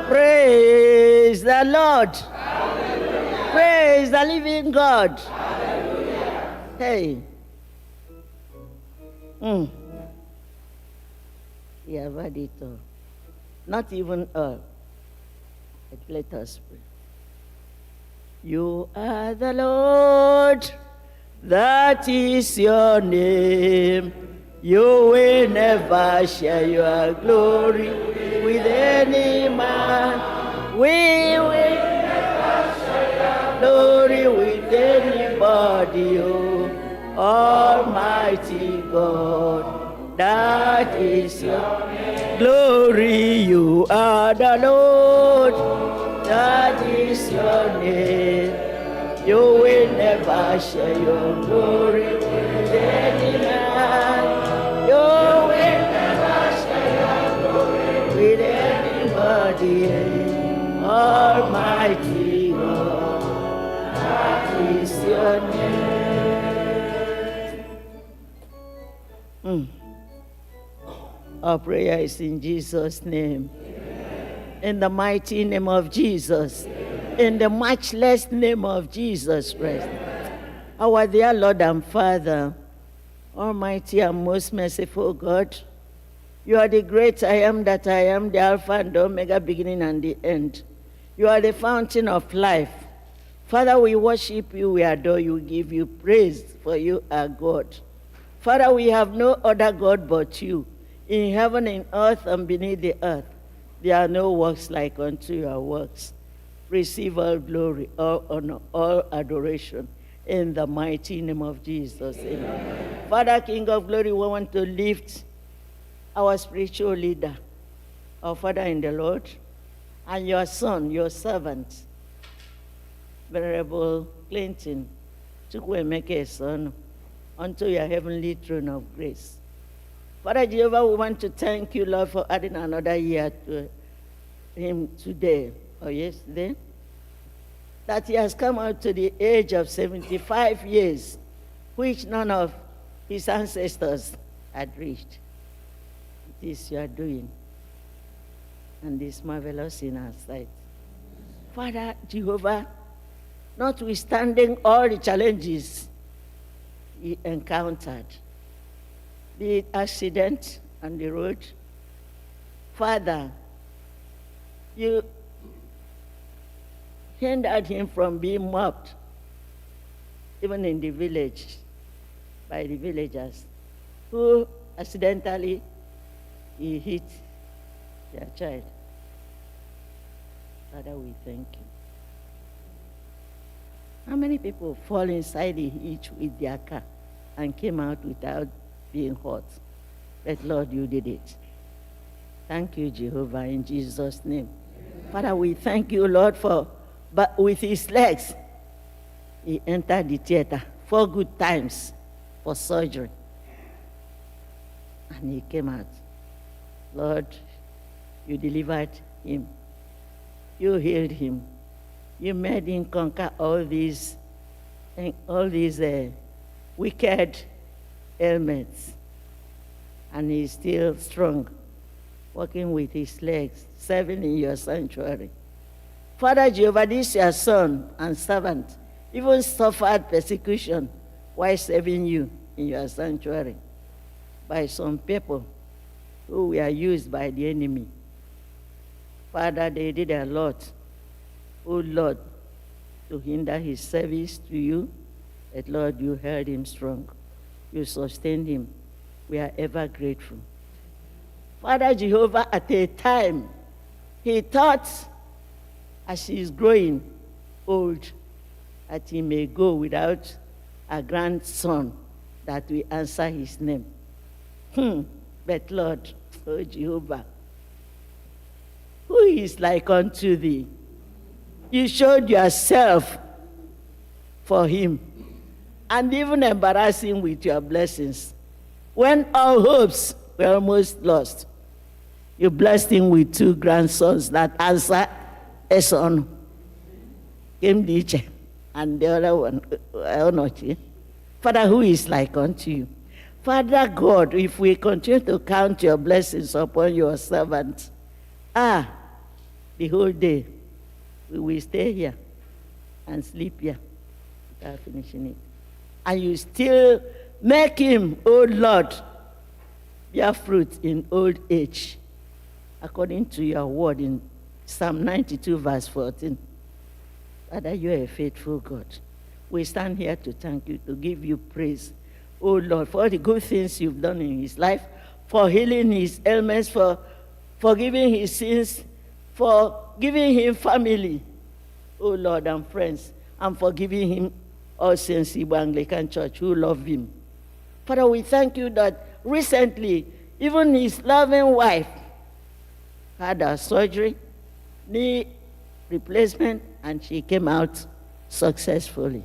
Speaker 3: Praise the Lord. Hallelujah. Praise the living God. Hallelujah. Hey. We have had it all. Not even all. But let us pray. You are the Lord, that is your name. You will never share your glory with any man. We will never share your glory with anybody. Oh, Almighty God, that is your name. Glory, you are the Lord, that is your name. You will never share your glory with any man. You will never share your glory with anybody. Almighty God, that is your name. Our prayer is in Jesus' name. Amen. In the mighty name of Jesus. Amen. In the matchless name of Jesus Christ. Amen. Our dear Lord and Father, Almighty and most merciful God, you are the great I am that I am, the Alpha and the Omega, beginning and the end. You are the fountain of life. Father, we worship you, we adore you, we give you praise, for you are God. Father, we have no other God but you. In heaven, in earth, and beneath the earth, there are no works like unto your works. Receive all glory, all honor, all adoration, in the mighty name of Jesus. Amen. Father, King of glory, we want to lift our spiritual leader, our Father in the Lord, and your son, your servant, Venerable Clinton, Chukwuemeka son, unto your heavenly throne of grace. Father Jehovah, we want to thank you, Lord, for adding another year to him today or yesterday, that he has come out to the age of 75 years, which none of his ancestors had reached. It is your doing, and is marvelous in our sight. Father Jehovah, notwithstanding all the challenges he encountered, be it accident on the road, Father, you hindered him from being mobbed, even in the village, by the villagers, who accidentally he hit their child. Father, we thank you. How many people fall inside the hitch with their car and came out without being hurt? But Lord, you did it. Thank you, Jehovah, in Jesus' name. Amen. Father, we thank you, Lord, but with his legs, he entered the theater 4 good times for surgery. And he came out. Lord, you delivered him. You healed him. You made him conquer all these wicked ailments. And he's still strong, walking with his legs, serving in your sanctuary. Father Jehovah, this your son and servant, even suffered persecution while serving you in your sanctuary by some people who were used by the enemy. Father, they did a lot, oh Lord, to hinder his service to you That, Lord, you held him strong. You sustained him. We are ever grateful. Father Jehovah, at a time, he thought, as he is growing old, that he may go without a grandson that will answer his name. But Lord, oh Jehovah, who is like unto thee? You showed yourself for him, and even embarrassed him with your blessings. When all hopes were almost lost, you blessed him with 2 grandsons that answer a son. Nke-ise, and the other one, Onochi. Father, who is like unto you? Father God, if we continue to count your blessings upon your servants, the whole day, we will stay here and sleep here without finishing it. And you still make him, oh Lord, bear fruit in old age, according to your word in Psalm 92, verse 14. Father, you are a faithful God. We stand here to thank you, to give you praise, oh Lord, for all the good things you've done in his life, for healing his ailments, for forgiving his sins, for giving him family, oh Lord, and friends, and for giving him all saints, Igbo Anglican Church, who love him. Father, we thank you that recently, even his loving wife had a surgery, knee replacement, and she came out successfully.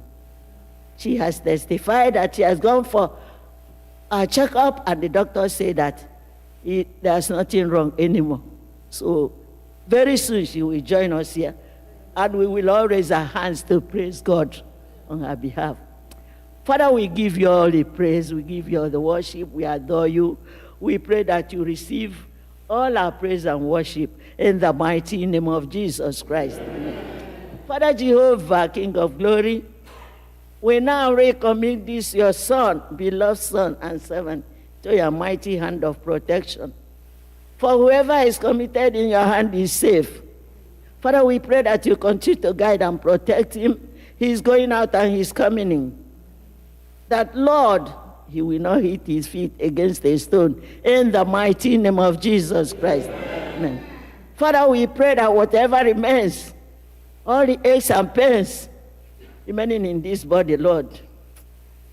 Speaker 3: She has testified that she has gone for a checkup, and the doctor said that there's nothing wrong anymore. So very soon she will join us here, and we will all raise our hands to praise God on her behalf. Father, we give you all the praise, we give you all the worship, we adore you. We pray that you receive all our praise and worship in the mighty name of Jesus Christ. Amen. Father Jehovah, King of glory, we now recommit this, your son, beloved son and servant, to your mighty hand of protection. For whoever is committed in your hand is safe. Father, we pray that you continue to guide and protect him. He's going out and he's coming in. That, Lord, he will not hit his feet against a stone. In the mighty name of Jesus Christ. Amen. Father, we pray that whatever remains, all the aches and pains remaining in this body, Lord,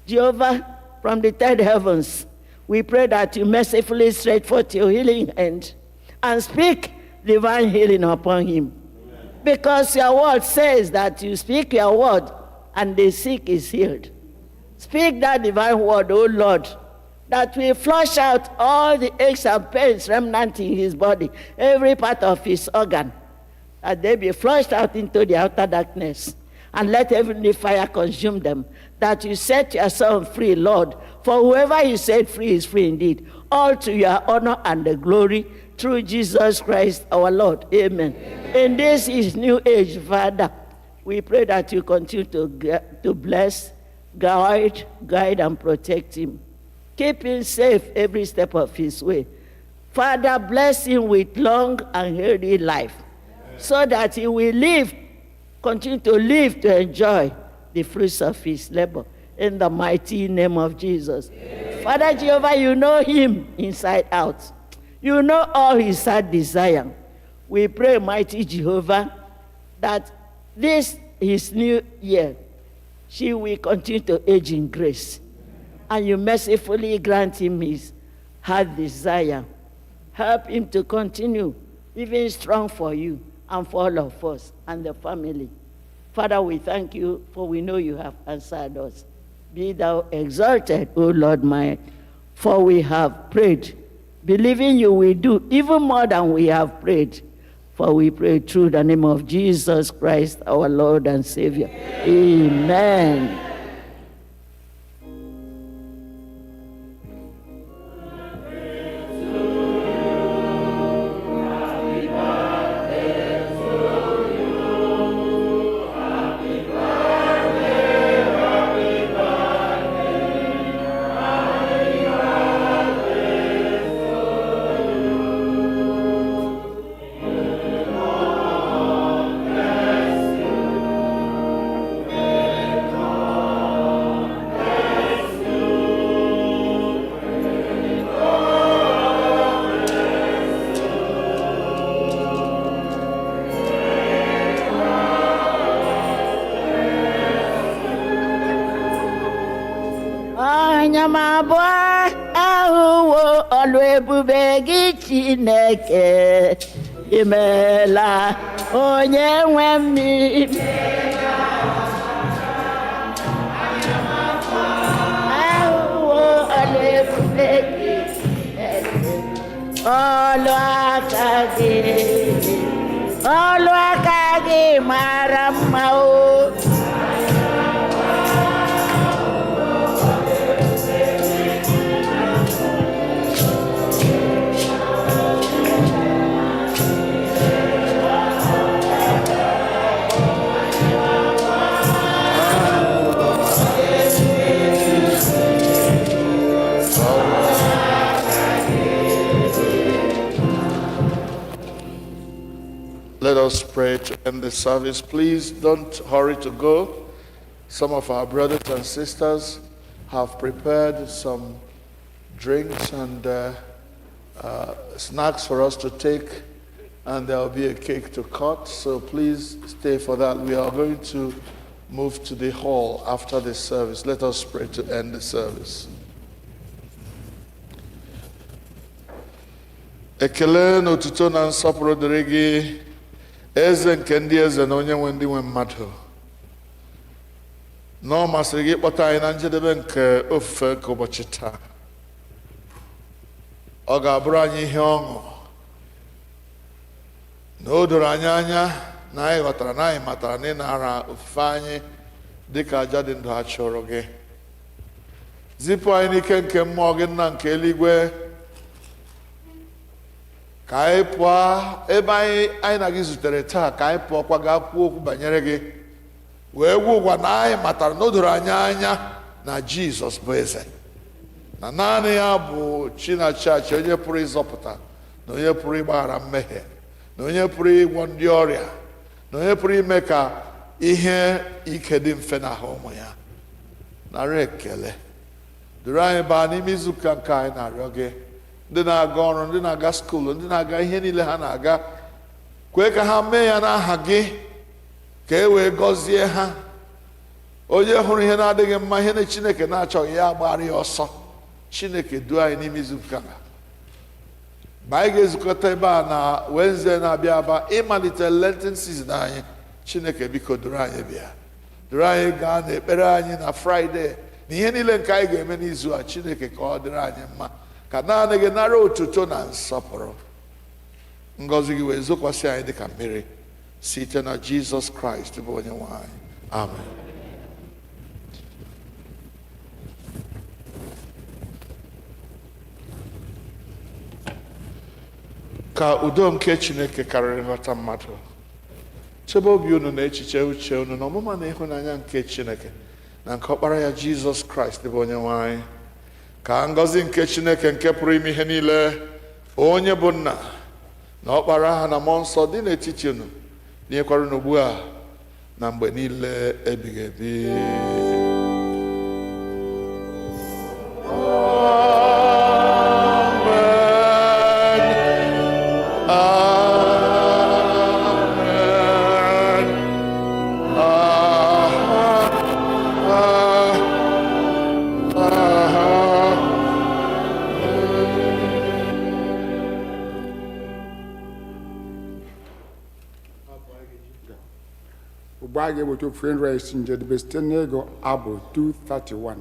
Speaker 3: Jehovah, from the third heavens, we pray that you mercifully stretch forth your healing hand and speak divine healing upon him. Amen. Because your word says that you speak your word and the sick is healed. Speak that divine word, O Lord, that will flush out all the aches and pains remnant in his body, every part of his organ, that they be flushed out into the outer darkness, and let heavenly fire consume them, that you set your son free, Lord. For whoever you set free is free indeed, all to your honor and the glory, through Jesus Christ our Lord. Amen. Amen. In this is new age, Father, we pray that you continue to bless, guide, and protect him. Keep him safe every step of his way. Father, bless him with long and healthy life, so that he will live, continue to live, to enjoy the fruits of his labor. In the mighty name of Jesus. Amen. Father Jehovah, you know him inside out. You know all his heart desire. We pray, mighty Jehovah, that this his new year, she will continue to age in grace. And you mercifully grant him his heart desire. Help him to continue living strong for you and for all of us and the family. Father, we thank you, for we know you have answered us. Be thou exalted, O Lord mine, for we have prayed, believing you will do even more than we have prayed. For we pray through the name of Jesus Christ, our Lord and Savior. Amen. anya m abụọ ahụwo ọlụ ebube gị Chineke, imeela onye nwe mmiri. Ahụwo ọlụ ebube gị Chineke, ọlụ aka gị mara mma o.
Speaker 1: Let us pray to end the service. Please don't hurry to go. Some of our brothers and sisters have prepared some drinks and snacks for us to take, and there will be a cake to cut. So please stay for that. We are going to move to the hall after the service. Let us pray to end the service. Ekele na otuto na nsọpụrụ dịrị gị, eze nke ndị eze na onye nwe ndị nwe mmadụ. Nọ masịrị gị kpọta anyị na njedebe nke ofufe nke ụbọchị taa. Ọ ga-abụrụ anyị ihe ọṅụ na o doro anyị anya na anyị ghọtara na anyị matara na ị na-ara ofufe anyị dịka aja dị ndụ a chụrụ gị. Zipụ anyị n'ike nke mmụọ gị, nna nke eluigwe, ka anyị pụọ ebe anyị na gị zutere taa, ka anyị pụọ kwa gaa kwuo okwu banyere gị, wee gwa ụgwa na anyị matara na o doro anyị anya na Jizọs bụ eze, na naanị ya bụ Chinachị, onye pụrụ ịzọpụta, na onye pụrụ ịgbaghara mmehie, na onye pụrụ ịgwọ ndị ọrịa, na onye pụrụ ime ka ihe ike dị mfe n'ahụ ụmụ ya. Nara ekele duru anyị baa n'ime izuụka nke anyị na-arịọ gị. Ndị na-aga ọrụ, ndị na-aga skuulu, ndị na-aga ihe niile ha na-aga, kwee ka ha mee ya n'aha gị, ka e wee gọzie ha. Onye hụrụ ihe na-adịghị mma, ihe na Chineke na-achọghị, ya agbara ya ọsọ. Chineke duo anyị n'ime izuụka a. Ma anyị ga-ezukọta ebe a na Wednesday na-abịa aba ịmalite Lenten season anyị. Chineke biko duru anyị bịa, duru anyị gaa na ekpere anyị na Fraịde, na ihe niile nke anyị ga-eme n'izu a. Chineke ka ọ dịrị anyị mma, ka naanị gị nara otuto na nsọpụrụ. Ngọzi gị wee zokwasị anyị dịka mmiri site na Jizọs Kraịst bụ onye nwe anyị. Amen. Ka udo nke Chineke karịrị nghọta mmadụ chebe obi unu na echiche uche unu na ọmụma na ịhụnanya nke Chineke na nke ọkpara ya Jizọs Kraịst bụ onye nwe anyị. Ka ngọzi nke Chineke nke pụrụ ime ihe niile, onye bụ nna na ọkpara ha na mmụọ nsọ dị n'etiti unu, tinyekwara unu ugbu a na mgbe niile ebighị ebi.
Speaker 2: Ugbu a ga-eweta ofufe nri esi njedebe site n'ego abụ 231.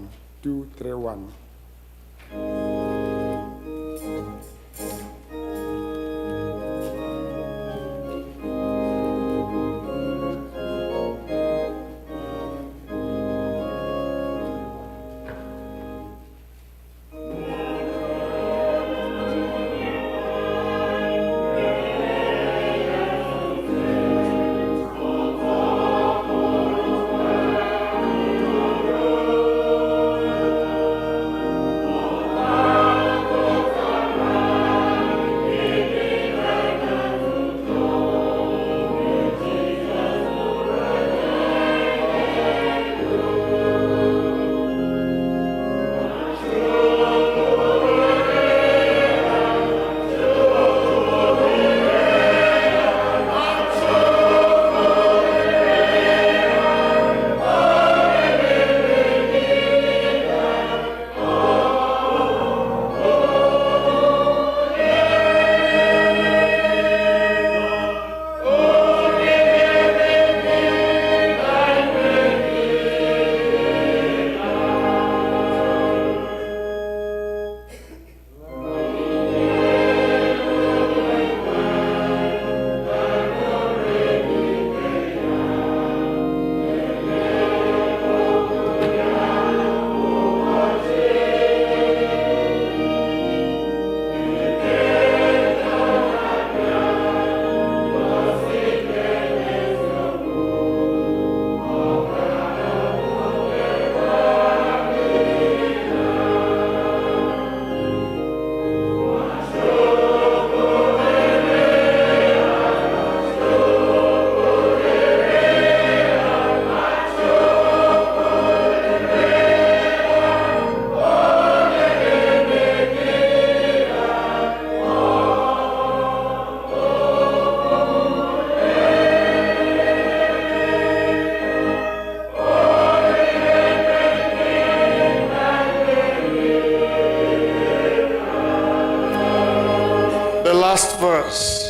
Speaker 1: last verse.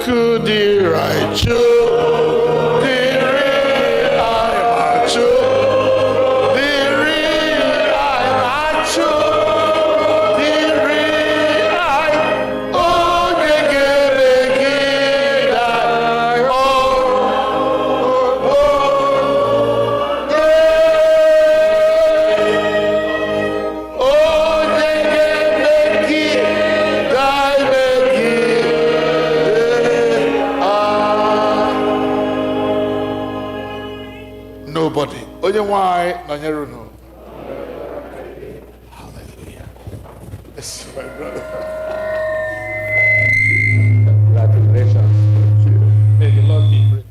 Speaker 1: Otuto Diri Nobody. Only why nanyere unu. Hallelujah. Yes, my brother.
Speaker 6: Congratulations.
Speaker 1: May the Lord be praised.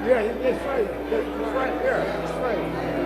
Speaker 2: Yeah, it's right. It's right there. It's right.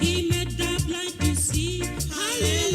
Speaker 8: He made the blind to see. Hallelujah.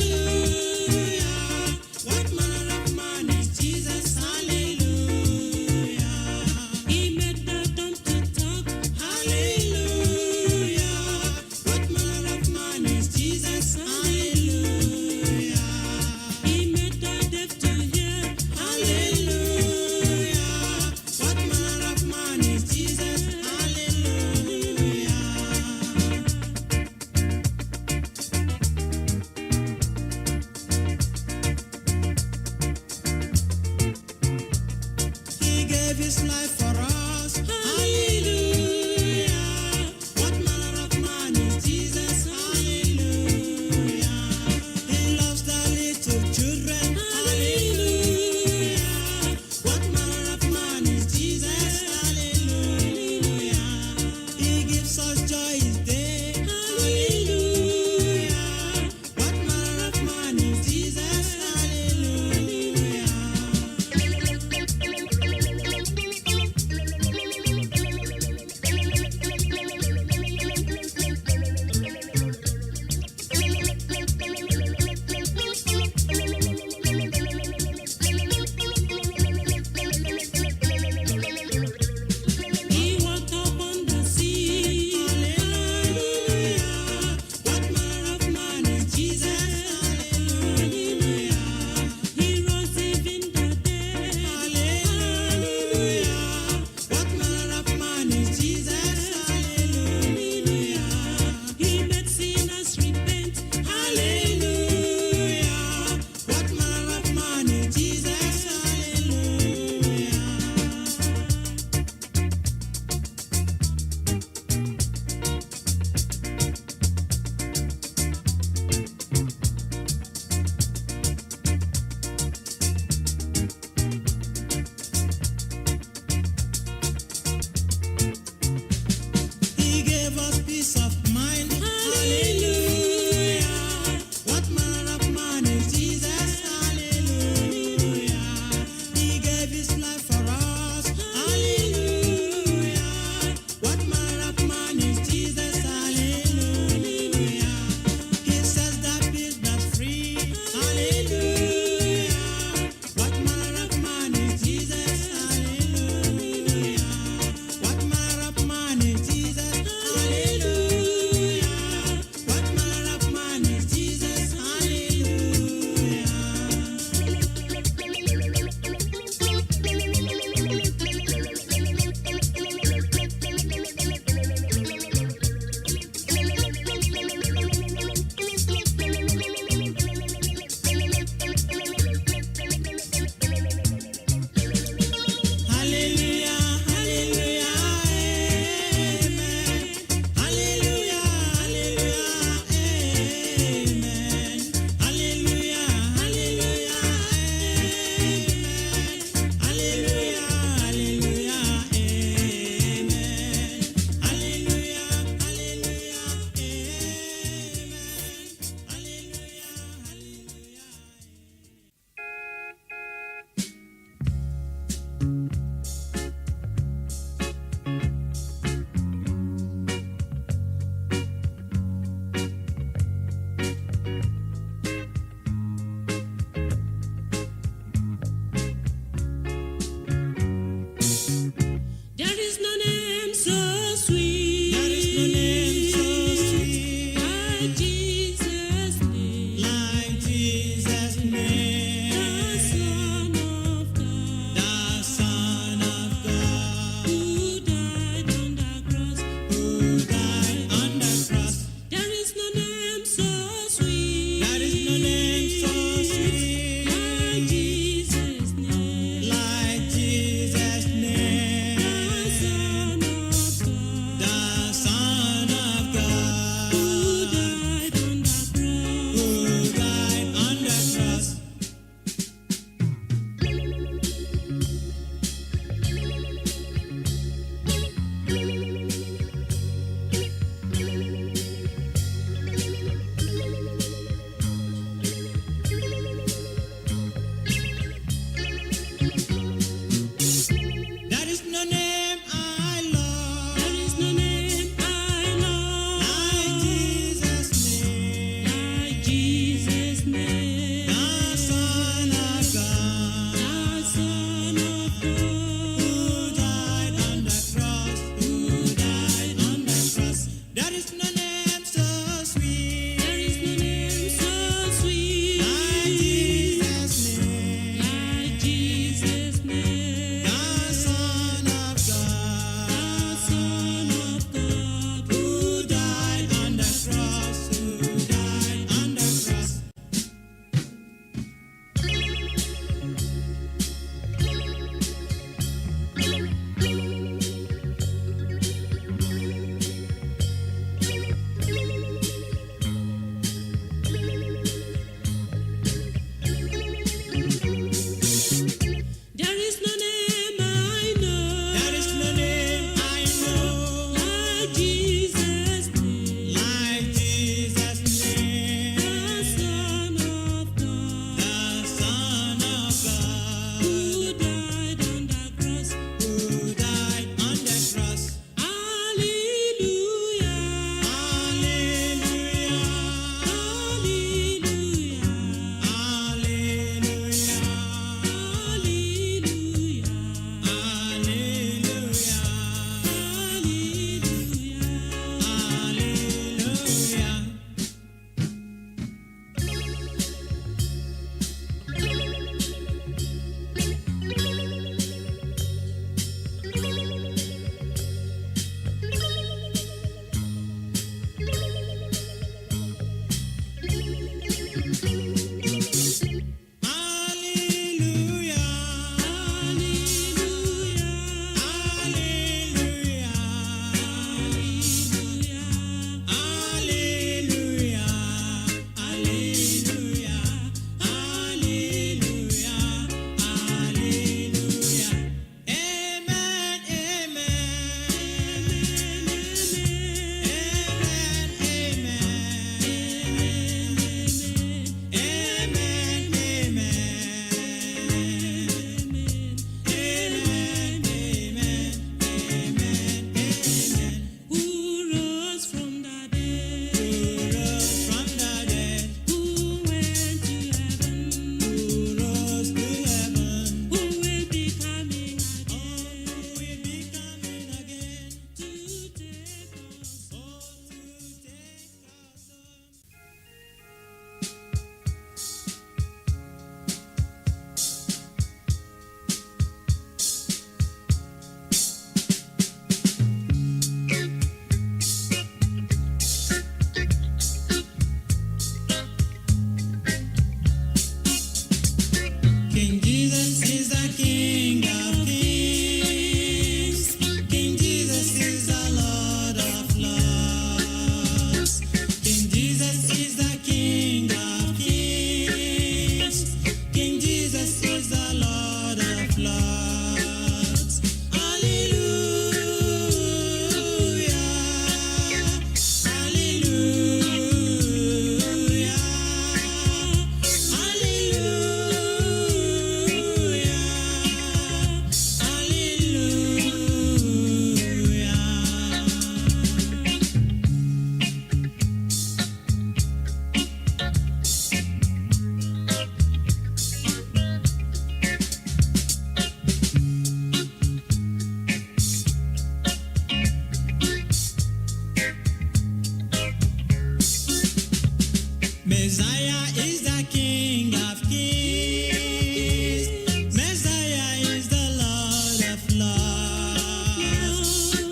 Speaker 8: Messiah is the King of Kings. Messiah is the Lord of Lords.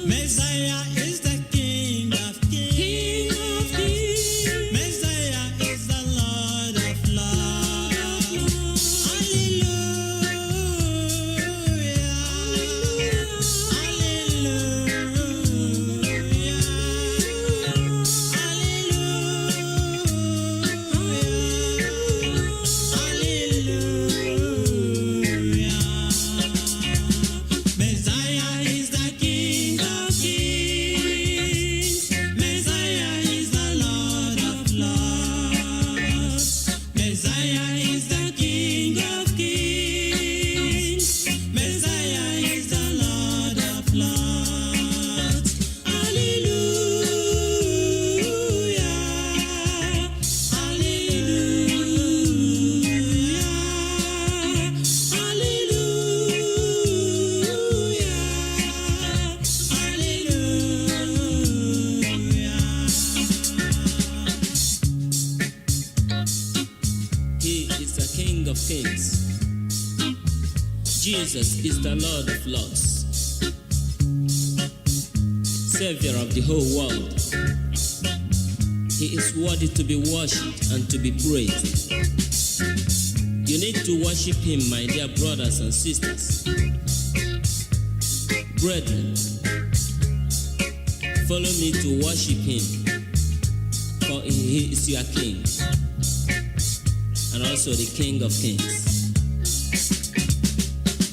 Speaker 8: Messiah is the King of Kings. Messiah is the Lord of Lords. Messiah is the King of Kings. Messiah is the Lord of Lords. Messiah is the King of Kings. Messiah is the Lord of Lords. Hallelujah. Hallelujah. He is the King of Kings. Jesus is the Lord of Lords, Savior of the whole world. He is worthy to be worshipped and to be praised. You need to worship Him, my dear brothers and sisters. Brethren, follow me to worship Him, for He is your King and also the King of Kings.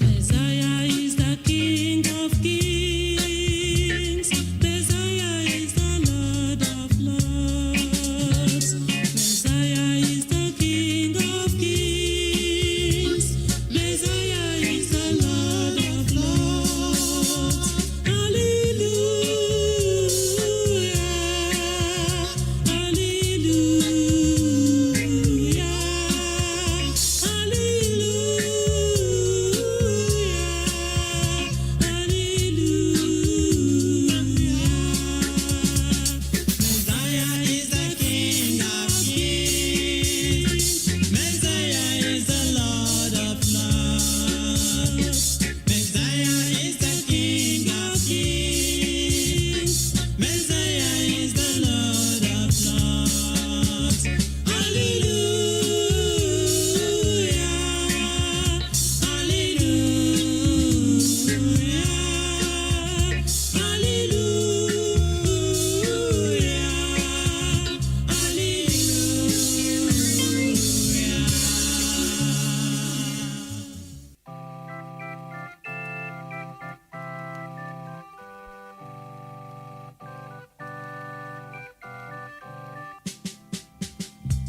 Speaker 8: Messiah is the King of Kings. Messiah is the Lord of Lords. Messiah is the King of Kings. Messiah is the Lord of Lords. Hallelujah. Hallelujah. Messiah is the King of Kings. Messiah is the Lord of Lords. Messiah is the King of Kings. Messiah is the Lord of Lords. Hallelujah.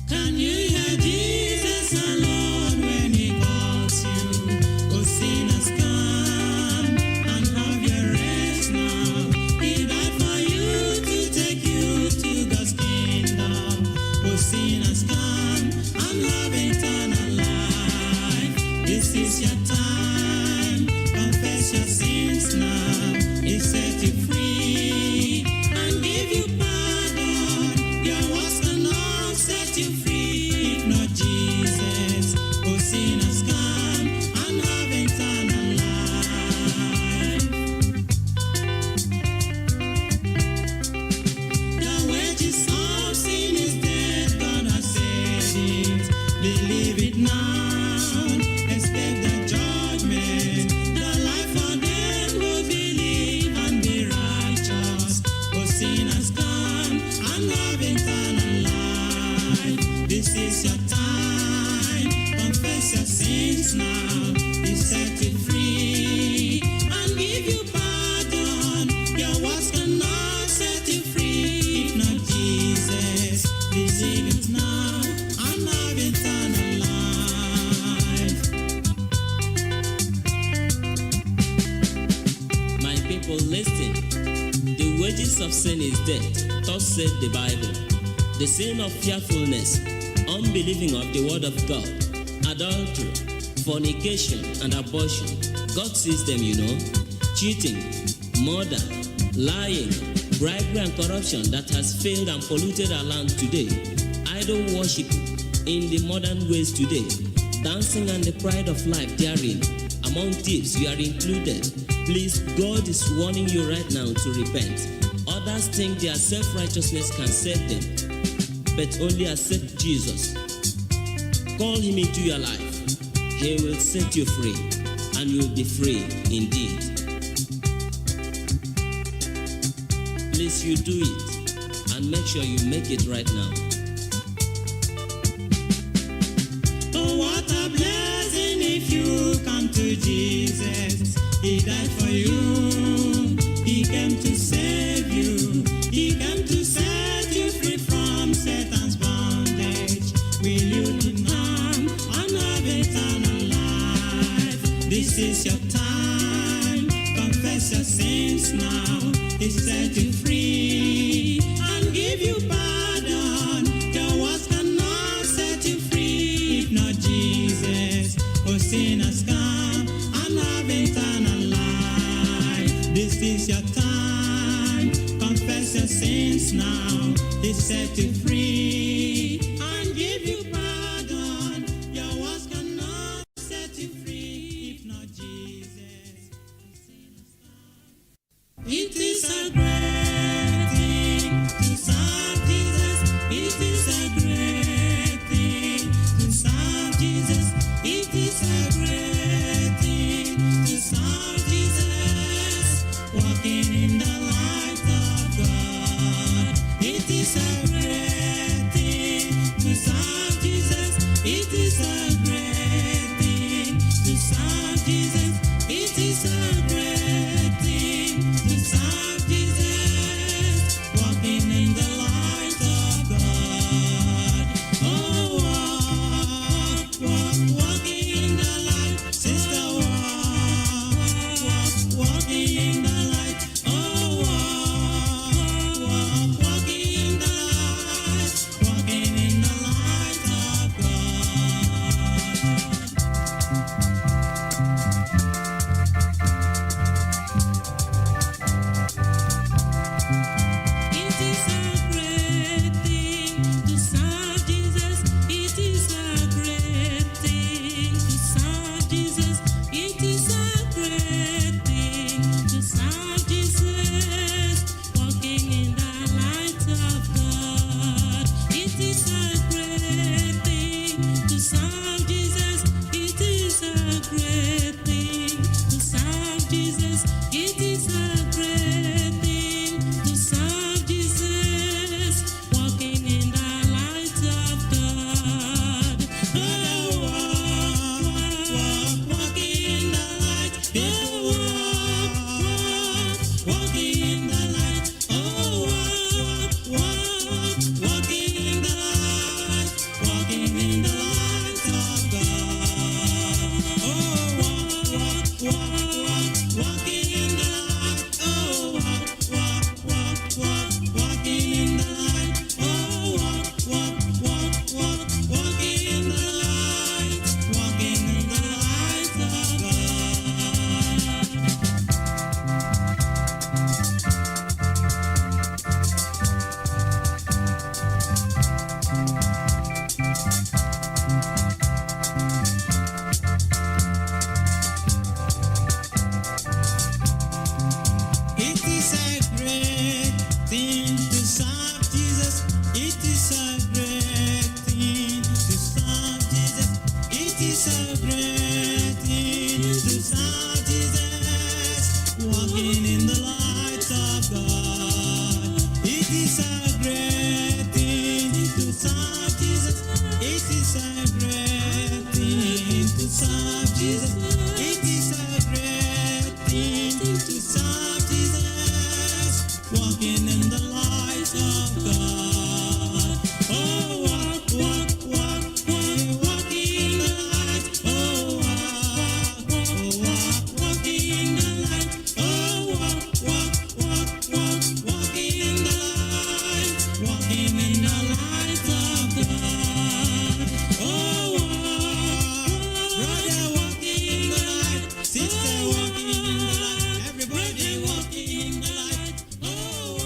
Speaker 8: Can you hear Jesus alone when He calls you? Oh, sinners, come and have your rest now. He died for you to take you to God's kingdom. Oh, sinners, come and have eternal life. This is your time. Confess your sins now. He set you free and give you pardon. Your works cannot set you free if not Jesus. Oh, sinners, come and have eternal life. The wages of sin is death. God has said it. Believe it now. Expect the judgment. The life for them who believe and be righteous. Oh, sinners, come and have eternal life. This is your time. Confess your sins now. He set you free and give you pardon. Your works cannot set you free if not Jesus. Receive it now and have eternal life. My people, listen. The wages of sin is death. Thus said the Bible. The sin of fearfulness, unbelieving of the word of God, adultery, fornication, and abortion. God sees them, you know. Cheating, murder, lying, bribery, and corruption that has failed and polluted our land today. I
Speaker 9: idol worship in the modern ways today, dancing and the pride of life therein. Among thieves, you are included. Please, God is warning you right now to repent. Others think their self-righteousness can save them, but only accept Jesus. Call him into your life. He will set you free, and you will be free indeed. Please, you do it, and make sure you make it right now.
Speaker 8: Oh, what a blessing if you come to Jesus. He died for you. He came to save you. He came to set you free from Satan's bondage. Will you demand and have eternal life? This is your time. Confess your sins now. He set you free and give you pardon. Your words cannot set you free if not Jesus. Oh, sinners, come and have eternal life. This is your time. Confess your sins now. He set you free and give you pardon. Your words cannot set you free if not Jesus. It is a great thing to serve Jesus. It is a great thing to serve Jesus. It is a great thing to serve Jesus. Walking in the light of God. It is a great thing to serve Jesus. It is a great thing to serve Jesus. It is a great thing to serve Jesus. Walking in the light of God. Oh, walking in the light, sister, walking in the light. Oh, walking in the light, walking in the light of God. It is a great thing to serve Jesus. It is a great thing to serve Jesus. It is a great thing to serve Jesus. Walking in the light of God. It is a great thing to serve Jesus. It is a great thing to serve Jesus. It is a great thing to serve Jesus. Walking in the light of God. Oh, walking in the light. Oh, walking in the light. Oh, walking in the light. Walking in the light of God. Oh, walking in the light. Oh, walking in the light. Oh, walking in the light. Walking in the light of God. It is a great thing to serve Jesus. It is a great thing to serve Jesus. It is a great thing to serve Jesus. Walking in the light of God. It is a great thing to serve Jesus. It is a great thing to serve Jesus. It is a great thing to serve Jesus. Walking in the light of God. Oh, walking in the light. Oh, walking in the light. Oh, walking in the light. Walking in the light of God. Oh, brother, walking in the light. Sister, walking in the light. Everybody walking in the light. Oh,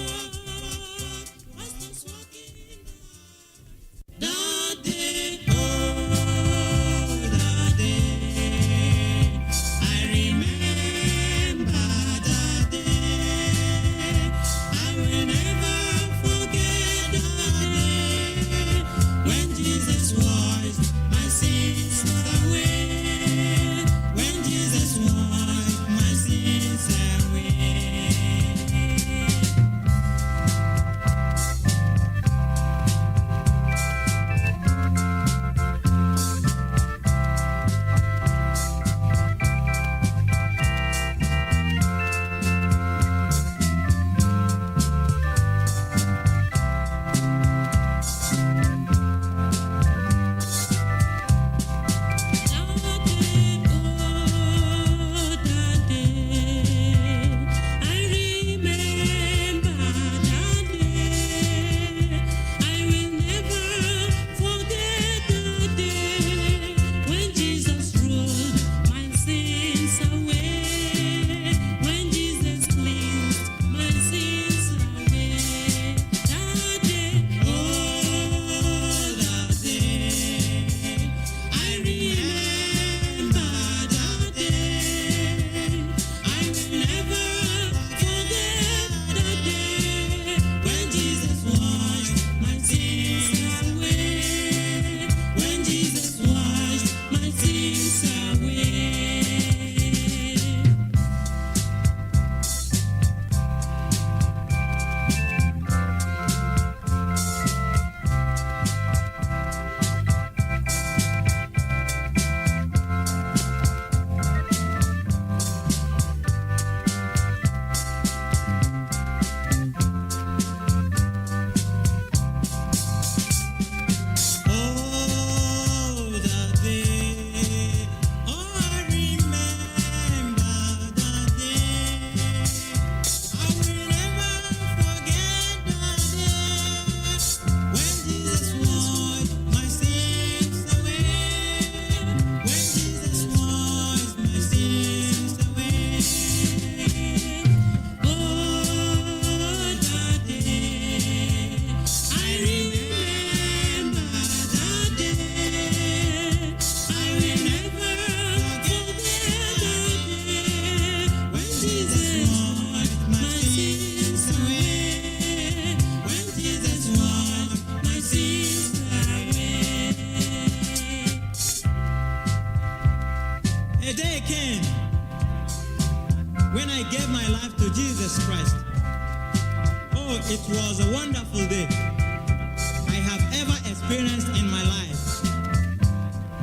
Speaker 8: Oh, it was a wonderful day I have ever experienced in my life.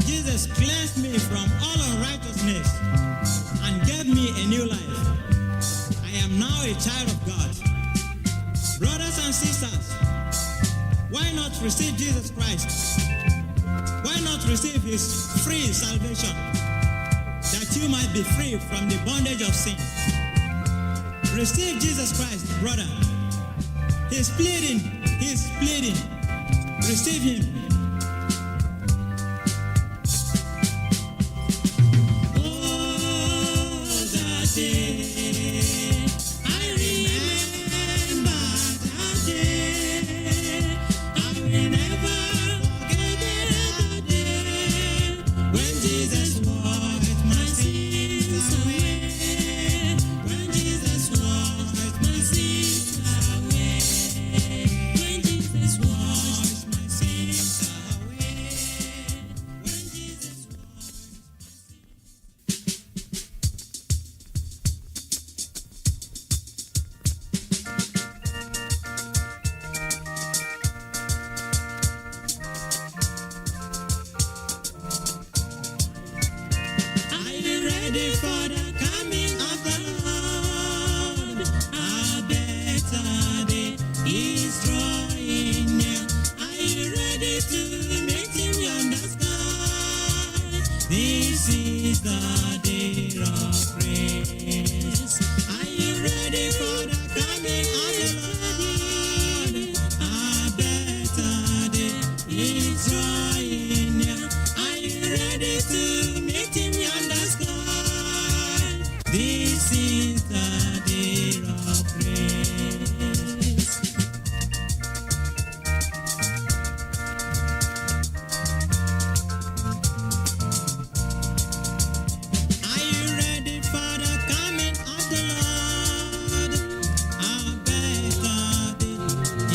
Speaker 8: Jesus cleansed me from all unrighteousness and gave me a new life. I am now a child of God. Brothers and sisters, why not receive Jesus Christ? Why not receive his free salvation, that you might be free from the bondage of sin? Receive Jesus Christ, brother. He's pleading. Receive him. Oh, that day, I remember that day. I will never forget that day when Jesus washed my sins away. When Jesus washed my sins away. When Jesus washed my sins away. When Jesus Are you ready for the coming of the Lord? A better day is drawing near. Are you ready to meet him yonder sky? This is the day of grace. Are you ready for the coming of the Lord? A better day is drawing near. Are you ready to meet him yonder sky? This is the day of grace. Are you ready for the coming of the Lord? A better day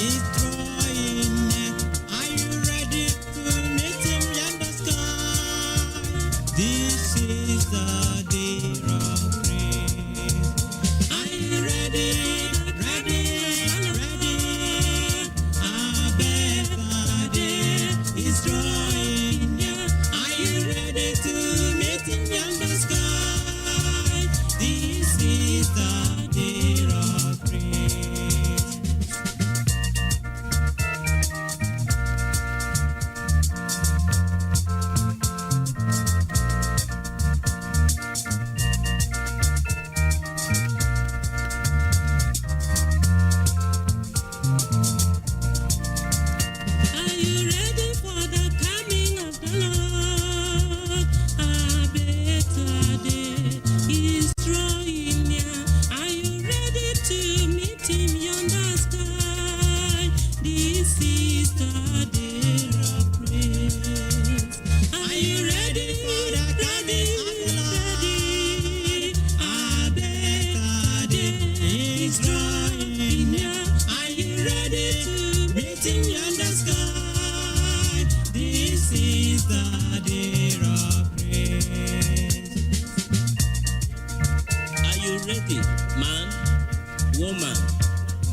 Speaker 8: is drawing near. Are you ready to meet him yonder sky? This is the day of grace. Are you ready? A better day is drawing near. Are you ready to meet him yonder sky? This is the day of grace. Are you ready for the coming of the Lord? A better day is drawing near. Are you ready to meet him yonder sky? This is the day of grace. Are you ready for the coming of the Lord? A better day is drawing near. Are you ready to meet him yonder sky? This is the day of grace.
Speaker 9: Are you ready, man, woman,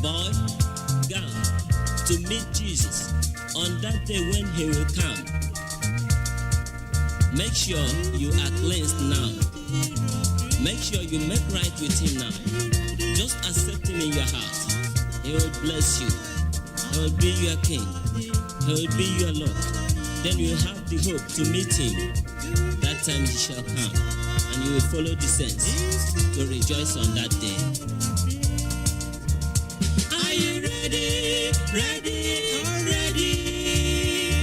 Speaker 9: boy, girl, to meet Jesus on that day when he will come? Make sure you are cleansed now. Make sure you make right with him now. Just accept him in your heart. He will bless you. He will be your king. He will be your Lord. Then you have the hope to meet him. That time he shall come, and you will follow the saints to rejoice on that day.
Speaker 8: Are you ready?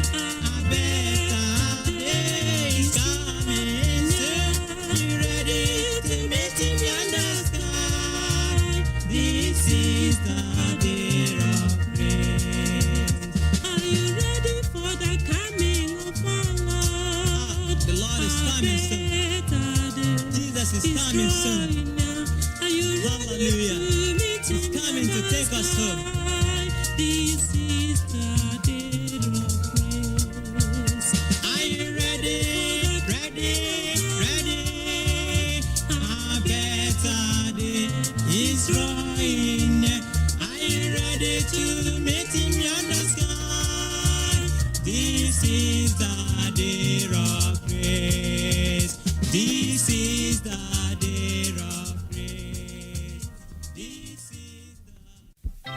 Speaker 8: A better day is coming soon. Are you ready to meet him yonder sky? This is the day of grace. Are you ready for the coming of our Lord? The Lord is coming soon. Jesus is coming soon. Hallelujah. He's coming to take us home. This ready to meet him in the sky. This is the day of grace. This is the day of grace. This is the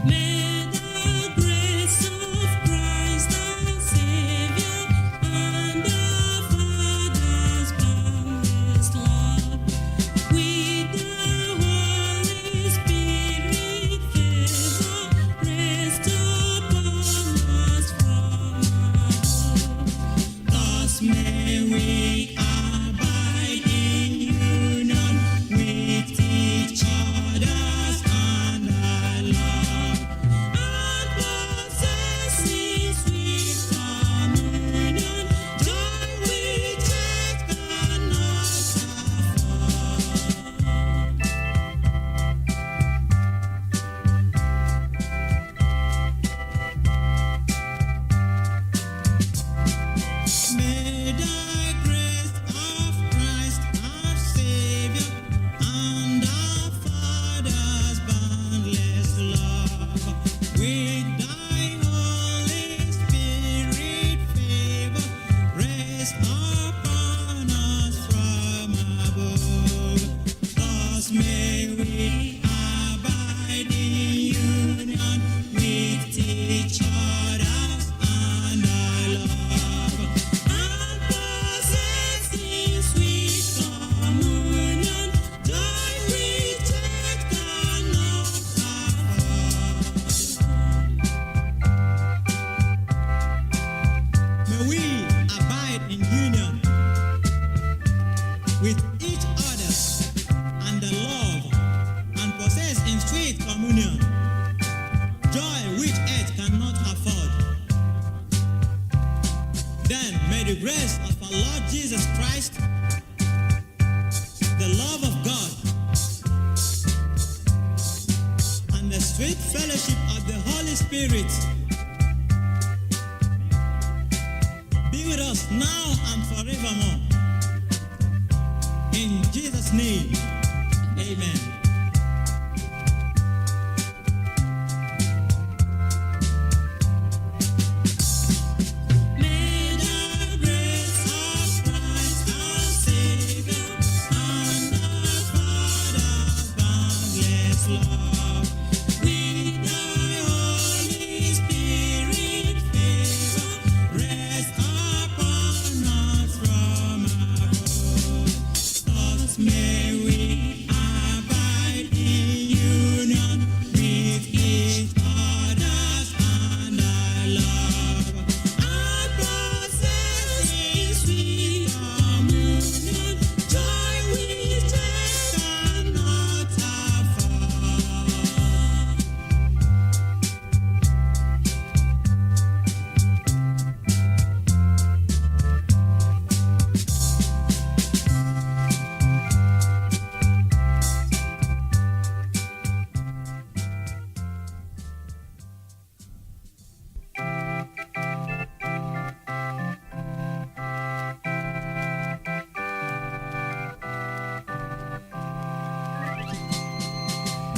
Speaker 8: May the grace of Christ our Savior and our Father's boundless love, with the Holy Spirit favor, rest upon us from above. Thus may we abide in union with each other and our love, and possessing sweet communion, joy which earth cannot afford. May the grace of Christ our Savior and our Father's boundless love, with thy Holy Spirit favor, rest upon us from above. Thus may we abide in union with each other and our love, and possessing sweet communion, joy which earth cannot afford. May we abide in union with each other and the love, and possess in sweet communion joy which earth cannot afford. Then may the grace of our Lord Jesus Christ, the love of God, and the sweet fellowship of the Holy Spirit be with us now and forevermore. In Jesus' name, amen. May the grace of Christ our Savior and our Father's boundless love, with thy Holy Spirit favor, rest upon us from above. Thus may we abide in union with each other and our love, and possess in sweet communion joy which earth cannot afford.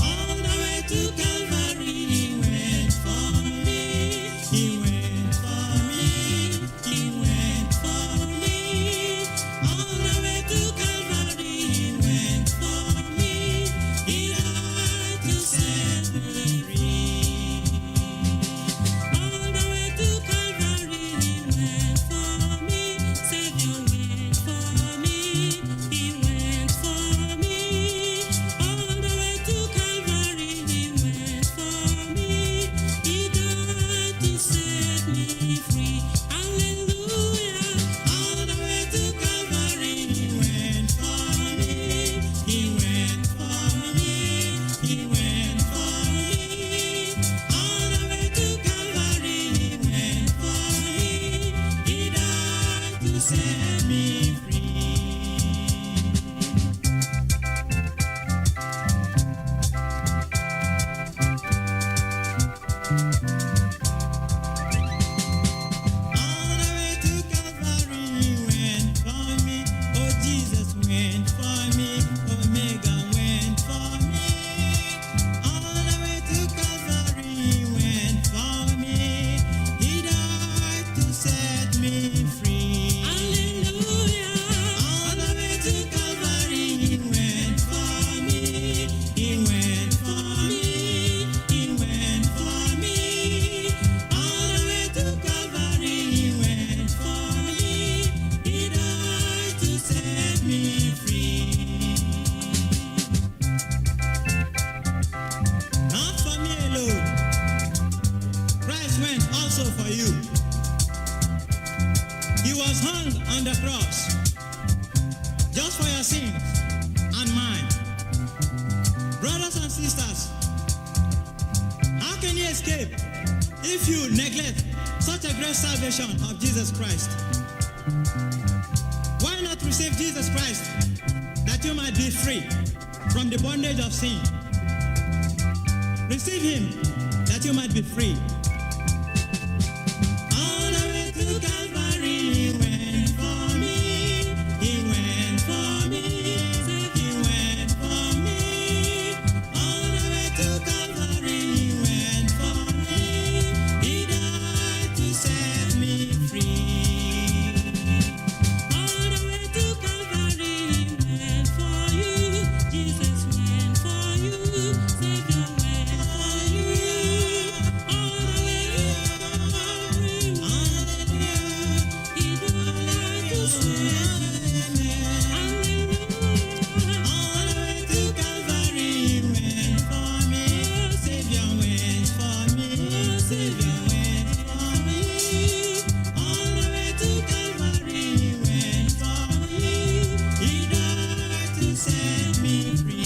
Speaker 8: All the way to Calvary, he went for me. He went for me. He went for me. All the way to Calvary, he went for me. He died to set me free. All the way to Calvary, he went for me. Savior went for me. He went for me. All the way to Calvary, he went for me. He died to set me free. Hallelujah. All the way to Calvary, he went for me. He went for me. He went for me. All the way to Calvary, he went for me. He died to set me free. All the way to was hung on the cross just for your sins and mine. Brothers and sisters, how can you escape if you neglect such a great salvation of Jesus Christ? Why not receive Jesus Christ that you might be free from the bondage of sin? Receive him that you might be free. All the way to Calvary he went for me. He went for me. He went for me. All the way to Calvary he went for me. He died to set me free. All the way to Calvary he went for you. Jesus went for you. Savior went for you. All the way to Calvary. Hallelujah. He died to set me. Hallelujah. All the way to Calvary he went for me. Savior went for me. Savior went for me. All the way to Calvary he went for me. He died to set me free.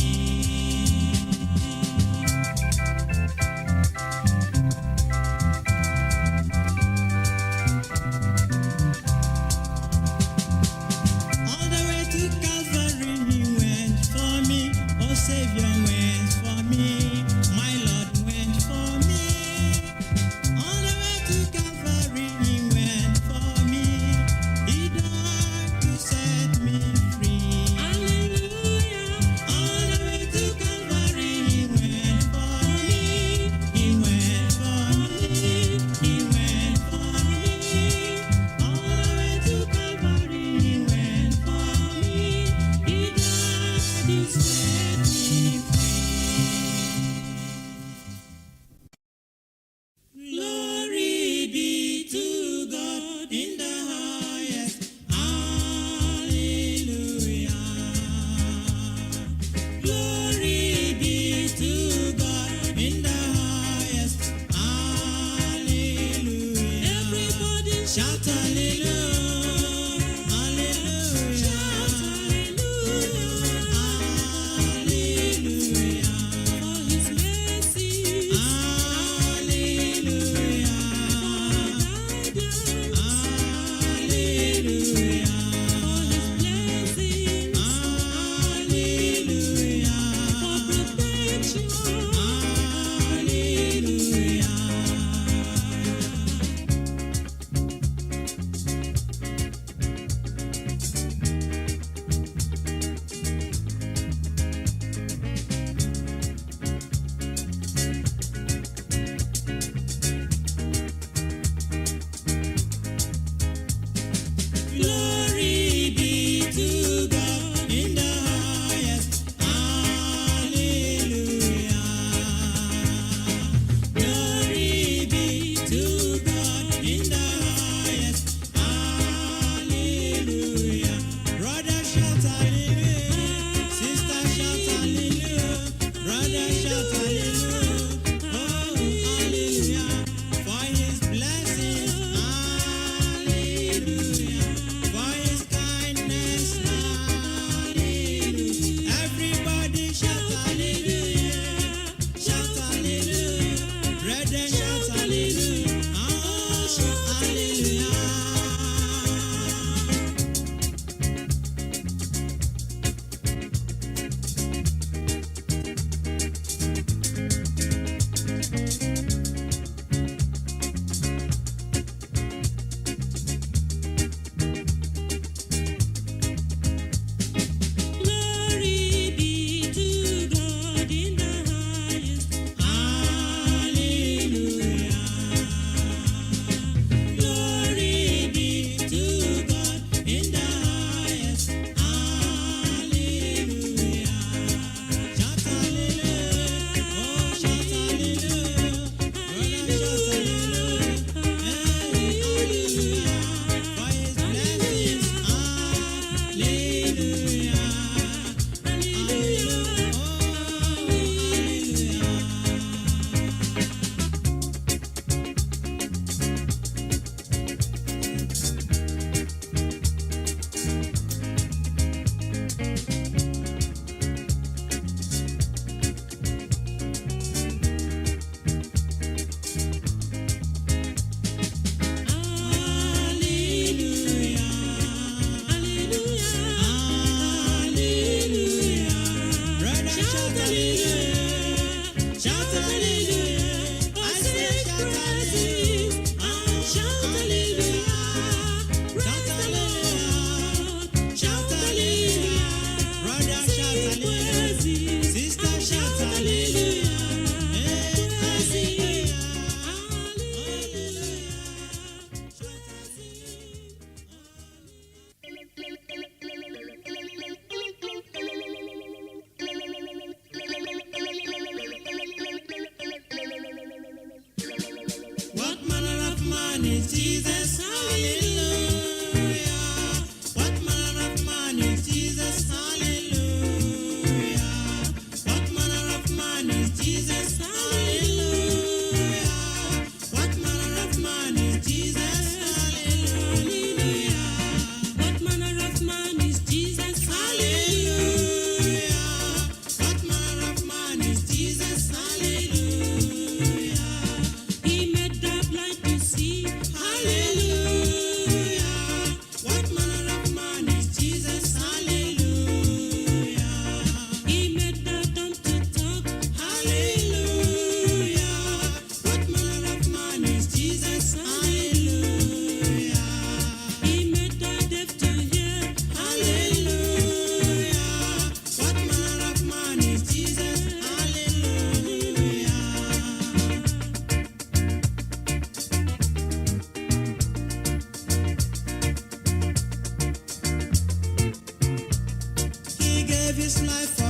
Speaker 8: his life for